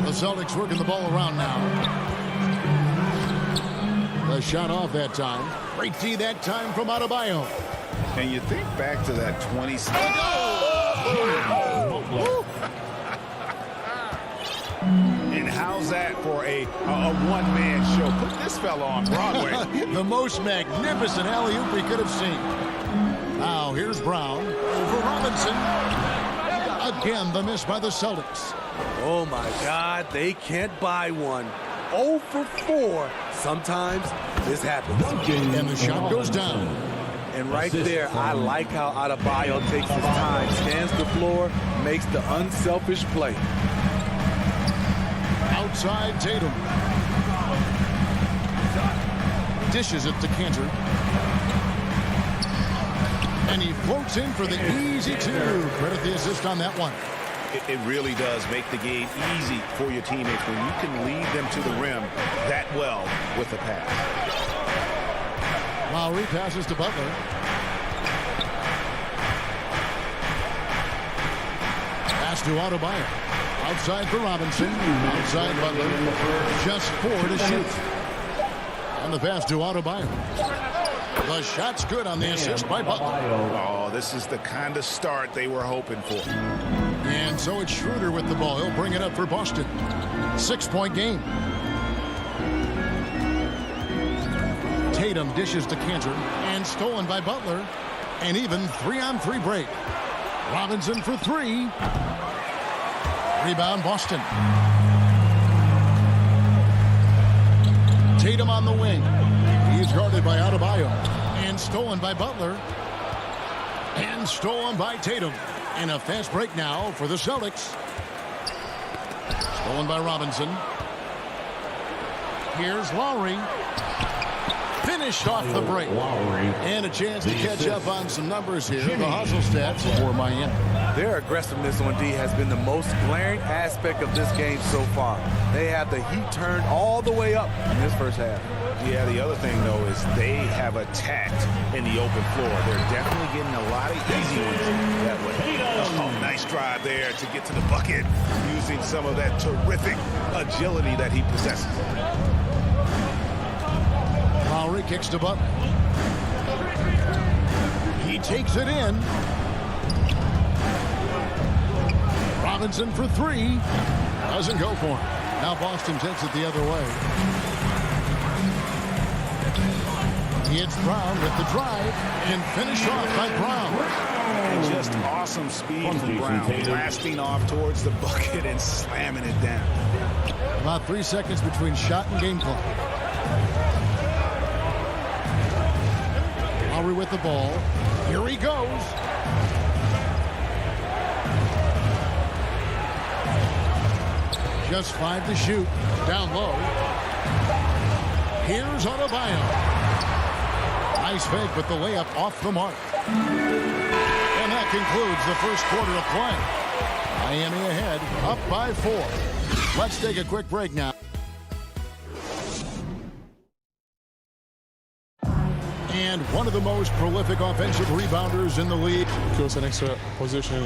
H: The Celtics working the ball around now. The shot off that time. Great D that time from Adebayo.
J: And you think back to that 20... And how's that for a one-man show? Put this fella on Broadway.
H: The most magnificent alley-oop we could have seen. Now here's Brown over Robinson. Again, the miss by the Celtics.
A: Oh, my God. They can't buy one. 0 for 4. Sometimes this happens.
H: And the shot goes down.
A: And right there, I like how Adebayo takes his time, scans the floor, makes the unselfish play.
H: Outside Tatum. Dishes it to Kanter. And he floats in for the easy 2. Credit the assist on that one.
K: It really does make the game easy for your teammates when you can lead them to the rim that well with a pass.
H: Lowry passes to Butler. Pass to Adebayo. Outside for Robinson. Outside Butler. Just 4 to shoot. And the pass to Adebayo. The shot's good on the assist by Butler.
K: Oh, this is the kind of start they were hoping for.
H: And so it's Schroeder with the ball. He'll bring it up for Boston. 6-point game. Tatum dishes to Kanter. And stolen by Butler. And even 3-on-3 break. Robinson for 3. Rebound Boston. Tatum on the wing. He's guarded by Adebayo. And stolen by Butler. And stolen by Tatum. And a fast break now for the Celtics. Stolen by Robinson. Here's Lowry. finished off the break. And a chance to catch up on some numbers here. The hustle stats for Miami.
P: Their aggressiveness on D has been the most glaring aspect of this game so far. They have the heat turned all the way up in this first half.
J: Yeah, the other thing, though, is they have attacked in the open floor. They're definitely getting a lot of easy ones that way. Oh, nice drive there to get to the bucket, using some of that terrific agility that he possesses.
H: Lowry kicks to Butler. He takes it in. Robinson for three. Doesn't go for him. Now Boston takes it the other way. It's Brown with the drive and finished off by Brown.
J: And just awesome speed from Brown, blasting off towards the bucket and slamming it down.
H: About 3 seconds between shot and game clock. Lowry with the ball. Here he goes. Just 5 to shoot. Down low. Here's Adebayo. Nice fake, but the layup off the mark. And that concludes the first quarter of play. Miami ahead, up by 4. Let's take a quick break now. And one of the most prolific offensive rebounders in the league.
Q: Goes an extra position.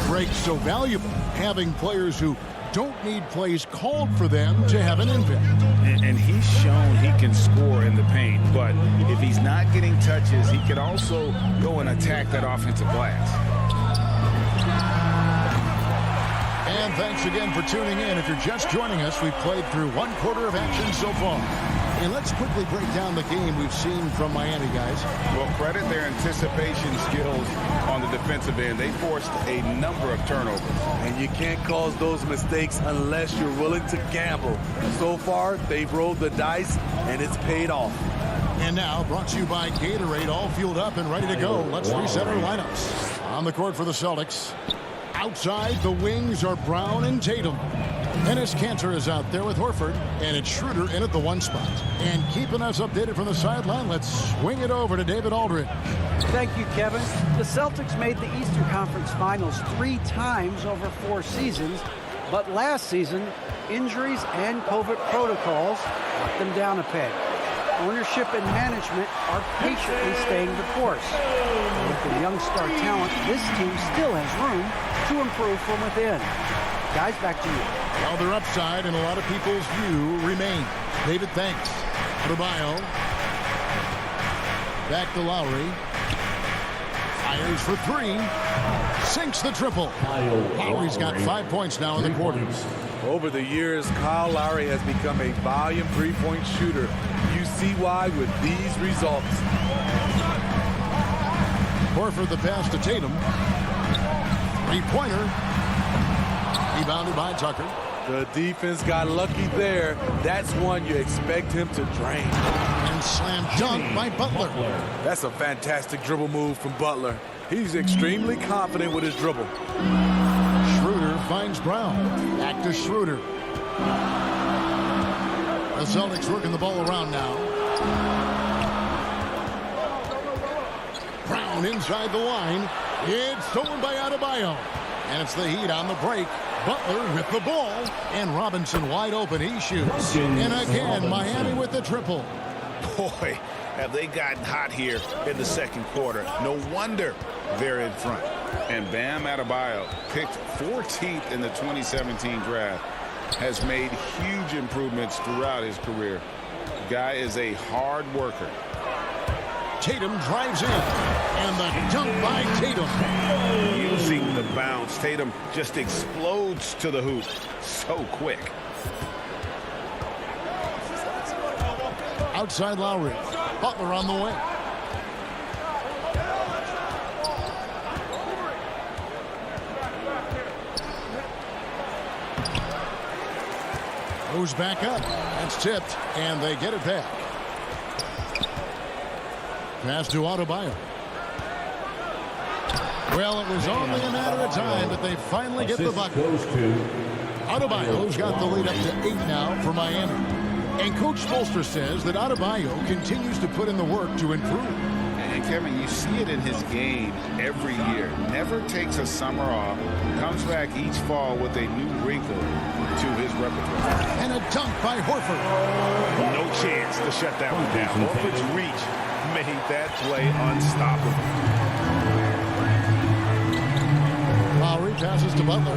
H: Breaks so valuable, having players who don't need plays called for them to have an impact.
J: And he's shown he can score in the paint, but if he's not getting touches, he can also go and attack that offensive glass.
H: And thanks again for tuning in. If you're just joining us, we've played through 1 quarter of action so far. And let's quickly break down the game we've seen from Miami, guys.
J: Well, credit their anticipation skills on the defensive end. They forced a number of turnovers.
P: And you can't cause those mistakes unless you're willing to gamble. So far, they've rolled the dice, and it's paid off.
H: And now, brought to you by Gatorade, all fueled up and ready to go. Let's reset our lineups. On the court for the Celtics. Outside, the wings are Brown and Tatum. Dennis Cantor is out there with Horford, and it's Schroeder in at the 1 spot. And keeping us updated from the sideline, let's swing it over to David Aldridge.
L: Thank you, Kevin. The Celtics made the Eastern Conference Finals 3 times over 4 seasons, but last season, injuries and COVID protocols knocked them down a peg. Ownership and management are patiently staying the course. With the young star talent, this team still has room to improve from within. Guys, back to you.
H: Well, their upside in a lot of people's view remain. David, thanks. Adebayo. Back to Lowry. Fires for 3. Sinks the triple. Lowry's got 5 points now in the quarter.
P: Over the years, Kyle Lowry has become a volume 3-point shooter. You see why with these results.
H: Horford the pass to Tatum. 3-pointer. Rebounded by Tucker.
P: The defense got lucky there. That's one you expect him to drain.
H: And slam dunk by Butler.
P: That's a fantastic dribble move from Butler. He's extremely confident with his dribble.
H: Schroeder finds Brown. Back to Schroeder. The Celtics working the ball around now. Brown inside the line. It's stolen by Adebayo. And it's the Heat on the break. Butler with the ball. And Robinson wide open. He shoots. And again, Miami with the triple.
J: Boy, have they gotten hot here in the second quarter. No wonder they're in front. And Bam Adebayo, picked 14th in the 2017 draft, has made huge improvements throughout his career. The guy is a hard worker.
H: Tatum drives in, and the dunk by Tatum.
J: Using the bounce, Tatum just explodes to the hoop so quick.
H: Outside Lowry. Butler on the wing. Goes back up. That's tipped, and they get it back. Pass to Adebayo. Well, it was only a matter of time, but they finally get the bucket. Adebayo's got the lead up to 8 now for Miami. And Coach Spoelstra says that Adebayo continues to put in the work to improve.
J: And Kevin, you see it in his game every year. Never takes a summer off. Comes back each fall with a new wrinkle to his repertoire.
H: And a dunk by Horford.
K: No chance to shut that one down. Horford's reach made that play unstoppable.
H: Lowry passes to Butler.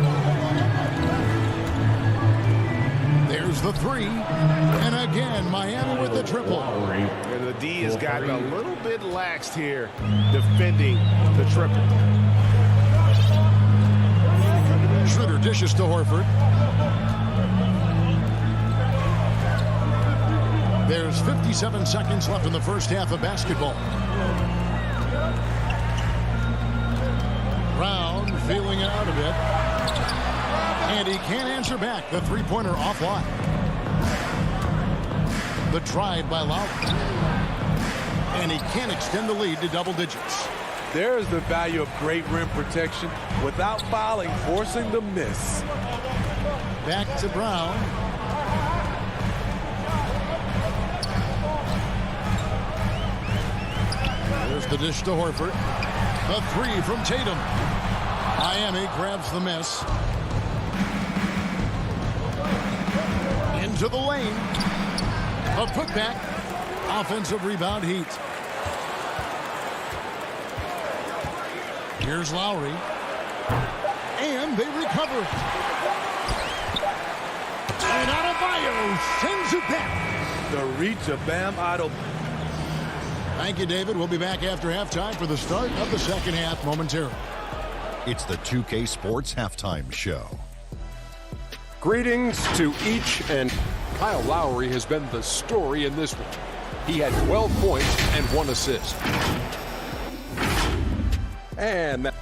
H: There's the three. And again, Miami with the triple.
K: And the D has gotten a little bit laxed here defending the triple.
H: Schroeder dishes to Horford. There's 57 seconds left in the first half of basketball. Brown feeling it out a bit. And he can't answer back. The three-pointer offline. The drive by Lowry. And he can't extend the lead to double digits.
P: There's the value of great rim protection without fouling, forcing the miss.
H: Back to Brown. There's the dish to Horford. The three from Tatum. Miami grabs the miss. Into the lane. A putback. Offensive rebound Heat. Here's Lowry. And they recover it. And Adebayo sends it back.
P: The reach of Bam Adebayo.
H: Thank you, David. We'll be back after halftime for the start of the second half momentarily.
E: It's the 2K Sports Halftime Show.
F: Greetings to each and Kyle Lowry has been the story in this one. He had 12 points and 1 assist. And that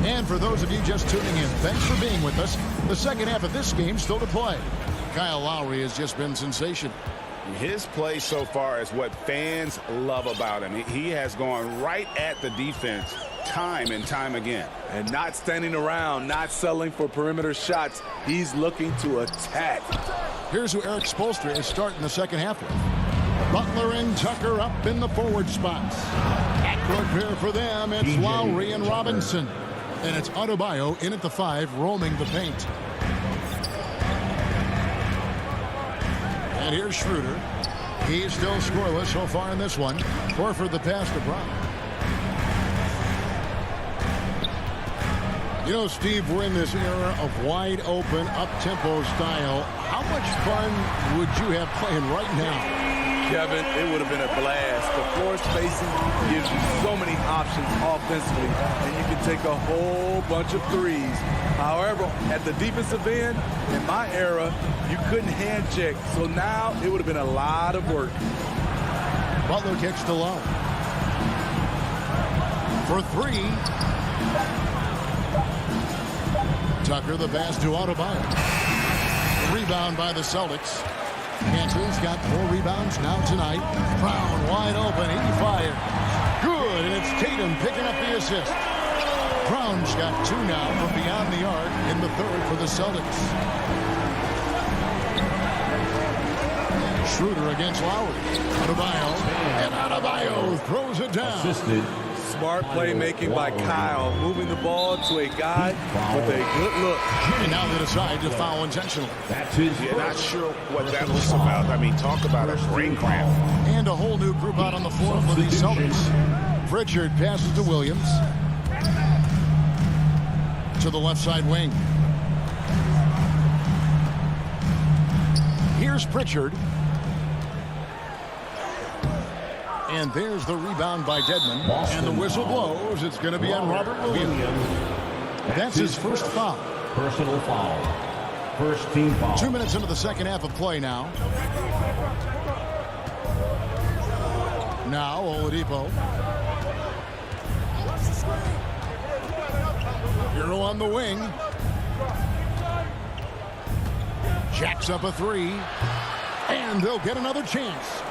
H: And for those of you just tuning in, thanks for being with us. The second half of this game still to play. Kyle Lowry has just been sensational.
J: His play so far is what fans love about him. He has gone right at the defense time and time again.
P: And not standing around, not settling for perimeter shots. He's looking to attack.
H: Here's who Eric Spoelstra is starting the second half with. Butler and Tucker up in the forward spots. Backcourt pair for them. It's Lowry and Robinson. And it's Adebayo in at the 5, roaming the paint. And here's Schroeder. He's still scoreless so far in this one. Horford the pass to Brown. You know, Steve, we're in this era of wide open, up-tempo style. How much fun would you have playing right now?
P: Kevin, it would have been a blast. The floor spacing gives you so many options offensively, and you can take a whole bunch of threes. However, at the defensive end, in my era, you couldn't hand check. So now it would have been a lot of work.
H: Butler kicks to low. For 3. Tucker the pass to Adebayo. Rebound by the Celtics. Kansas got 4 rebounds now tonight. Brown wide open. He fires. Good. And it's Tatum picking up the assist. Brown's got 2 now from beyond the arc in the third for the Celtics. Schroeder against Lowry. Adebayo. And Adebayo throws it down.
P: Assisted. Smart playmaking by Kyle, moving the ball to a guy with a good look.
H: And now they decide to foul intentionally.
K: Yeah, not sure what that was about. I mean, talk about a brain cramp.
H: And a whole new group out on the floor for the Celtics. Pritchard passes to Williams. To the left side wing. Here's Pritchard. And there's the rebound by Dedmon. And the whistle blows. It's going to be on Robert Williams. That's his first foul.
D: Personal foul. First team foul.
H: 2 minutes into the second half of play now. Now Oladipo. Hero on the wing. Jacks up a 3. And they'll get another chance.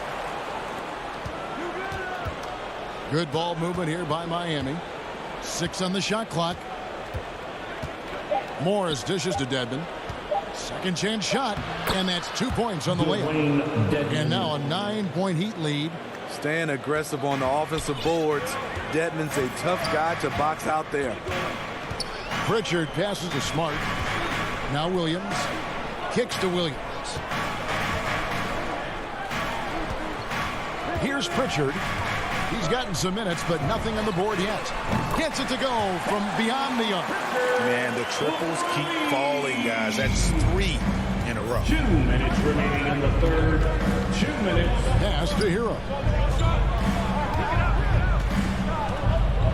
H: Good ball movement here by Miami. 6 on the shot clock. Morris dishes to Dedmon. Second chance shot, and that's 2 points on the layup. And now a 9-point Heat lead.
P: Staying aggressive on the offensive boards. Dedmon's a tough guy to box out there.
H: Pritchard passes to Smart. Now Williams. Kicks to Williams. Here's Pritchard. He's gotten some minutes, but nothing on the board yet. Gets it to go from beyond the arc.
J: Man, the triples keep falling, guys. That's 3 in a row.
D: 2 minutes remaining in the third. 2 minutes.
H: Pass to Hero.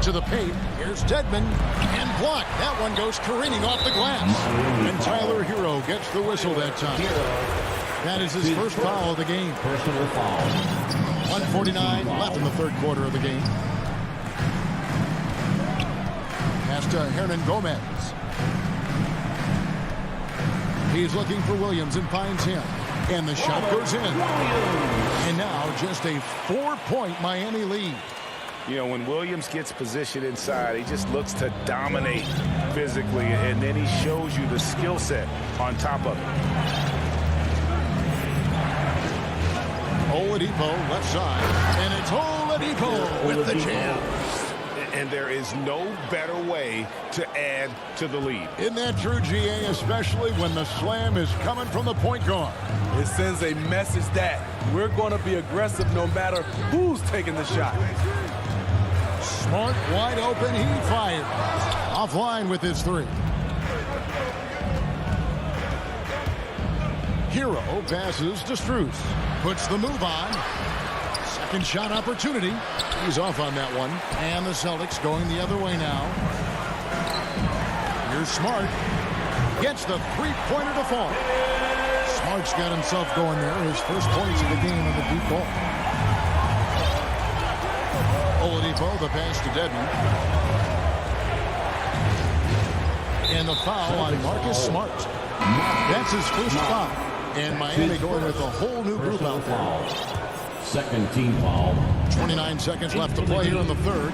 H: To the paint. Here's Dedmon. And blocked. That one goes careening off the glass. And Tyler Hero gets the whistle that time. That is his first foul of the game.
D: Personal foul.
H: 1:49 left in the third quarter of the game. Pass to Hernan Gomez. He's looking for Williams and finds him. And the shot goes in. And now just a 4-point Miami lead.
J: You know, when Williams gets positioned inside, he just looks to dominate physically, and then he shows you the skill set on top of it.
H: Oladipo left side, and it's Oladipo with the jam.
J: And there is no better way to add to the lead.
H: Isn't that true, GA, especially when the slam is coming from the point guard?
P: It sends a message that we're going to be aggressive no matter who's taking the shot.
H: Smart, wide open, he fires. Offline with his 3. Hero passes to Strus. Puts the move on. Second shot opportunity. He's off on that one. And the Celtics going the other way now. Here's Smart. Gets the three-pointer to fall. Smart's got himself going there. His first points of the game on the deep ball. Oladipo, the pass to Dedmon. And the foul on Marcus Smart. That's his first foul. And Miami going with a whole new group out there.
D: Second team foul.
H: 29 seconds left to play here in the third.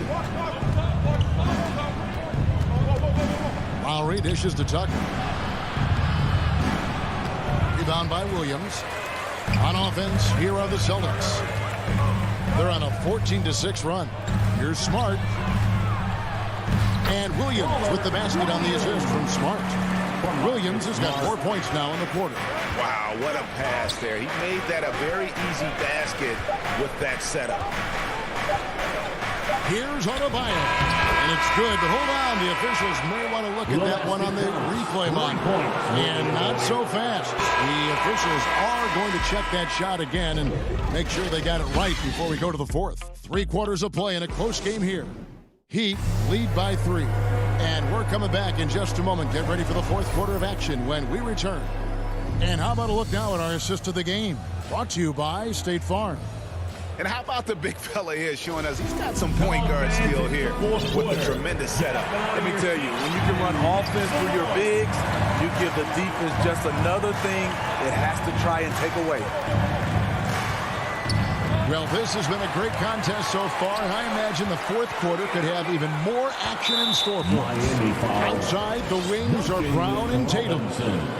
H: Lowry dishes to Tucker. Rebound by Williams. On offense, here are the Celtics. They're on a 14-6 run. Here's Smart. And Williams with the basket on the assist from Smart. Williams has got 4 points now in the quarter.
J: Wow, what a pass there. He made that a very easy basket with that setup.
H: Here's Adebayo. And it's good, but hold on. The officials may want to look at that one on the replay monitor. And not so fast. The officials are going to check that shot again and make sure they got it right before we go to the fourth. 3 quarters of play in a close game here. Heat lead by 3. And we're coming back in just a moment. Get ready for the fourth quarter of action when we return. And how about a look now at our assist of the game? Brought to you by State Farm.
J: And how about the big fella here showing us he's got some point guard skill here with the tremendous setup.
P: Let me tell you, when you can run offense through your bigs, you give the defense just another thing it has to try and take away.
H: Well, this has been a great contest so far, and I imagine the fourth quarter could have even more action in store for us. Outside, the wings are Brown and Tatum.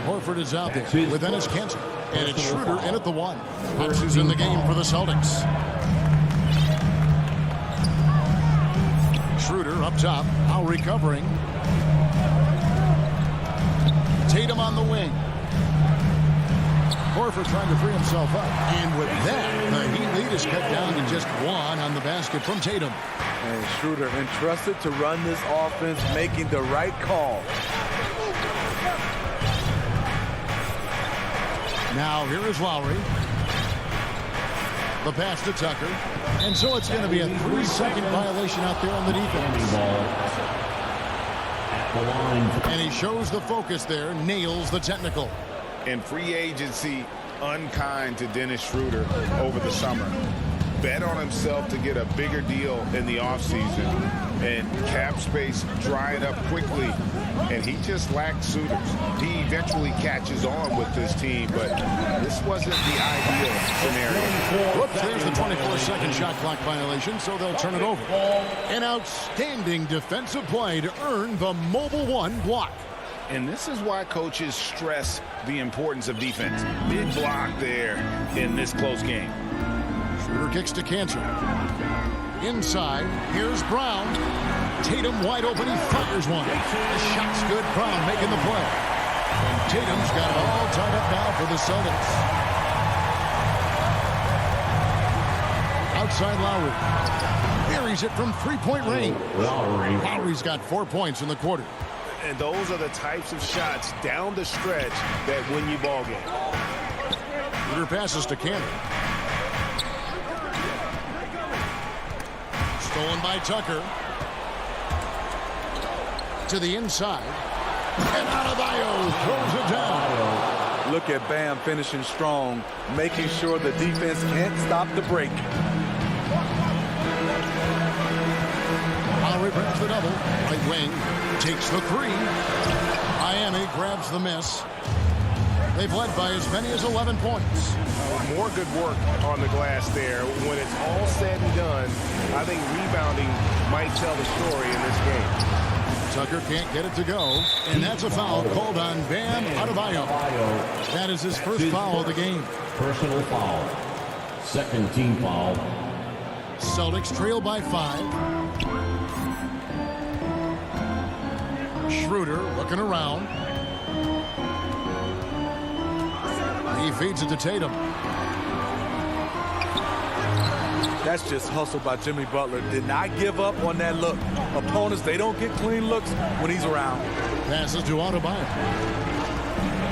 H: Horford is out there with Ennis Cantor, and it's Schroeder in at the 1. Hutch is in the game for the Celtics. Schroeder up top, now recovering. Tatum on the wing. Horford trying to free himself up. And with that, the Heat lead is cut down to just 1 on the basket from Tatum.
P: And Schroeder entrusted to run this offense, making the right call.
H: Now here is Lowry. The pass to Tucker. And so it's going to be a 3-second violation out there on the defense. And he shows the focus there, nails the technical.
J: And free agency unkind to Dennis Schroeder over the summer. bet on himself to get a bigger deal in the offseason, and cap space drying up quickly, and he just lacked suitors. He eventually catches on with this team, but this wasn't the ideal scenario.
H: Whoops, there's the 24-second shot clock violation, so they'll turn it over. An outstanding defensive play to earn the Mobile One block.
J: And this is why coaches stress the importance of defense. Big block there in this close game.
H: Schroeder kicks to Cantor. Inside, here's Brown. Tatum wide open, he fires one. The shot's good, Brown making the play. And Tatum's got it all tied up now for the Celtics. Outside Lowry. Buries it from three-point range. Lowry's got 4 points in the quarter.
K: And those are the types of shots down the stretch that win you ball games.
H: Schroeder passes to Cantor. Stolen by Tucker. To the inside. And Adebayo throws it down.
P: Look at Bam finishing strong, making sure the defense can't stop the break.
H: Lowry brings the double. Right wing takes the three. Miami grabs the miss. They've led by as many as 11 points.
K: More good work on the glass there. When it's all said and done, I think rebounding might tell the story in this game.
H: Tucker can't get it to go, and that's a foul called on Bam Adebayo. That is his first foul of the game.
D: Personal foul. Second team foul.
H: Celtics trail by 5. Schroeder looking around. He feeds it to Tatum.
P: That's just hustle by Jimmy Butler. Did not give up on that look. Opponents, they don't get clean looks when he's around.
H: Passes to Adebayo.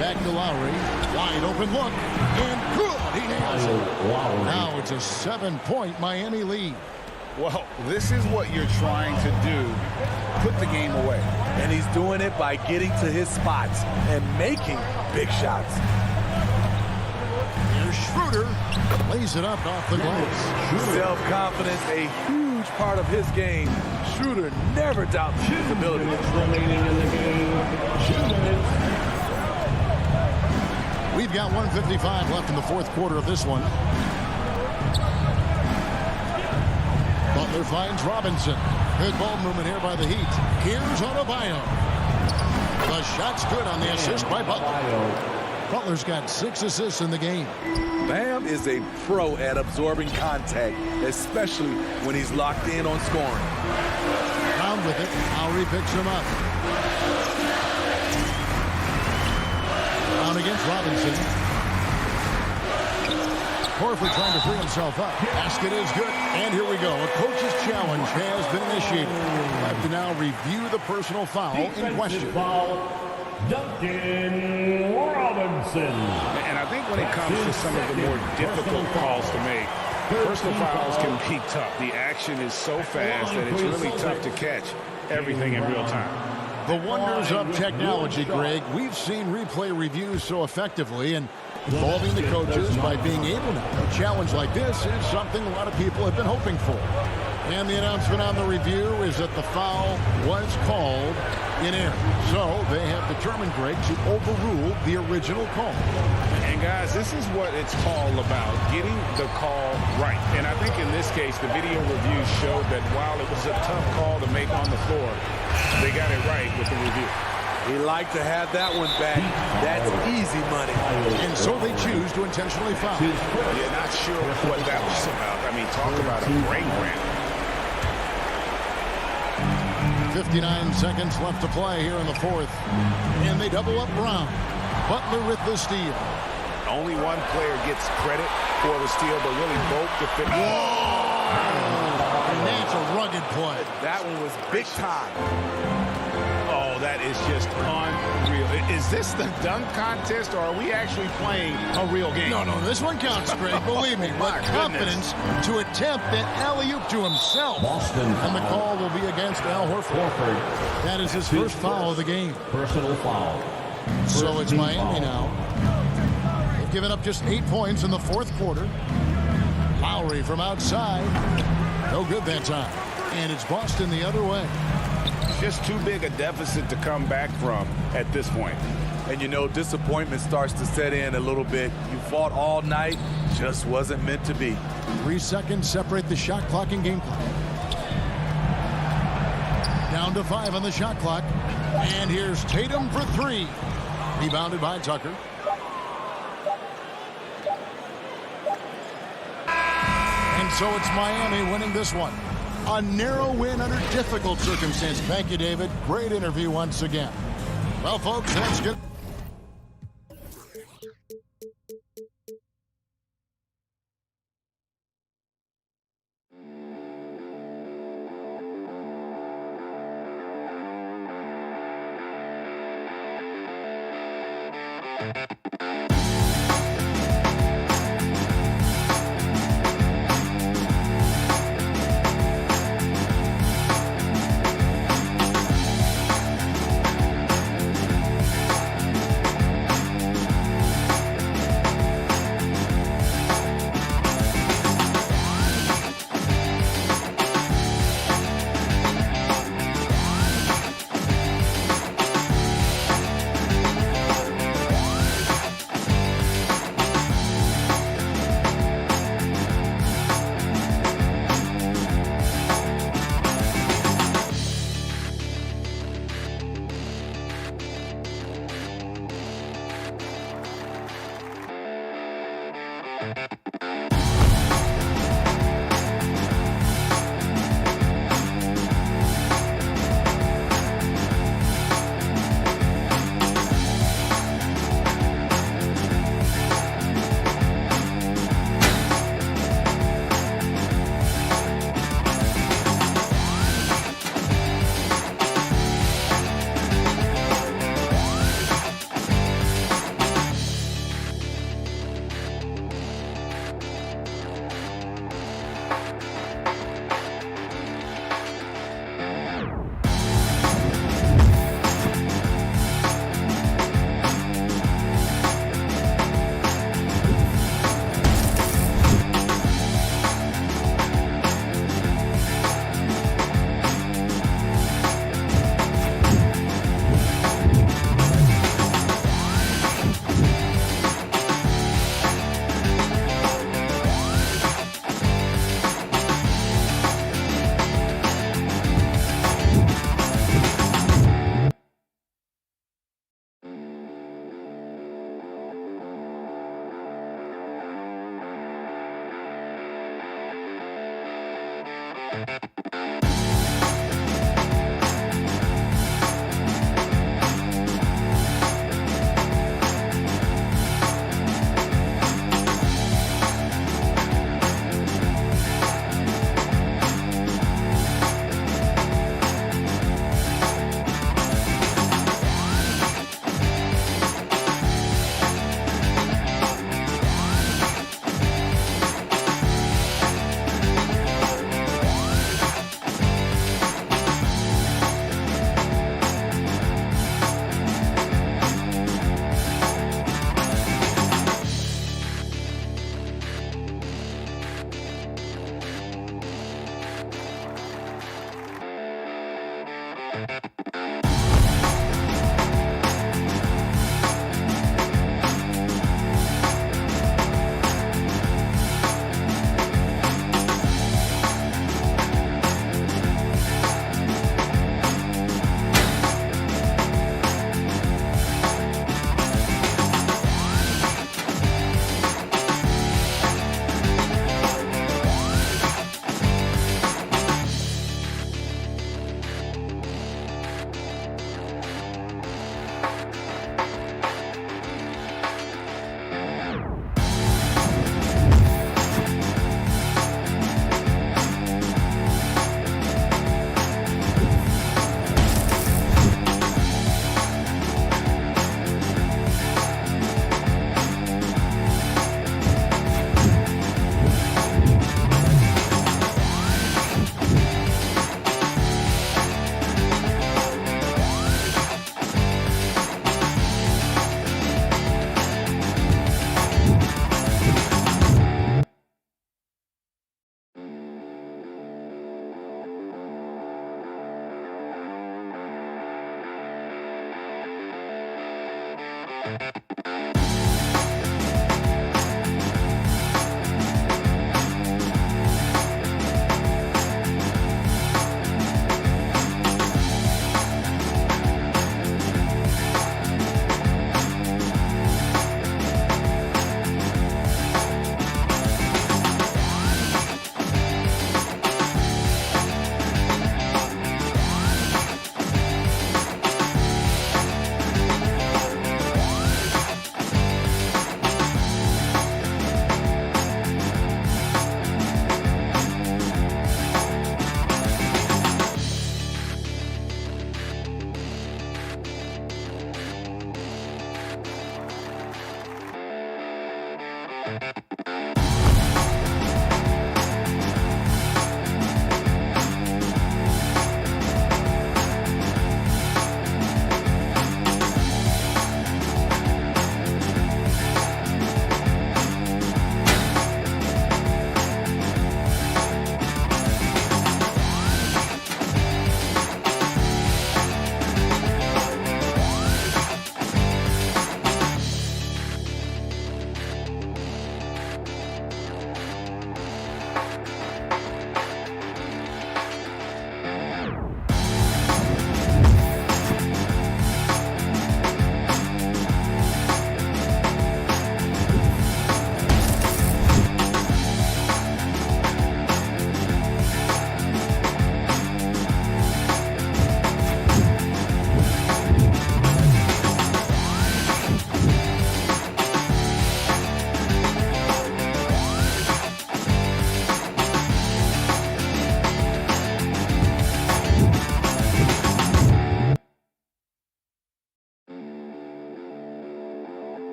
H: Back to Lowry. Wide open look. And good. He nails it. Now it's a 7-point Miami lead.
J: Well, this is what you're trying to do. Put the game away.
P: And he's doing it by getting to his spots and making big shots.
H: Here's Schroeder. Lays it up off the glass.
P: Self-confidence, a huge part of his game. Schroeder never doubts his ability.
D: Remaining in the game. 2 minutes.
H: We've got 1:55 left in the fourth quarter of this one. Butler finds Robinson. Good ball movement here by the Heat. Here's Adebayo. The shot's good on the assist by Butler. Butler's got 6 assists in the game.
P: Bam is a pro at absorbing contact, especially when he's locked in on scoring.
H: Down with it. Lowry picks him up. Down against Robinson. Horford trying to free himself up. Basket is good. And here we go. A coach's challenge has been initiated. We'll have to now review the personal foul in question.
D: Duncan Robinson.
K: And I think when it comes to some of the more difficult calls to make, personal fouls can be tough. The action is so fast that it's really tough to catch everything in real time.
H: The wonders of technology, Greg. We've seen replay reviews so effectively and involving the coaches by being able to. A challenge like this is something a lot of people have been hoping for. And the announcement on the review is that the foul was called in error. So they have determined, Greg, to overrule the original call.
K: And guys, this is what it's all about, getting the call right. And I think in this case, the video review showed that while it was a tough call to make on the floor, they got it right with the review.
P: He liked to have that one back. That's easy money.
H: And so they choose to intentionally foul.
K: You're not sure what that was about. I mean, talk about a brain grab.
H: 59 seconds left to play here in the fourth. And they double up Brown. Butler with the steal.
K: Only one player gets credit for the steal, but really both defenders.
H: And that's a rugged play.
P: That one was big time.
K: Oh, that is just unreal. Is this the dunk contest, or are we actually playing a real game?
H: No, this one counts, Greg. Believe me. But confidence to attempt that alley-oop to himself. And the call will be against Al Horford. That is his first foul of the game.
D: Personal foul.
H: So it's Miami now. They've given up just 8 points in the fourth quarter. Lowry from outside. No good that time. And it's Boston the other way.
J: Just too big a deficit to come back from at this point.
P: And, you know, disappointment starts to set in a little bit. You fought all night, just wasn't meant to be.
H: 3 seconds separate the shot clock and game clock. Down to 5 on the shot clock. And here's Tatum for 3. Rebounded by Tucker. And so it's Miami winning this one. A narrow win under difficult circumstances. Thank you, David. Great interview once again. Well, folks, that's good.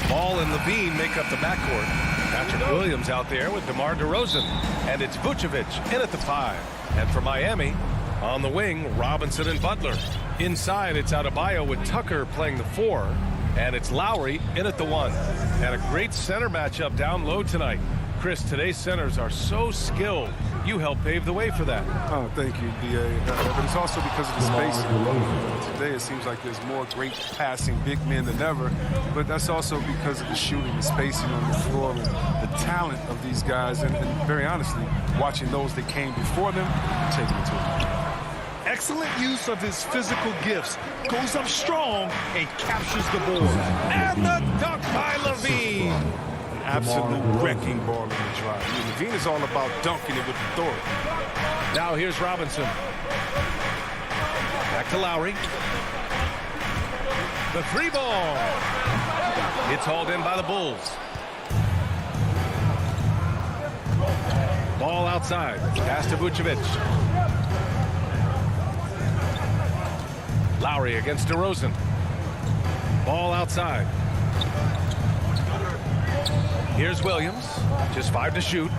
A: Ball and Levine make up the backcourt. Patrick Williams out there with DeMar DeRozan. And it's Vucevic in at the 5. And for Miami, on the wing, Robinson and Butler. Inside, it's Adebayo with Tucker playing the 4. And it's Lowry in at the 1. And a great center matchup down low tonight. Chris, today's centers are so skilled. You helped pave the way for that.
C: Oh, thank you, D.A. But it's also because of the spacing. Today it seems like there's more great passing big men than ever, but that's also because of the shooting, the spacing on the floor, and the talent of these guys, and very honestly, watching those that came before them, taking it to them.
B: Excellent use of his physical gifts. Goes up strong and captures the board.
A: And the dunk by Levine.
C: Absolute wrecking ball in the drive. I mean, Levine is all about dunking it with authority.
A: Now here's Robinson. Back to Lowry. The 3 ball. It's hauled in by the Bulls. Ball outside. Pass to Vucevic. Lowry against DeRozan. Ball outside. Here's Williams, just 5 to shoot.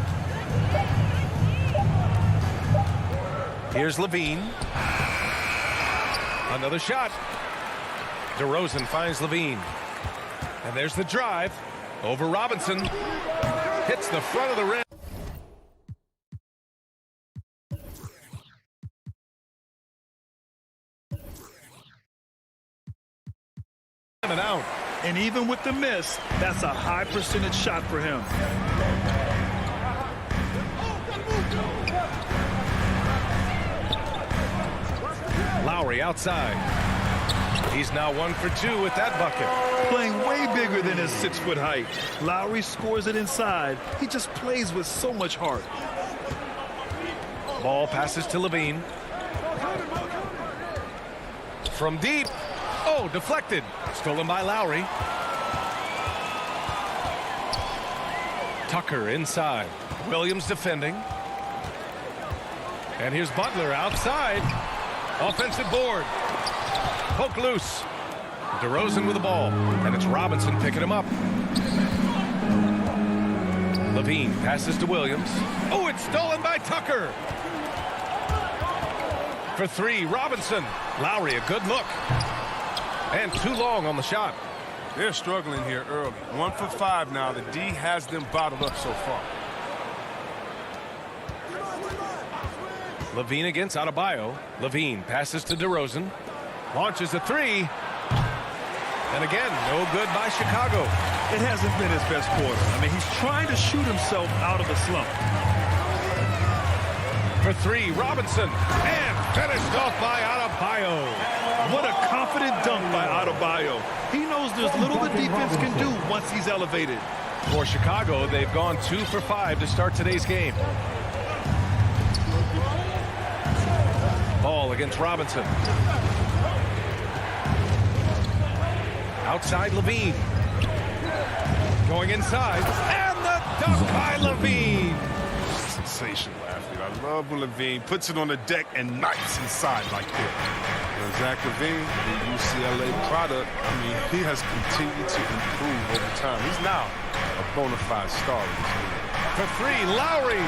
A: Here's Levine. Another shot. DeRozan finds Levine. And there's the drive over Robinson. Hits the front of the rim. And out.
B: And even with the miss, that's a high percentage shot for him.
A: Lowry outside. He's now 1 for 2 with that bucket.
B: Playing way bigger than his 6-foot height. Lowry scores it inside. He just plays with so much heart.
A: Ball passes to Levine. From deep. Oh, deflected. Stolen by Lowry. Tucker inside. Williams defending. And here's Butler outside. Offensive board. Poke loose. DeRozan with the ball. And it's Robinson picking him up. Levine passes to Williams. Oh, it's stolen by Tucker. For 3, Robinson. Lowry, a good look. And too long on the shot.
C: They're struggling here early. 1 for 5 now. The D has them bottled up so far.
A: Levine against Adebayo. Levine passes to DeRozan. Launches a 3. And again, no good by Chicago.
B: It hasn't been his best quarter. I mean, he's trying to shoot himself out of a slump.
A: For 3, Robinson. And finished off by Adebayo.
B: What a confident dunk by Adebayo. He knows there's little the defense can do once he's elevated.
A: For Chicago, they've gone 2 for 5 to start today's game. Ball against Robinson. Outside Levine. Going inside. And the dunk by Levine.
C: Sensational athlete. I love when Levine puts it on the deck and knifes inside like that. Zach Levine, the UCLA product, I mean, he has continued to improve over time. He's now a bona fide star in this league.
A: For 3, Lowry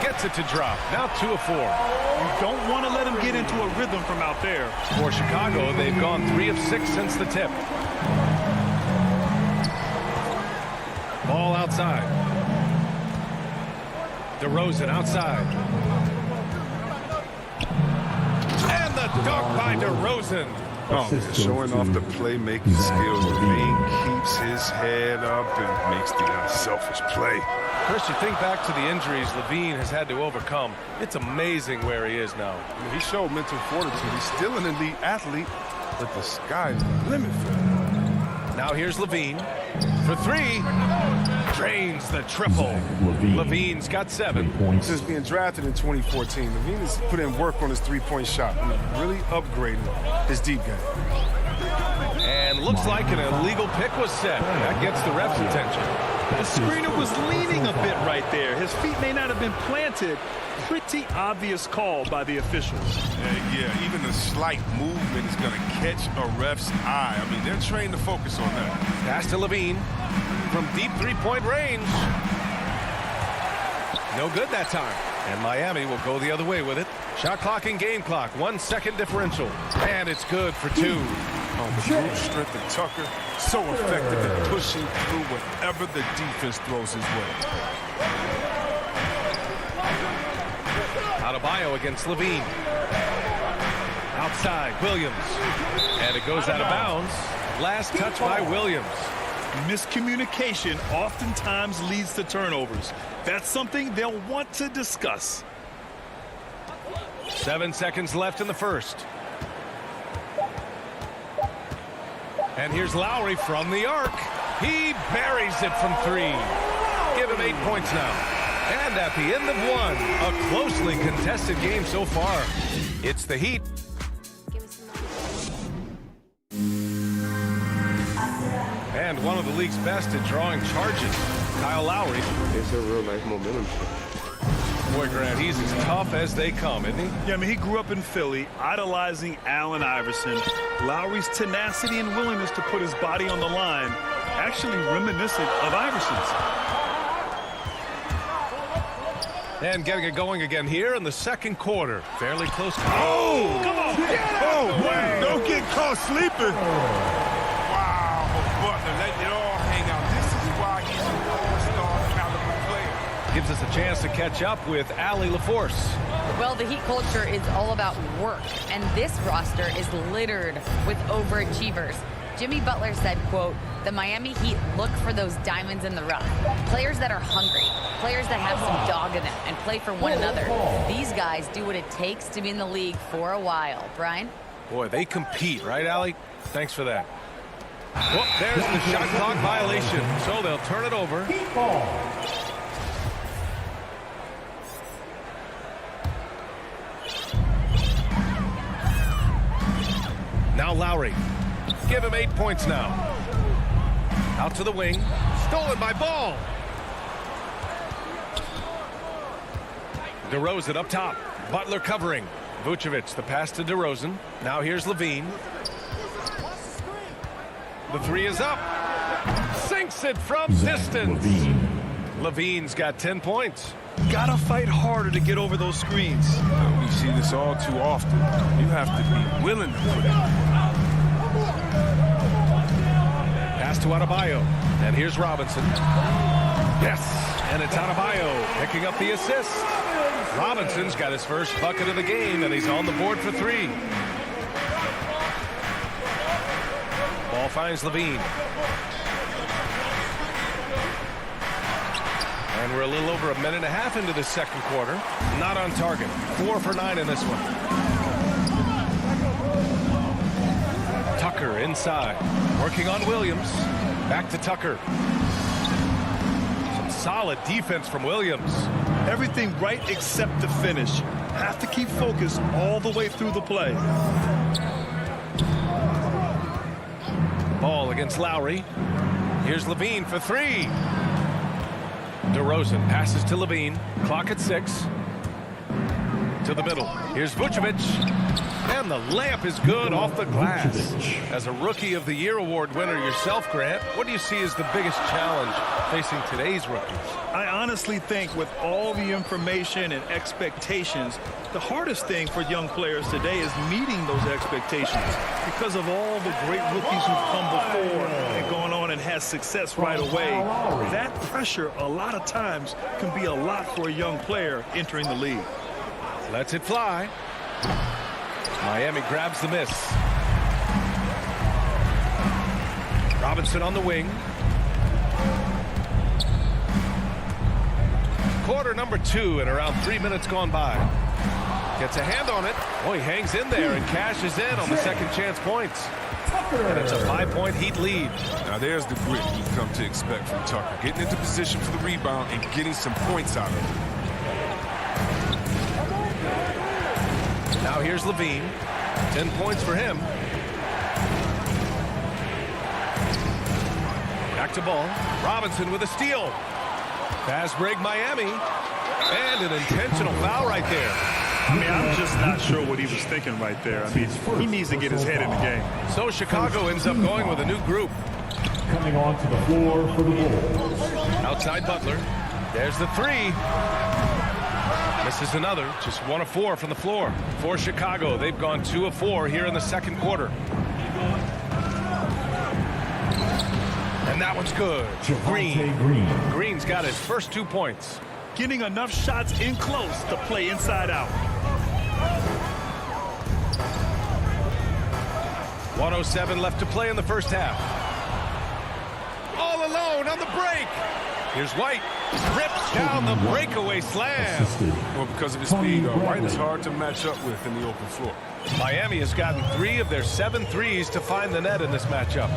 A: gets it to drop. Now 2 of 4.
B: You don't want to let him get into a rhythm from out there.
A: For Chicago, they've gone 3 of 6 since the tip. Ball outside. DeRozan outside. And the dunk by DeRozan.
C: Oh, showing off the playmaking skills. Levine keeps his head up and makes the unselfish play.
A: Chris, you think back to the injuries Levine has had to overcome. It's amazing where he is now.
C: I mean, he showed mental fortitude. He's still an elite athlete, but the sky's the limit for him.
A: Now here's Levine for three. Drains the triple. Levine's got 7.
C: Since being drafted in 2014, Levine has put in work on his three-point shot. Really upgraded his deep game.
A: And looks like an illegal pick was set. That gets the ref's attention.
B: The screener was leaning a bit right there. His feet may not have been planted. Pretty obvious call by the officials.
C: Yeah, even a slight movement is going to catch a ref's eye. I mean, they're trained to focus on that.
A: Pass to Levine from deep three-point range. No good that time. And Miami will go the other way with it. Shot clock and game clock. 1 second differential. And it's good for 2.
C: Oh, the brute strength of Tucker, so effective at pushing through whatever the defense throws his way.
A: Adebayo against Levine. Outside, Williams. And it goes out of bounds. Last touch by Williams.
B: Miscommunication oftentimes leads to turnovers. That's something they'll want to discuss.
A: 7 seconds left in the first. And here's Lowry from the arc. He buries it from 3. Give him 8 points now. And at the end of 1, a closely contested game so far. It's the Heat. And one of the league's best at drawing charges, Kyle Lowry.
R: It's a real life momentum shift.
A: Boy, Grant, he's as tough as they come, isn't he?
B: Yeah, I mean, he grew up in Philly, idolizing Allen Iverson. Lowry's tenacity and willingness to put his body on the line, actually reminiscent of Iverson's.
A: And getting it going again here in the second quarter. Fairly close.
C: Oh! Come on!
B: Oh,
C: don't get caught sleeping. Wow, Butler letting it all hang out. This is why he's an all-star caliber player.
A: Gives us a chance to catch up with Allie LaForce.
G: Well, the Heat culture is all about work, and this roster is littered with overachievers. Jimmy Butler said, quote, the Miami Heat look for those diamonds in the rough. Players that are hungry, players that have some dog in them and play for one another. These guys do what it takes to be in the league for a while. Brian?
A: Boy, they compete, right, Allie? Thanks for that. Oh, there's the shot clock violation, so they'll turn it over. Now Lowry. Give him 8 points now. Out to the wing. Stolen by Ball. DeRozan up top. Butler covering. Vucevic, the pass to DeRozan. Now here's Levine. The 3 is up. Sinks it from distance. Levine's got 10 points.
B: Gotta fight harder to get over those screens.
C: We see this all too often. You have to be willing to put it.
A: Pass to Adebayo. And here's Robinson. Yes, and it's Adebayo picking up the assist. Robinson's got his first bucket of the game, and he's on the board for 3. Ball finds Levine. And we're a little over 1.5 minutes into the second quarter. Not on target. 4 for 9 in this one. Tucker inside. Working on Williams. Back to Tucker. Some solid defense from Williams.
B: Everything right except the finish. Have to keep focus all the way through the play.
A: Ball against Lowry. Here's Levine for 3. DeRozan passes to Levine. Clock at 6. To the middle. Here's Vucevic. And the layup is good off the glass. As a Rookie of the Year award winner yourself, Grant, what do you see as the biggest challenge facing today's rookies?
B: I honestly think with all the information and expectations, the hardest thing for young players today is meeting those expectations because of all the great rookies who've come before and gone on and had success right away. That pressure a lot of times can be a lot for a young player entering the league.
A: Lets it fly. Miami grabs the miss. Robinson on the wing. Quarter number 2 and around 3 minutes gone by. Gets a hand on it. Oh, he hangs in there and cashes in on the second chance points. And it's a 5-point Heat lead.
C: Now there's the grit you've come to expect from Tucker. Getting into position for the rebound and getting some points out of it.
A: Now here's Levine. 10 points for him. Back to ball. Robinson with a steal. Fast break Miami. And an intentional foul right there.
B: I mean, I'm just not sure what he was thinking right there. I mean, he needs to get his head in the game.
A: So Chicago ends up going with a new group.
D: Coming onto the floor for the Bulls.
A: Outside Butler. There's the three. Misses another. Just 1 of 4 from the floor. For Chicago, they've gone 2 of 4 here in the second quarter. And that one's good. Green. Green's got his first 2 points.
B: Getting enough shots in close to play inside out.
A: 1:07 left to play in the first half. All alone on the break. Here's White. Rips down the breakaway slam.
C: Well, because of his speed, White is hard to match up with in the open floor.
A: Miami has gotten 3 of their 7 threes to find the net in this matchup.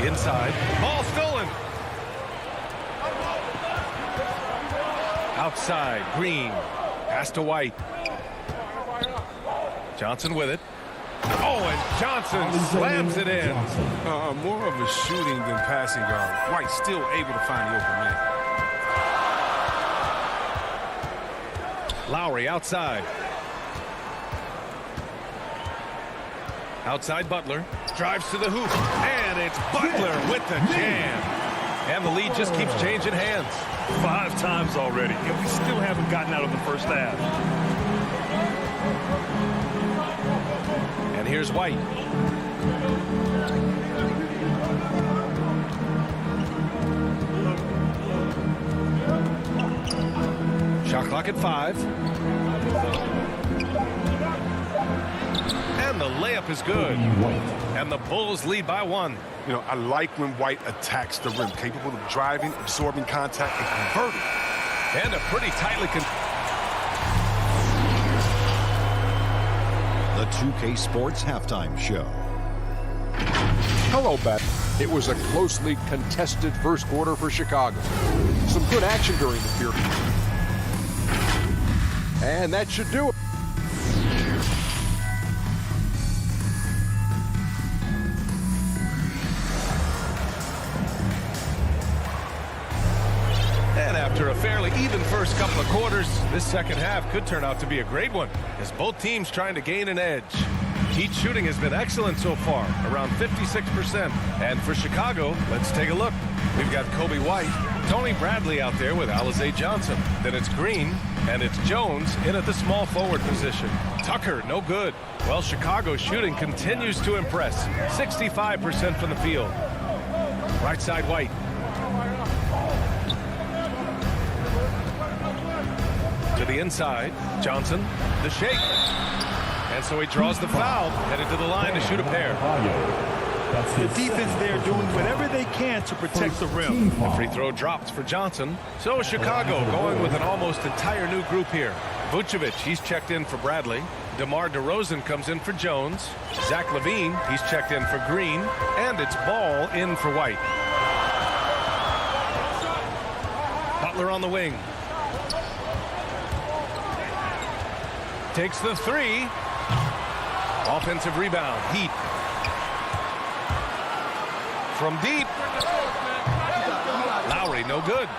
A: Inside. Ball stolen. Outside. Green. Pass to White. Johnson with it. Oh, and Johnson slams it in.
C: More of a shooting than passing guard. White still able to find the open man.
A: Lowry outside. Outside Butler. Drives to the hoop. And it's Butler with the jam. And the lead just keeps changing hands.
B: 5 times already, and we still haven't gotten out of the first half.
A: And here's White. Shot clock at 5. And the layup is good. And the Bulls lead by 1.
C: You know, I like when White attacks the rim, capable of driving, absorbing contact, and converting.
A: And a pretty tightly
E: The 2K Sports Halftime Show.
F: Hello, Bat. It was a closely contested first quarter for Chicago. Some good action during the period. And that should do it.
A: And after a fairly even first couple of quarters, this second half could turn out to be a great one, as both teams trying to gain an edge. Heat shooting has been excellent so far, around 56%. And for Chicago, let's take a look. We've got Kobe White, Tony Bradley out there with Alize Johnson. Then it's Green, and it's Jones in at the small forward position. Tucker, no good. Well, Chicago's shooting continues to impress. 65% from the field. Right side White. To the inside, Johnson, the shake. And so he draws the foul, headed to the line to shoot a pair.
B: The defense there doing whatever they can to protect the rim.
A: The free throw drops for Johnson. So Chicago going with an almost entire new group here. Vucevic, he's checked in for Bradley. DeMar DeRozan comes in for Jones. Zach LaVine, he's checked in for Green. And it's Ball in for White. Butler on the wing. Takes the three. Offensive rebound. Heat. From deep. Lowry, no good.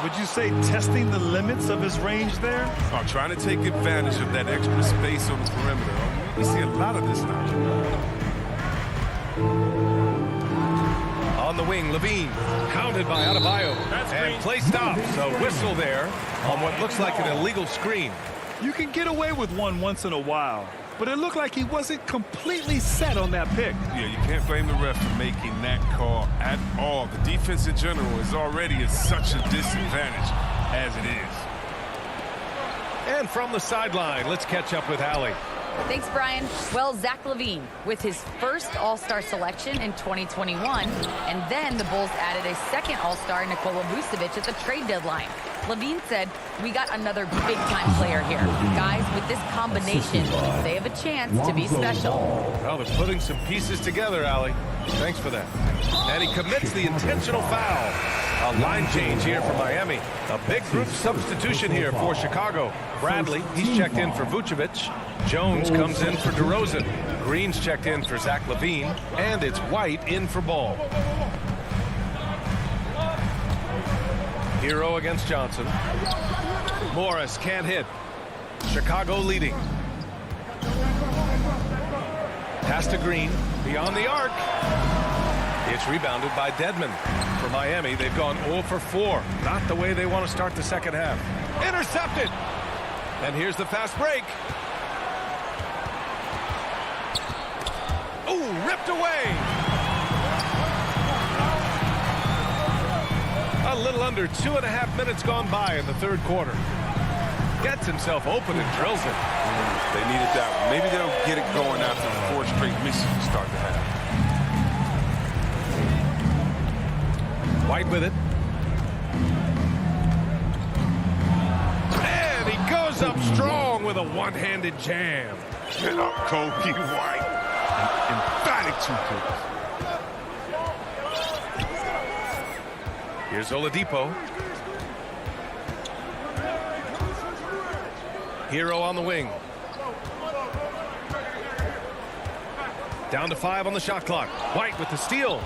B: Would you say testing the limits of his range there?
C: Oh, trying to take advantage of that extra space on the perimeter. We see a lot of this now.
A: On the wing, Levine. Counted by Adebayo. And play stops. A whistle there on what looks like an illegal screen.
B: You can get away with one once in a while, but it looked like he wasn't completely set on that pick.
C: Yeah, you can't blame the ref for making that call at all. The defense in general is already at such a disadvantage as it is.
A: And from the sideline, let's catch up with Allie.
G: Thanks, Brian. Well, Zach LaVine with his first All-Star selection in 2021, and then the Bulls added a second All-Star, Nikola Vucevic, at the trade deadline. Levine said, "We got another big-time player here. Guys, with this combination, they have a chance to be special."
A: Well, they're putting some pieces together, Allie. Thanks for that. And he commits the intentional foul. A line change here for Miami. A big group substitution here for Chicago. Bradley, he's checked in for Vucevic. Jones comes in for DeRozan. Green's checked in for Zach LaVine. And it's White in for Ball. Hero against Johnson. Morris can't hit. Chicago leading. Pass to Green. Beyond the arc. It's rebounded by Dedmon. For Miami, they've gone 0 for 4. Not the way they want to start the second half. Intercepted. And here's the fast break. Ooh, ripped away. A little under 2.5 minutes gone by in the third quarter. Gets himself open and drills it.
C: They needed that one. Maybe they'll get it going after the 4 straight misses to start the half.
A: White with it. And he goes up strong with a one-handed jam.
C: Get up, Kobe White. Emphatic 2 points.
A: Here's Oladipo. Hero on the wing. Down to 5 on the shot clock. White with the steal.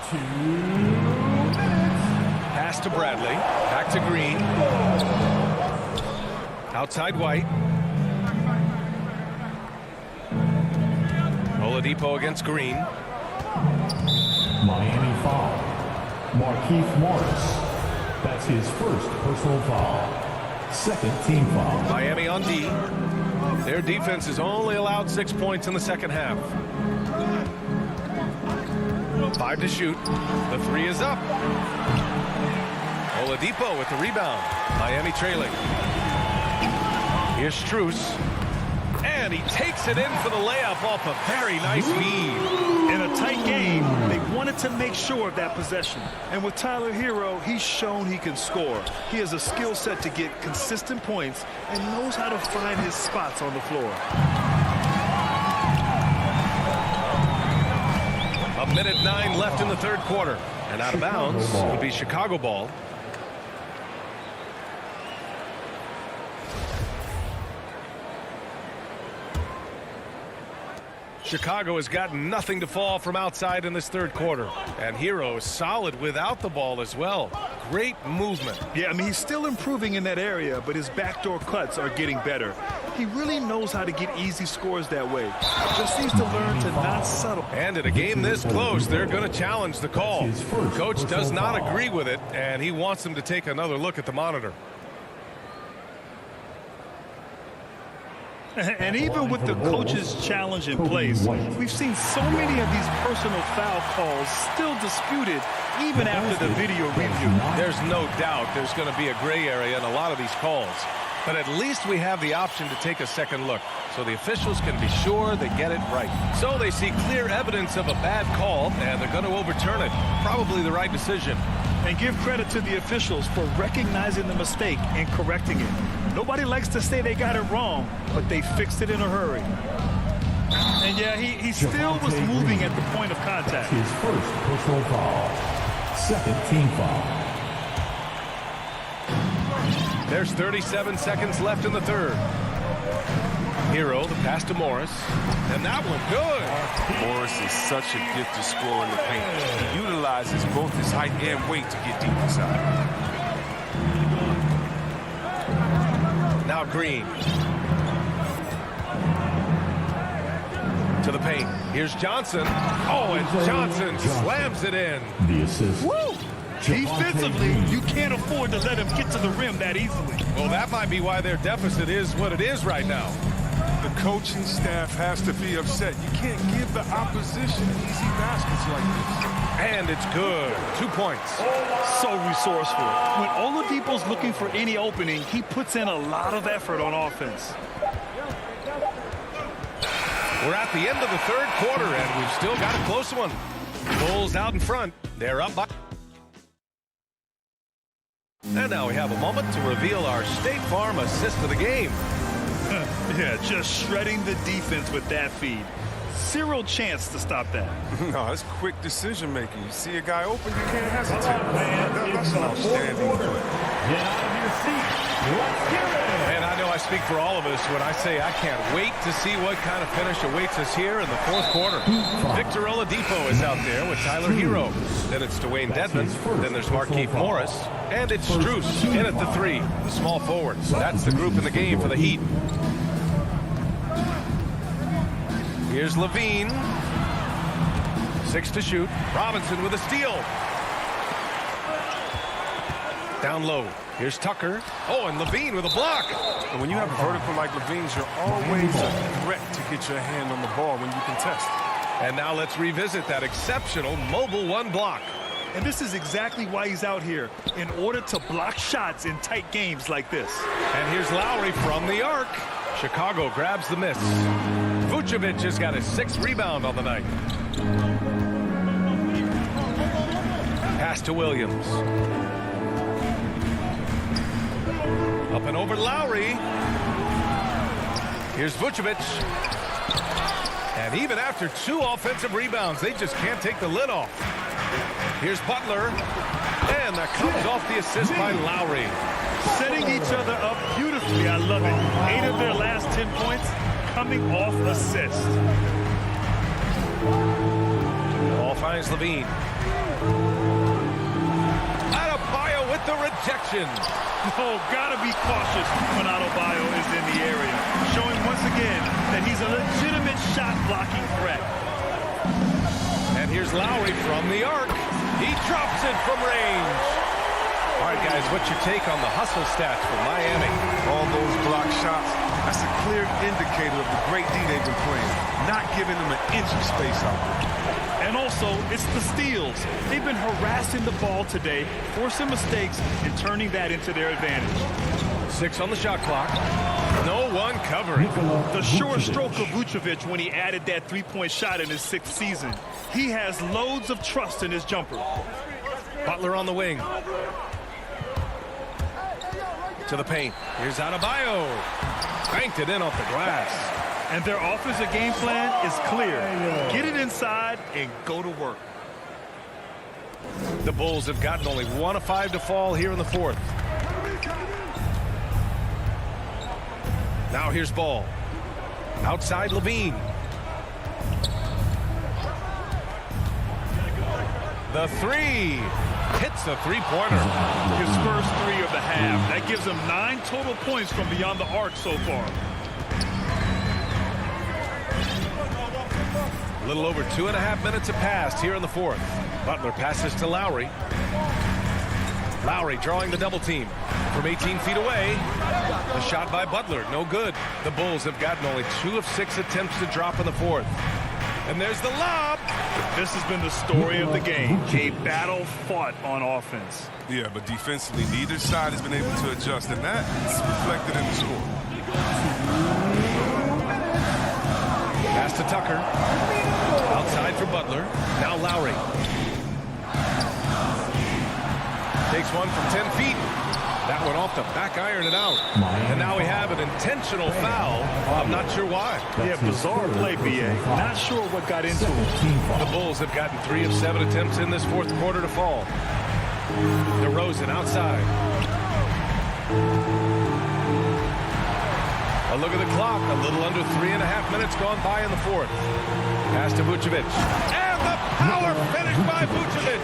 A: Pass to Bradley. Back to Green. Outside White. Oladipo against Green.
D: Miami foul. Markieff Morris. That's his first personal foul. Second team foul.
A: Miami on D. Their defense has only allowed 6 points in the second half. 5 to shoot. The 3 is up. Oladipo with the rebound. Miami trailing. Here's Strus. And he takes it in for the layup off a very nice feed.
B: In a tight game, they wanted to make sure of that possession. And with Tyler Hero, he's shown he can score. He has a skill set to get consistent points and knows how to find his spots on the floor.
A: A minute 9 left in the third quarter. And out of bounds would be Chicago ball. Chicago has gotten nothing to fall from outside in this third quarter. And Hero is solid without the ball as well. Great movement.
B: Yeah, I mean, he's still improving in that area, but his backdoor cuts are getting better. He really knows how to get easy scores that way. Just needs to learn to not settle.
A: And in a game this close, they're going to challenge the call. Coach does not agree with it, and he wants them to take another look at the monitor.
B: And even with the coach's challenge in place, we've seen so many of these personal foul calls still disputed even after the video review.
A: There's no doubt there's going to be a gray area in a lot of these calls. But at least we have the option to take a second look, so the officials can be sure they get it right. So they see clear evidence of a bad call, and they're going to overturn it. Probably the right decision.
B: And give credit to the officials for recognizing the mistake and correcting it. Nobody likes to say they got it wrong, but they fixed it in a hurry. And yeah, he still was moving at the point of contact.
D: His first personal foul. Second team foul.
A: There's 37 seconds left in the third. Hero, the pass to Morris. And that one good.
C: Morris is such a gifted scorer in the paint. He utilizes both his height and weight to get deep inside.
A: Now Green. To the paint. Here's Johnson. Oh, and Johnson slams it in.
D: The assist.
B: Woo! Defensively, you can't afford to let him get to the rim that easily.
A: Well, that might be why their deficit is what it is right now.
C: The coaching staff has to be upset. You can't give the opposition easy baskets like this.
A: And it's good. 2 points.
B: So resourceful. When Oladipo's looking for any opening, he puts in a lot of effort on offense.
A: We're at the end of the third quarter, and we've still got a close one. Bulls out in front. They're up by And now we have a moment to reveal our State Farm assist of the game.
B: Yeah, just shredding the defense with that feed. Zero chance to stop that.
C: No, it's quick decision making. You see a guy open, you can't hesitate. That's an outstanding play.
D: Get out of your seat. Let's get it.
A: And I know I speak for all of us when I say I can't wait to see what kind of finish awaits us here in the fourth quarter. Victor Oladipo is out there with Tyler Hero. Then it's Dwayne Dedman. Then there's Markieff Morris. And it's Strus in at the 3, the small forwards. That's the group in the game for the Heat. Here's Levine. 6 to shoot. Robinson with a steal. Down low. Here's Tucker. Oh, and Levine with a block.
C: And when you have a vertical like Levine's, you're always a threat to get your hand on the ball when you contest.
A: And now let's revisit that exceptional mobile 1 block.
B: And this is exactly why he's out here, in order to block shots in tight games like this.
A: And here's Lowry from the arc. Chicago grabs the miss. Vucevic has got his 6th rebound on the night. Pass to Williams. Up and over Lowry. Here's Vucevic. And even after 2 offensive rebounds, they just can't take the lid off. Here's Butler. And that comes off the assist by Lowry.
B: Setting each other up beautifully. I love it. 8 of their last 10 points coming off assist.
A: Ball finds Levine. Adebayo with the rejection.
B: Oh, gotta be cautious when Adebayo is in the area. Showing once again that he's a legitimate shot blocking threat.
A: And here's Lowry from the arc. He drops it from range. All right, guys, what's your take on the hustle stats for Miami?
C: All those block shots, that's a clear indicator of the great D they've been playing. Not giving them an inch of space out there.
B: And also, it's the steals. They've been harassing the ball today, forcing mistakes, and turning that into their advantage.
A: 6 on the shot clock. No one covering.
B: The sure stroke of Vucevic when he added that 3-point shot in his 6th season. He has loads of trust in his jumper.
A: Butler on the wing. To the paint. Here's Adebayo. Banked it in off the glass.
B: And their offensive game plan is clear. Get it inside and go to work.
A: The Bulls have gotten only 1 of 5 to fall here in the 4th. Now here's Ball. Outside Levine. The 3. Hits the 3-pointer.
B: His first 3 of the half. That gives him 9 total points from beyond the arc so far.
A: A little over 2.5 minutes have passed here in the 4th. Butler passes to Lowry. Lowry drawing the double team from 18 feet away. The shot by Butler, no good. The Bulls have gotten only 2 of 6 attempts to drop in the 4th. And there's the lob.
B: This has been the story of the game. A battle fought on offense.
C: Yeah, but defensively, neither side has been able to adjust, and that's reflected in the score.
A: Pass to Tucker. Outside for Butler. Now Lowry. Takes one from 10 feet. That one off the back iron and out. And now we have an intentional foul. I'm not sure why.
B: Yeah, bizarre play, B.A. Not sure what got into it.
A: The Bulls have gotten 3 of 7 attempts in this 4th quarter to fall. DeRozan outside. A look at the clock. A little under 3.5 minutes gone by in the 4th. Pass to Vucevic. And the power finish by Vucevic.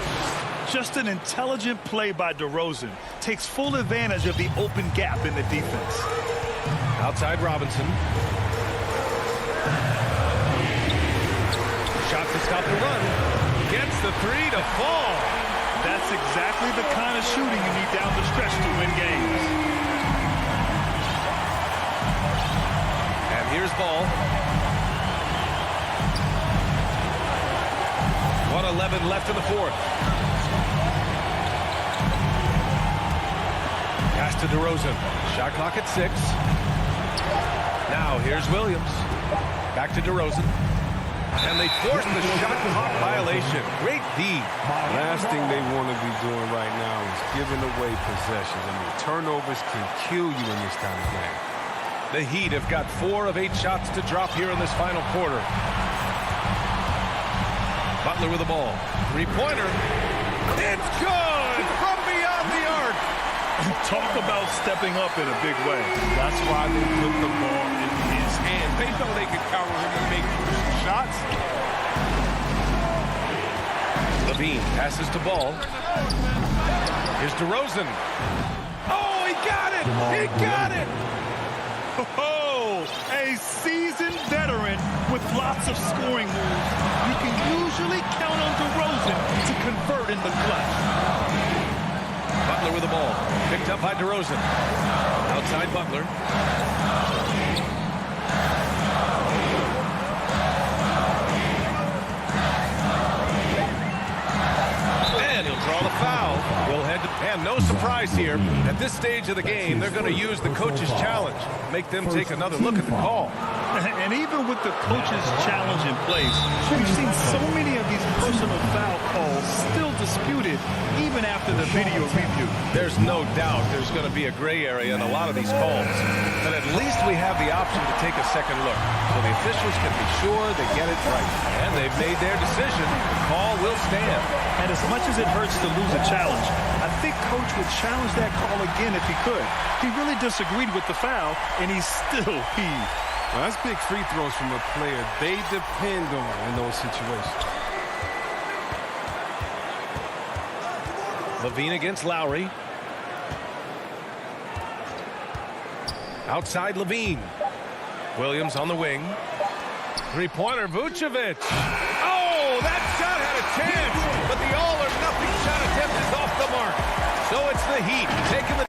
B: Just an intelligent play by DeRozan. Takes full advantage of the open gap in the defense.
A: Outside Robinson. Shot to stop the run. Gets the 3 to fall.
B: That's exactly the kind of shooting you need down the stretch to win games.
A: And here's Ball. 1:11 left in the 4th. Pass to DeRozan. Shot clock at 6. Now here's Williams. Back to DeRozan. And they forced the shot clock violation. Great D.
C: Last thing they want to be doing right now is giving away possessions. I mean, turnovers can kill you in this time of game.
A: The Heat have got 4 of 8 shots to drop here in this final quarter. Butler with the ball. Three-pointer. It's good from beyond the arc.
B: Talk about stepping up in a big way. That's why they put the ball in his hand.
C: They know they can cover him and make shots.
A: Levine passes to Ball. Here's DeRozan. Oh, he got it! He got it!
B: Oh, a seasoned veteran with lots of scoring moves. You can usually count on DeRozan to convert in the clutch.
A: Butler with the ball. Picked up by DeRozan. Outside Butler. And he'll draw the foul. We'll head to, and no surprise here. At this stage of the game, they're going to use the coach's challenge. Make them take another look at the call.
B: And even with the coach's challenge in place, we've seen so many of these personal foul calls still disputed even after the video review.
A: There's no doubt there's going to be a gray area in a lot of these calls. But at least we have the option to take a second look, so the officials can be sure they get it right. And they've made their decision. The call will stand.
B: And as much as it hurts to lose a challenge, I think Coach would challenge that call again if he could. He really disagreed with the foul, and he still heaved.
C: Well, that's big free throws from a player they depend on in those situations.
A: Levine against Lowry. Outside Levine. Williams on the wing. Three-pointer, Vucevic. Oh, that shot had a chance, but the all-or-nothing shot attempt is off the mark. So it's the Heat taking the...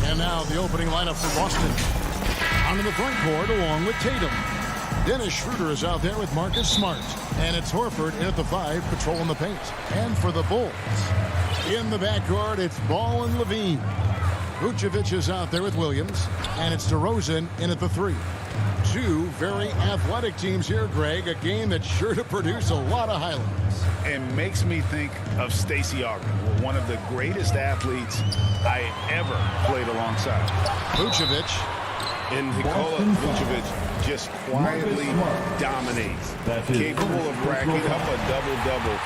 H: And now the opening lineup for Boston. Onto the front court along with Tatum. Dennis Schroeder is out there with Marcus Smart. And it's Horford in at the 5, patrolling the paint. And for the Bulls, in the backcourt, it's Ball and Levine. Vucevic is out there with Williams. And it's DeRozan in at the 3. Two very athletic teams here, Greg. A game that's sure to produce a lot of highlights.
J: And makes me think of Stacey Augmon, one of the greatest athletes I ever played alongside.
H: Vucevic.
K: And Nikola Vucevic just quietly dominates. Capable of racking up a double-double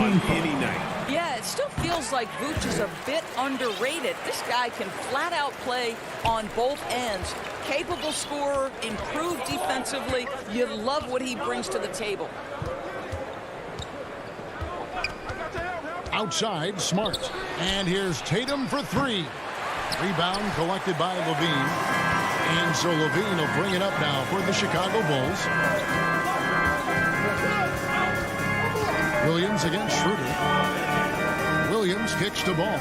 K: on any night.
N: Yeah, it still feels like Vooch is a bit underrated. This guy can flat out play on both ends. Capable scorer, improved defensively. You love what he brings to the table.
H: Outside, Smart. And here's Tatum for 3. Rebound collected by Levine. And so Levine will bring it up now for the Chicago Bulls. Williams against Schroeder. Williams kicks the ball.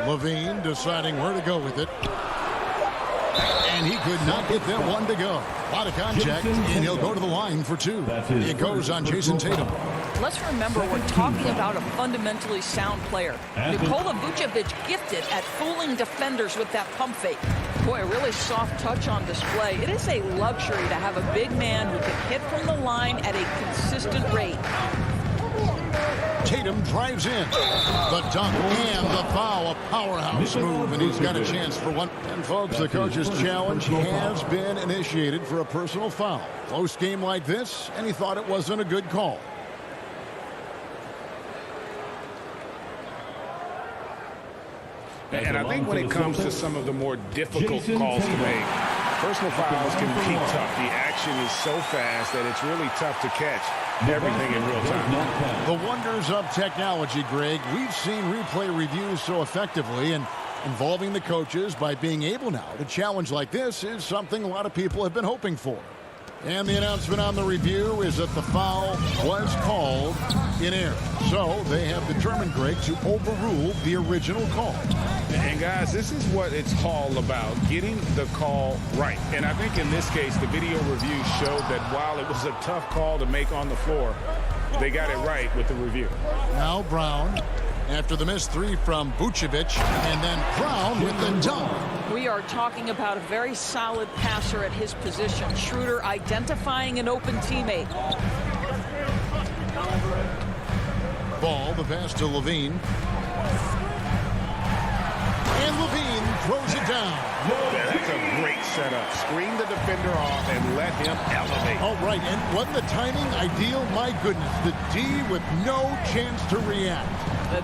H: Levine deciding where to go with it. And he could not get that one to go. A lot of contact, and he'll go to the line for 2. It goes on Jason Tatum.
N: Let's remember, we're talking about a fundamentally sound player. Nikola Vucevic gifted at fooling defenders with that pump fake. Boy, a really soft touch on display. It is a luxury to have a big man who can hit from the line at a consistent rate.
H: Tatum drives in. The dunk and the foul. A powerhouse move, and he's got a chance for one. And folks, the coach's challenge has been initiated for a personal foul. Close game like this, and he thought it wasn't a good call.
J: And I think when it comes to some of the more difficult calls to make, personal fouls can be tough. The action is so fast that it's really tough to catch everything in real time.
H: The wonders of technology, Greg. We've seen replay reviews so effectively, and involving the coaches by being able now to challenge like this is something a lot of people have been hoping for. And the announcement on the review is that the foul was called in error. So they have determined, Greg, to overrule the original call.
J: And guys, this is what it's all about, getting the call right. And I think in this case, the video review showed that while it was a tough call to make on the floor, they got it right with the review.
H: Now Brown, after the missed 3 from Vucevic, and then Brown with the dunk.
N: We are talking about a very solid passer at his position. Schroeder identifying an open teammate.
H: Ball, the pass to Levine. And Levine throws it down.
J: That's a great setup. Screen the defender off and let him elevate.
H: All right, and wasn't the timing ideal? My goodness, the D with no chance to react.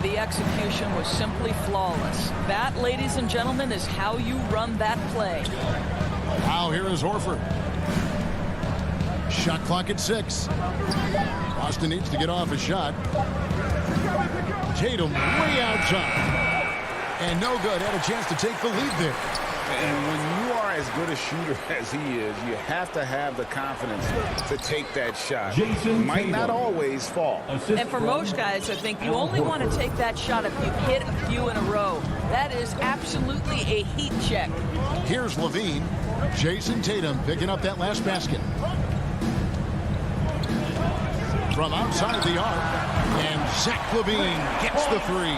N: The execution was simply flawless. That, ladies and gentlemen, is how you run that play.
H: Now here is Horford. Shot clock at 6. Boston needs to get off a shot. Tatum way outside. And no good. Had a chance to take the lead there.
J: And when you are as good a shooter as he is, you have to have the confidence to take that shot. It might not always fall.
N: And for most guys, I think you only want to take that shot if you hit a few in a row. That is absolutely a heat check.
H: Here's Levine. Jason Tatum picking up that last basket. from outside the arc. And Zach LaVine gets the three.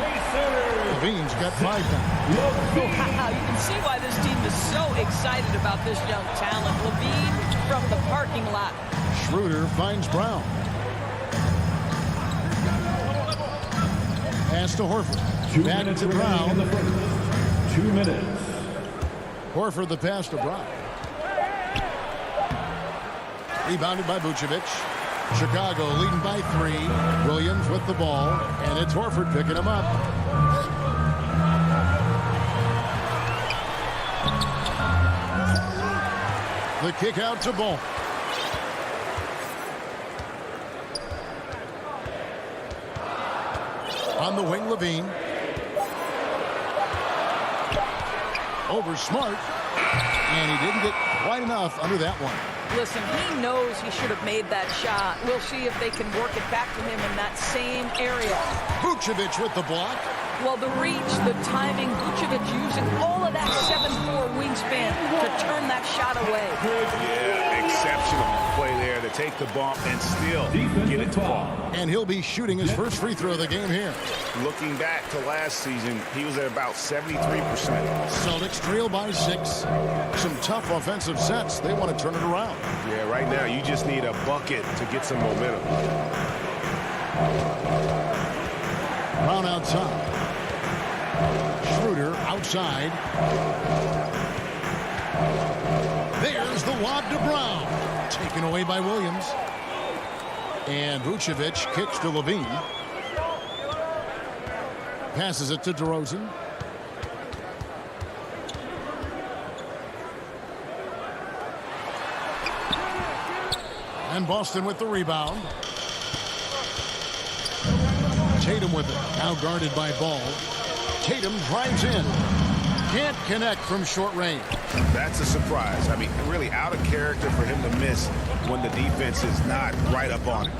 H: LaVine's got 5 now.
N: Wow, you can see why this team is so excited about this young talent. LaVine from the parking lot.
H: Schroeder finds Brown. Pass to Horford. Back to Brown.
D: 2 minutes.
H: Horford the pass to Brown. Rebounded by Vucevic. Chicago leading by 3. Williams with the ball. And it's Horford picking him up. The kick out to Ball. On the wing, LaVine. Over Smart. And he didn't get quite enough under that one.
N: Listen, he knows he should have made that shot. We'll see if they can work it back to him in that same area.
H: Vucevic with the block.
N: Well, the reach, the timing, Vucevic using all of that 7'4" wingspan to turn that shot away.
J: Yeah, exceptional play there to take the bump and still get it to fall.
H: And he'll be shooting his first free throw of the game here.
J: Looking back to last season, he was at about 73%.
H: Celtics trail by 6. Some tough offensive sets. They want to turn it around.
J: Yeah, right now you just need a bucket to get some momentum.
H: Brown outside. Schroeder outside. There's the lob to Brown. Taken away by Williams. And Vucevic kicks to LaVine. Passes it to DeRozan. And Boston with the rebound. Tatum with it. Now guarded by Ball. Tatum drives in. Can't connect from short range.
J: That's a surprise. I mean, really out of character for him to miss when the defense is not right up on him.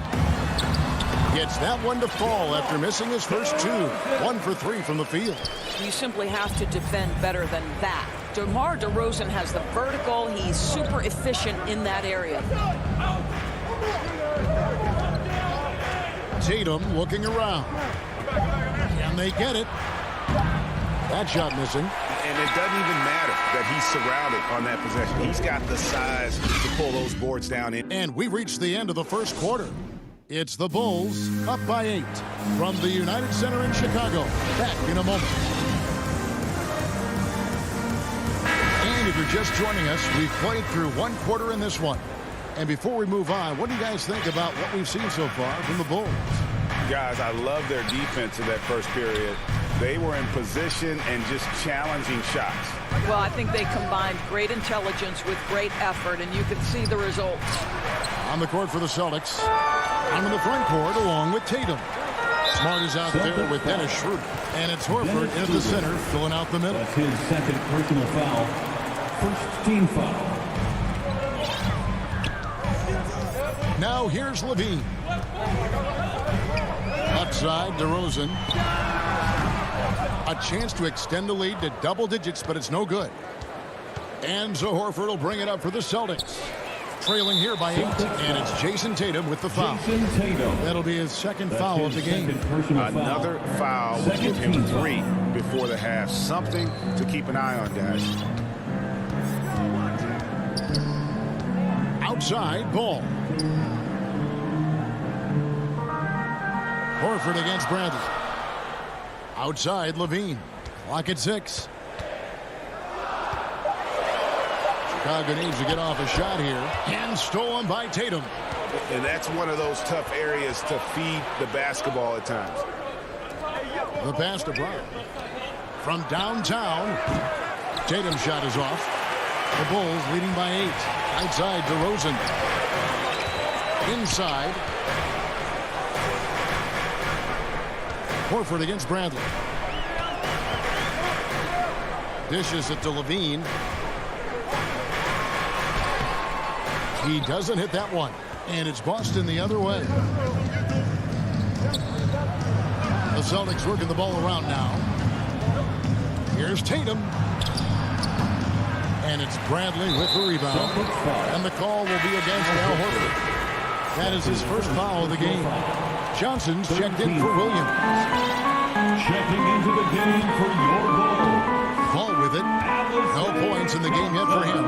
H: Gets that one to fall after missing his first 2. 1 for 3 from the field.
N: You simply have to defend better than that. DeMar DeRozan has the vertical. He's super efficient in that area.
H: Tatum looking around. And they get it. That shot missing.
J: And it doesn't even matter that he's surrounded on that possession. He's got the size to pull those boards down in.
H: And we reached the end of the first quarter. It's the Bulls up by 8 from the United Center in Chicago. Back in a moment. And if you're just joining us, we've played through 1 quarter in this one. And before we move on, what do you guys think about what we've seen so far from the Bulls?
J: Guys, I love their defense in that first period. They were in position and just challenging shots.
N: Well, I think they combined great intelligence with great effort, and you can see the results.
H: On the court for the Celtics. I'm in the front court along with Tatum. Smart is out there with Dennis Schroeder. And it's Horford in the center, filling out the middle.
D: That's his second personal foul. First team foul.
H: Now here's LaVine. Outside, DeRozan. A chance to extend the lead to double digits, but it's no good. And so Horford will bring it up for the Celtics. Trailing here by 8, and it's Jason Tatum with the foul. That'll be his second foul of the game.
J: Another foul will give him 3 before the half. Something to keep an eye on, guys.
H: Outside, Ball. Horford against Bradley. Outside, LaVine. Clock at 6. Chicago needs to get off a shot here. And stolen by Tatum.
J: And that's one of those tough areas to feed the basketball at times.
H: The pass to Brown. From downtown. Tatum's shot is off. The Bulls leading by 8. Outside, DeRozan. Inside. Horford against Bradley. Dishes it to LaVine. He doesn't hit that one. And it's Boston the other way. The Celtics working the ball around now. Here's Tatum. And it's Bradley with the rebound. And the call will be against Al Horford. That is his first foul of the game. Johnson's checked in for Williams.
D: Checking into the game for your goal.
H: Ball with it. No points in the game yet for him.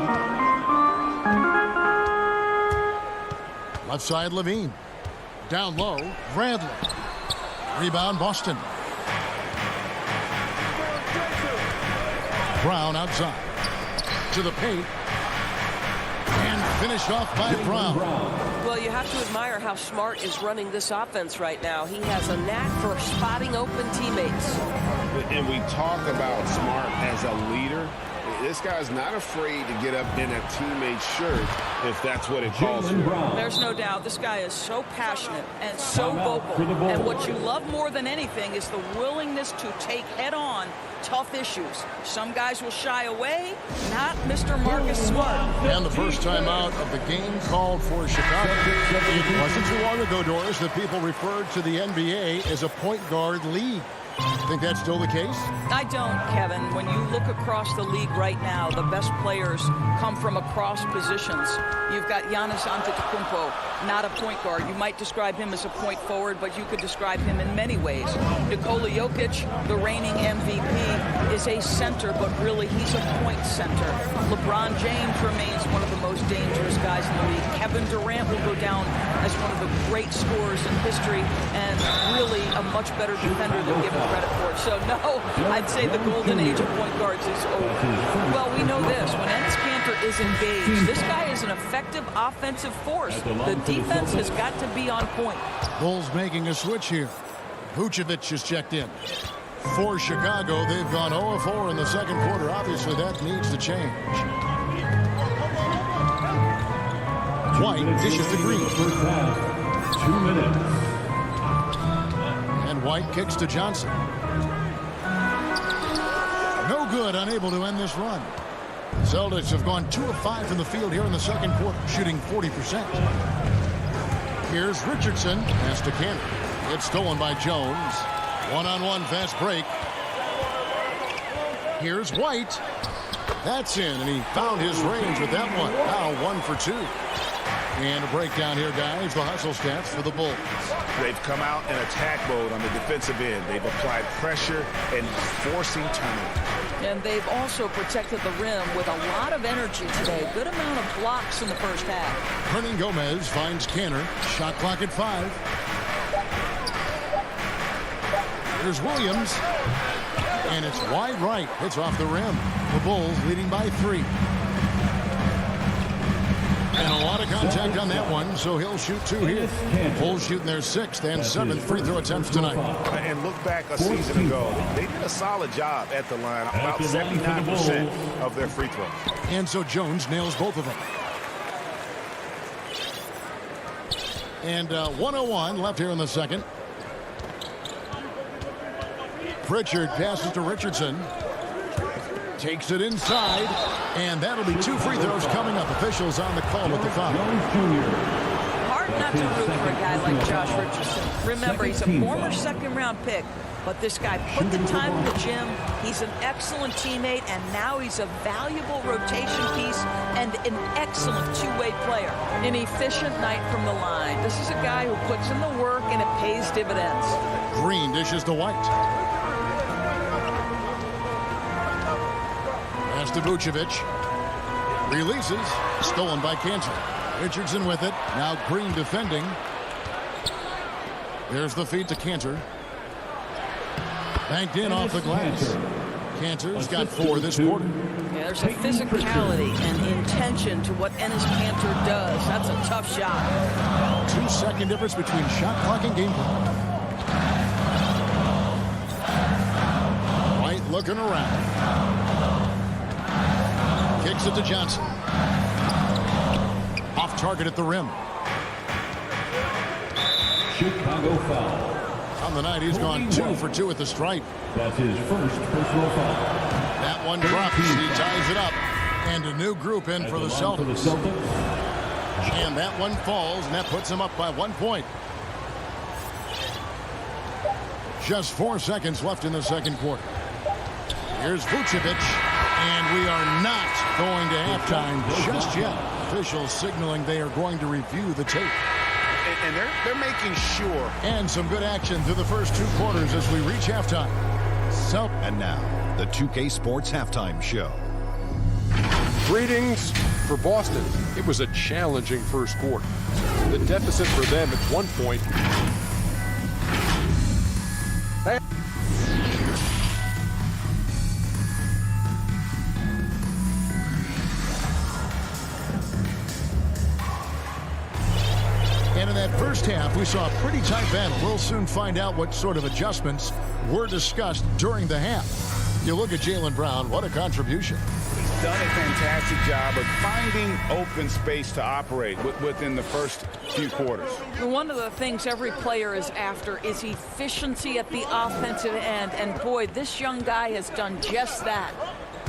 H: Left side, Levine. Down low, Bradley. Rebound, Boston. Brown outside. To the paint. And finished off by Brown.
O: Well, you have to admire how Smart is running this offense right now. He has a knack for spotting open teammates.
K: And we talk about Smart as a leader. This guy's not afraid to get up in a teammate's shirt if that's what it calls for.
N: There's no doubt this guy is so passionate and so vocal. And what you love more than anything is the willingness to take head-on tough issues. Some guys will shy away, not Mr. Marcus Smart.
H: And the first time out of the game called for Chicago. It wasn't too long ago, Doris, that people referred to the NBA as a point guard league. Think that's still the case?
N: I don't, Kevin. When you look across the league right now, the best players come from across positions. You've got Giannis Antetokounmpo, not a point guard. You might describe him as a point forward, but you could describe him in many ways. Nikola Jokic, the reigning MVP, is a center, but really he's a point center. LeBron James remains one of the most dangerous guys in the league. Kevin Durant will go down as one of the great scorers in history and really a much better defender than given credit for it. So, no, I'd say the golden age of point guards is over. Well, we know this. When Enes Kanter is engaged, this guy is an effective offensive force. The defense has got to be on point.
H: Bulls making a switch here. Vucevic is checked in. For Chicago, they've gone 0-4 in the second quarter. Obviously, that needs to change. White dishes to Green.
D: 2 minutes.
H: And White kicks to Johnson. No good, unable to end this run. Celtics have gone 2 of 5 from the field here in the second quarter, shooting 40%. Here's Richardson. Pass to Kanter. It's stolen by Jones. One-on-one fast break. Here's White. That's in, and he found his range with that one. Now 1 for 2. And a breakdown here, guys. The hustle stats for the Bulls.
K: They've come out in attack mode on the defensive end. They've applied pressure and forcing turnovers.
N: And they've also protected the rim with a lot of energy today. Good amount of blocks in the first half.
H: Hernan Gomez finds Kanter. Shot clock at 5. Here's Williams. And it's wide right. It's off the rim. The Bulls leading by 3. And a lot of contact on that one, so he'll shoot 2 here. Bulls shooting their 6th and 7th free throw attempts tonight.
K: And look back a season ago, they did a solid job at the line, about 79% of their free throws.
H: And so Jones nails both of them. And 1:01 left here in the second. Pritchard passes to Richardson. Takes it inside, and that'll be 2 free throws coming up. Officials on the call with the foul.
N: Hard not to root for a guy like Josh Richardson. Remember, he's a former second-round pick, but this guy put the time in the gym. He's an excellent teammate, and now he's a valuable rotation piece and an excellent two-way player. An efficient night from the line. This is a guy who puts in the work, and it pays dividends.
H: Green dishes to White. To Vucevic. Releases. Stolen by Kanter. Richardson with it. Now Green defending. There's the feed to Kanter. Banked in off the glass. Kanter's got 4 this quarter.
N: Yeah, there's a physicality and intention to what Enes Kanter does. That's a tough shot.
H: 2-second difference between shot clock and game clock. White looking around. Kicks it to Johnson. Off target at the rim.
D: Chicago foul.
H: On the night, he's gone 2 for 2 at the stripe.
D: That's his first personal foul.
H: That one drops. He ties it up. And a new group in for the Celtics. And that one falls, and that puts him up by 1 point. Just 4 seconds left in the second quarter. Here's Vucevic. And we are not going to halftime just yet. Officials signaling they are going to review the tape.
J: And they're making sure.
H: And some good action through the first 2 quarters as we reach halftime.
E: And now, the 2K Sports Halftime Show.
F: Greetings for Boston. It was a challenging first quarter. The deficit for them at one point.
H: And in that first half, we saw a pretty tight battle. We'll soon find out what sort of adjustments were discussed during the half. You look at Jaylen Brown, what a contribution.
J: He's done a fantastic job of finding open space to operate within the first few quarters.
N: One of the things every player is after is efficiency at the offensive end. And boy, this young guy has done just that.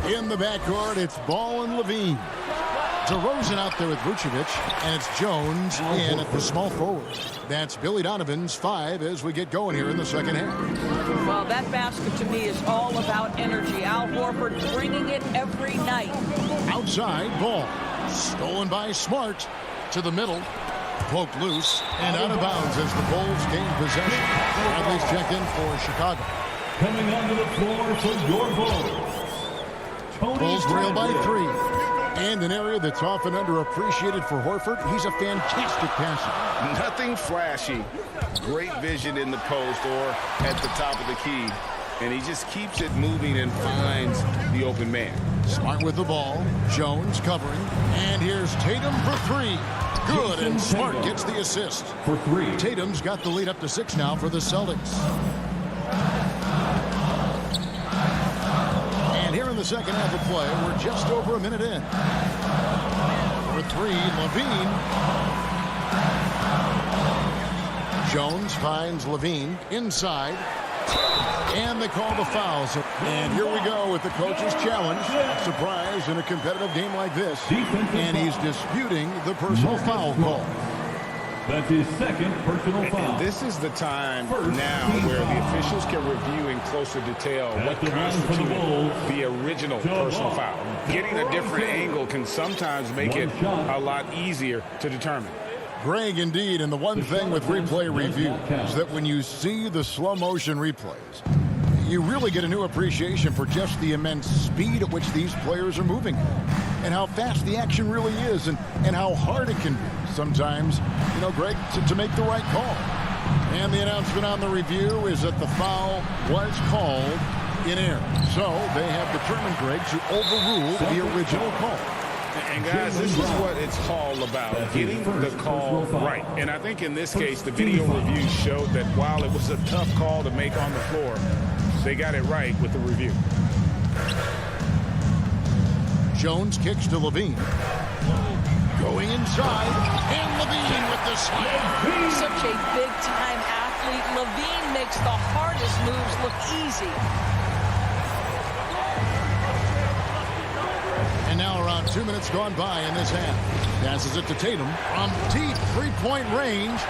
H: In the backcourt, it's Ball and Levine. DeRozan out there with Vucevic, and it's Jones in at the small forward. That's Billy Donovan's 5 as we get going here in the second half.
N: Well, that basket to me is all about energy. Al Horford bringing it every night.
H: Outside, Ball. Stolen by Smart to the middle. Poked loose and out of bounds as the Bulls gain possession. Bradley's checked in for Chicago.
D: Coming onto the floor for your Bulls.
H: Bulls trail by 3. And an area that's often underappreciated for Horford, he's a fantastic passer.
J: Nothing flashy. Great vision in the post or at the top of the key. And he just keeps it moving and finds the open man.
H: Smart with the ball. Jones covering. And here's Tatum for 3. Good, and Smart gets the assist.
D: For 3.
H: Tatum's got the lead up to 6 now for the Celtics. Here in the second half of play, we're just over a minute in. For 3, Levine. Jones finds Levine inside. And they call the fouls. And here we go with the coach's challenge. Surprise in a competitive game like this. And he's disputing the personal foul call.
D: That's his second personal foul.
J: And this is the time now where the officials can review in closer detail what constituted the original personal foul. Getting a different angle can sometimes make it a lot easier to determine.
H: Greg, indeed, and the one thing with replay review is that when you see the slow motion replays, you really get a new appreciation for just the immense speed at which these players are moving and how fast the action really is and how hard it can be sometimes, you know, Greg, to make the right call. And the announcement on the review is that the foul was called in error. So they have determined, Greg, to overrule the original call.
J: And guys, this is what it's all about, getting the call right. And I think in this case, the video review showed that while it was a tough call to make on the floor, they got it right with the review.
H: Jones kicks to Levine. Going inside, and Levine with the slam.
N: Such a big-time athlete. Levine makes the hardest moves look easy.
H: And now around 2 minutes gone by in this half. Passes it to Tatum from deep three-point range.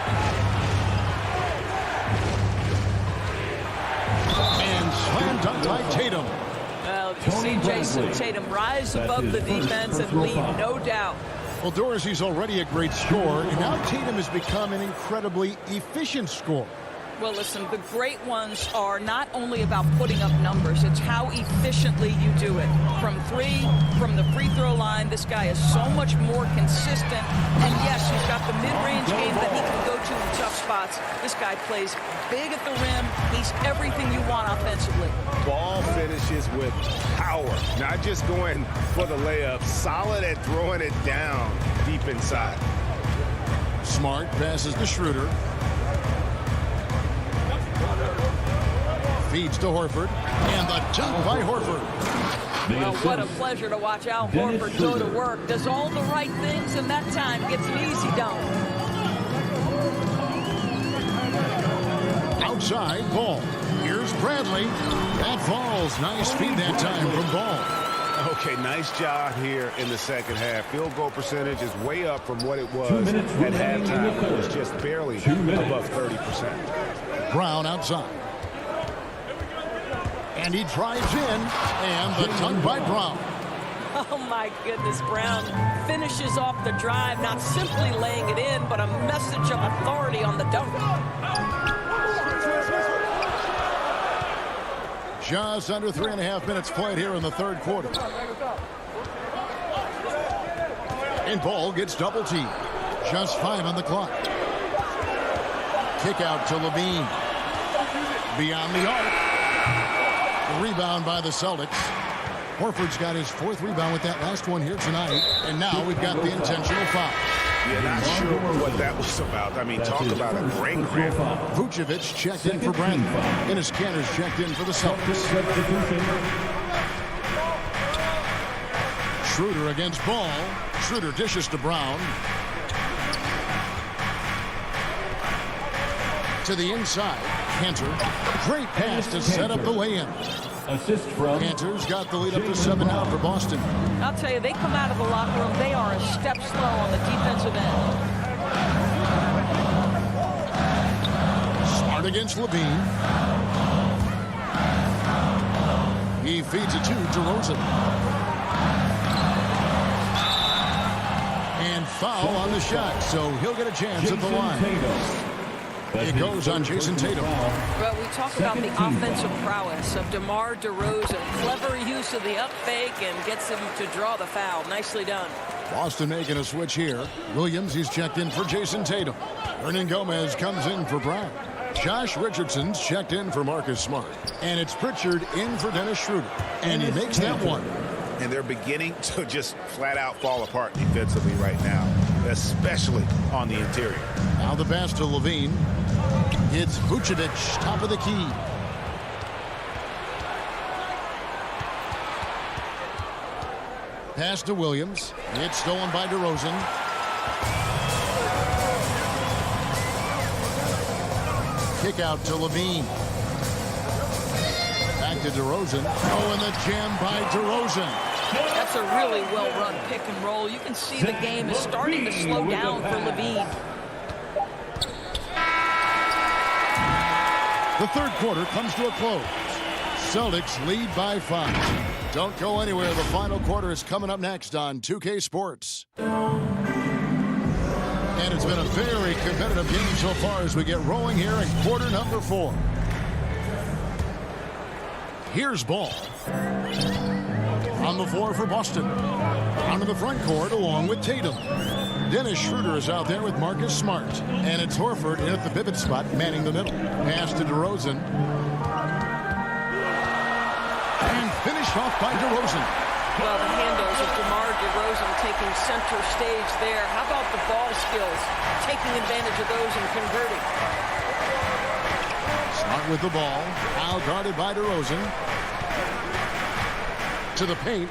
H: And slam dunk by Tatum.
N: Well, you see Jason Tatum rise above the defense and lead, no doubt.
H: Well, Dorsey's already a great scorer, and now Tatum has become an incredibly efficient scorer.
N: Well, listen, the great ones are not only about putting up numbers, it's how efficiently you do it. From 3, from the free throw line, this guy is so much more consistent. And yes, he's got the mid-range game that he can go to in tough spots. This guy plays big at the rim. He's everything you want offensively.
J: Ball finishes with power, not just going for the layup, solid at throwing it down deep inside.
H: Smart passes to Schroeder. Feeds to Horford, and the dunk by Horford.
N: Well, what a pleasure to watch Al Horford go to work. Does all the right things, and that time gets an easy dunk.
H: Outside, Ball. Here's Bradley. That falls. Nice feed that time from Ball.
J: Okay, nice job here in the second half. Field goal percentage is way up from what it was at halftime. It was just barely above 30%.
H: Brown outside. And he drives in, and the dunk by Brown.
N: Oh, my goodness. Brown finishes off the drive, not simply laying it in, but a message of authority on the dunk.
H: Just under 3.5 minutes played here in the third quarter. And Ball gets double teamed. Just 5 on the clock. Kick out to Levine. Beyond the arc. Rebound by the Celtics. Horford's got his 4th rebound with that last one here tonight. And now we've got the intentional foul.
K: Yeah, not sure what that was about. I mean, talk about a brain cramp.
H: Vucevic checked in for Bradley. Enes Kanter's checked in for the Celtics. Schroeder against Ball. Schroeder dishes to Brown. To the inside. Kanter. Great pass to set up the lay-in.
D: Assist from
H: Kanter's got the lead up to 7 now for Boston.
N: I'll tell you, they come out of the locker room, they are a step slow on the defensive end.
H: Smart against Levine. He feeds it to DeRozan. And foul on the shot, so he'll get a chance at the line. It goes on Jason Tatum.
N: Well, we talk about the offensive prowess of DeMar DeRozan. Clever use of the up fake and gets him to draw the foul. Nicely done.
H: Boston making a switch here. Williams, he's checked in for Jason Tatum. Hernan Gomez comes in for Brown. Josh Richardson's checked in for Marcus Smart. And it's Pritchard in for Dennis Schroeder. And he makes that one.
K: And they're beginning to just flat out fall apart defensively right now, especially on the interior.
H: Now the pass to Levine. It's Vucevic, top of the key. Pass to Williams. It's stolen by DeRozan. Kick out to Levine. Back to DeRozan. Oh, and the jam by DeRozan.
N: That's a really well-run pick and roll. You can see the game is starting to slow down for Levine.
H: The third quarter comes to a close. Celtics lead by 5. Don't go anywhere. The final quarter is coming up next on 2K Sports. And it's been a very competitive game so far as we get rolling here in quarter number 4. Here's Ball. On the floor for Boston. Onto the front court along with Tatum. Dennis Schroeder is out there with Marcus Smart. And it's Horford in at the pivot spot, manning the middle. Pass to DeRozan. And finished off by DeRozan.
N: Well, the handles of DeMar DeRozan taking center stage there. How about the ball skills? Taking advantage of those and converting.
H: Smart with the ball. Now guarded by DeRozan. To the paint.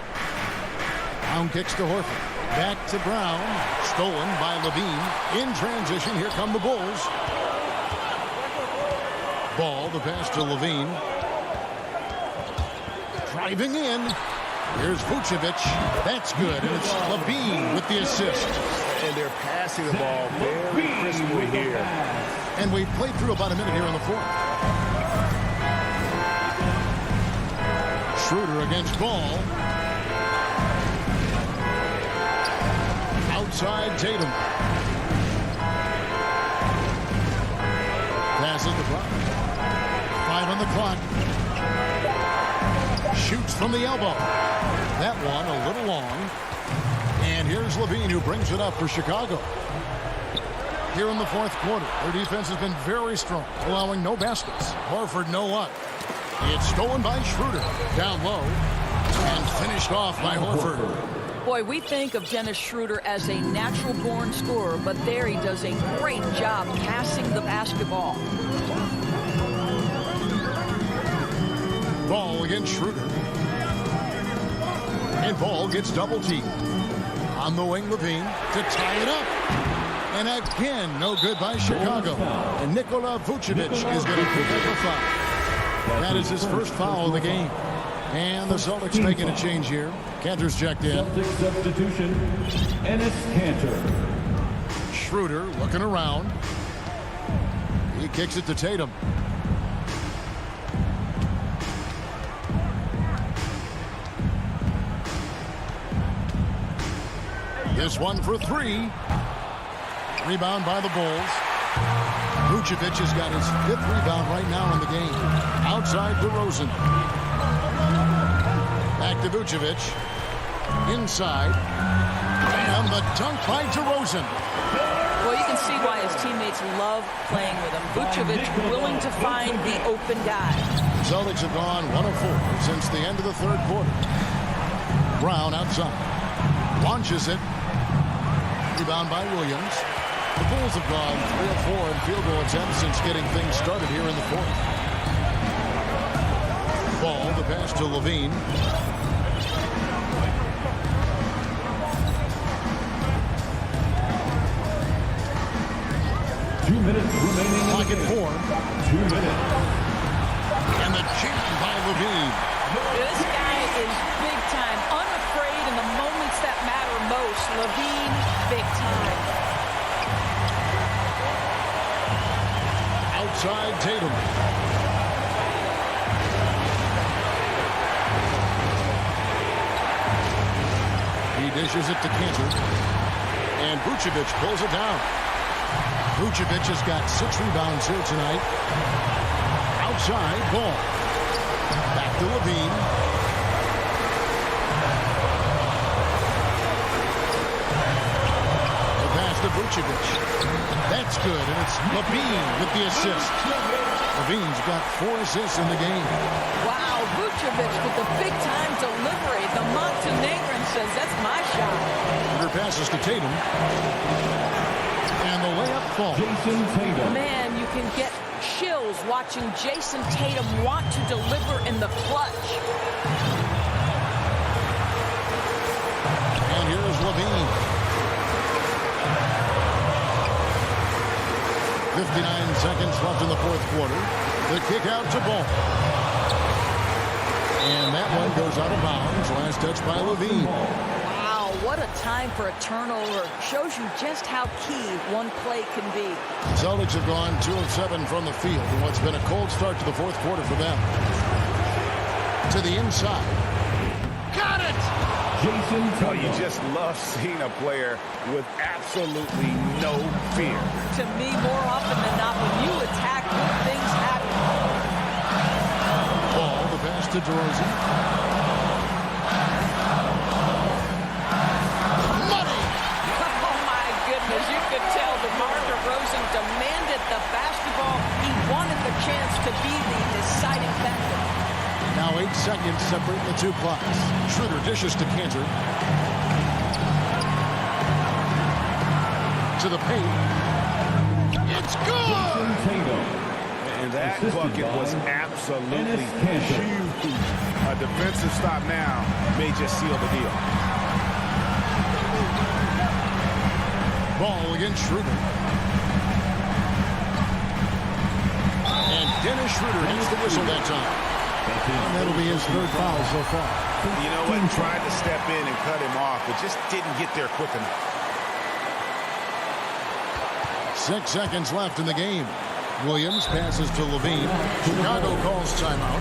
H: Brown kicks to Horford. Back to Brown. Stolen by Levine. In transition, here come the Bulls. Ball, the pass to Levine. Driving in. Here's Vucevic. That's good. And it's Levine with the assist.
K: And they're passing the ball very crisply here.
H: And we've played through about a minute here in the fourth. Schroeder against Ball. Outside Tatum. Passes the clock. 5 on the clock. Shoots from the elbow. That one a little long. And here's Levine who brings it up for Chicago. Here in the fourth quarter, their defense has been very strong, allowing no baskets. Horford no luck. It's stolen by Schroeder. Down low. And finished off by Horford.
N: Boy, we think of Dennis Schroeder as a natural-born scorer, but there he does a great job passing the basketball.
H: Ball against Schroeder. And Ball gets double teamed. On the wing, Levine to tie it up. And again, no good by Chicago. And Nikola Vucevic is going to pick up a foul. That is his first foul of the game. And the Celtics making a change here. Kanter's checked in.
D: Celtics substitution, Enes Kanter.
H: Schroeder looking around. He kicks it to Tatum. This one for three. Rebound by the Bulls. Vucevic has got his 5th rebound right now in the game. Outside DeRozan. Back to Vucevic. Inside. And the dunk by DeRozan.
N: Well, you can see why his teammates love playing with him. Vucevic willing to find the open guy.
H: Celtics have gone 1 of 4 since the end of the 3rd quarter. Brown outside. Launches it. Rebound by Williams. The Bulls have gone 3 of 4 in field goal attempts since getting things started here in the 4th. Ball, the pass to Levine. Clock at 4.
D: 2 minutes.
H: And the jam by Levine.
N: This guy is big time, unafraid in the moments that matter most. Levine, big time.
H: Outside Tatum. He dishes it to Cantor. And Vucevic pulls it down. Vucevic has got 6 rebounds here tonight. Outside, ball. Back to Levine. The pass to Vucevic. That's good, and it's Levine with the assist. Levine's got 4 assists in the game.
N: Wow, Vucevic with the big-time delivery. The Montenegrin says, that's my shot.
H: Under passes to Tatum. And the layup falls.
N: Man, you can get chills watching Jason Tatum want to deliver in the clutch.
H: And here's Levine. 59 seconds left in the 4th quarter. The kick out to Ball. And that one goes out of bounds. Last touch by Levine.
N: Wow, what a time for a turnover. Shows you just how key one play can be.
H: Celtics have gone 2 of 7 from the field in what's been a cold start to the 4th quarter for them. To the inside. Got it!
K: Oh, you just love seeing a player with absolutely no fear.
N: To me, more often than not, when you attack, good things happen.
H: Ball, the pass to DeRozan. Money!
N: Oh, my goodness. You could tell DeMar DeRozan demanded the basketball. He wanted the chance to be the deciding factor.
H: Now 8 seconds separate the 2 clocks. Schroeder dishes to Cantor. To the paint. It's good!
K: And that bucket was absolutely huge. A defensive stop now may just seal the deal.
H: Ball against Schroeder. And Dennis Schroeder hits the whistle that time. And that'll be his 3rd foul so far.
K: You know what? Tried to step in and cut him off, but just didn't get there quick enough.
H: 6 seconds left in the game. Williams passes to Levine. Chicago calls timeout.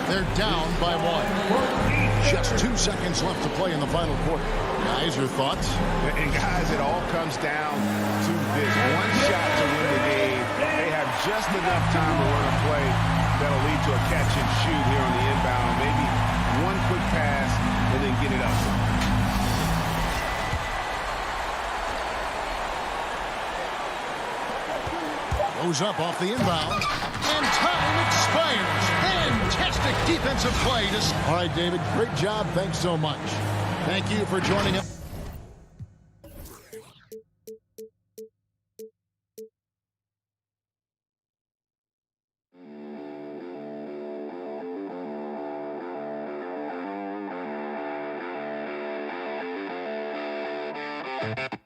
H: They're down by 1. Just 2 seconds left to play in the final quarter. Guys, your thoughts?
K: And guys, it all comes down to this one shot to win the game. They have just enough time to run a play that'll lead to a catch and shoot here on the inbound. Maybe one quick pass and then get it up.
H: Goes up off the inbound. And time expires. Fantastic defensive play. All right, David, great job. Thanks so much. Thank you for joining us.
D: Thank you.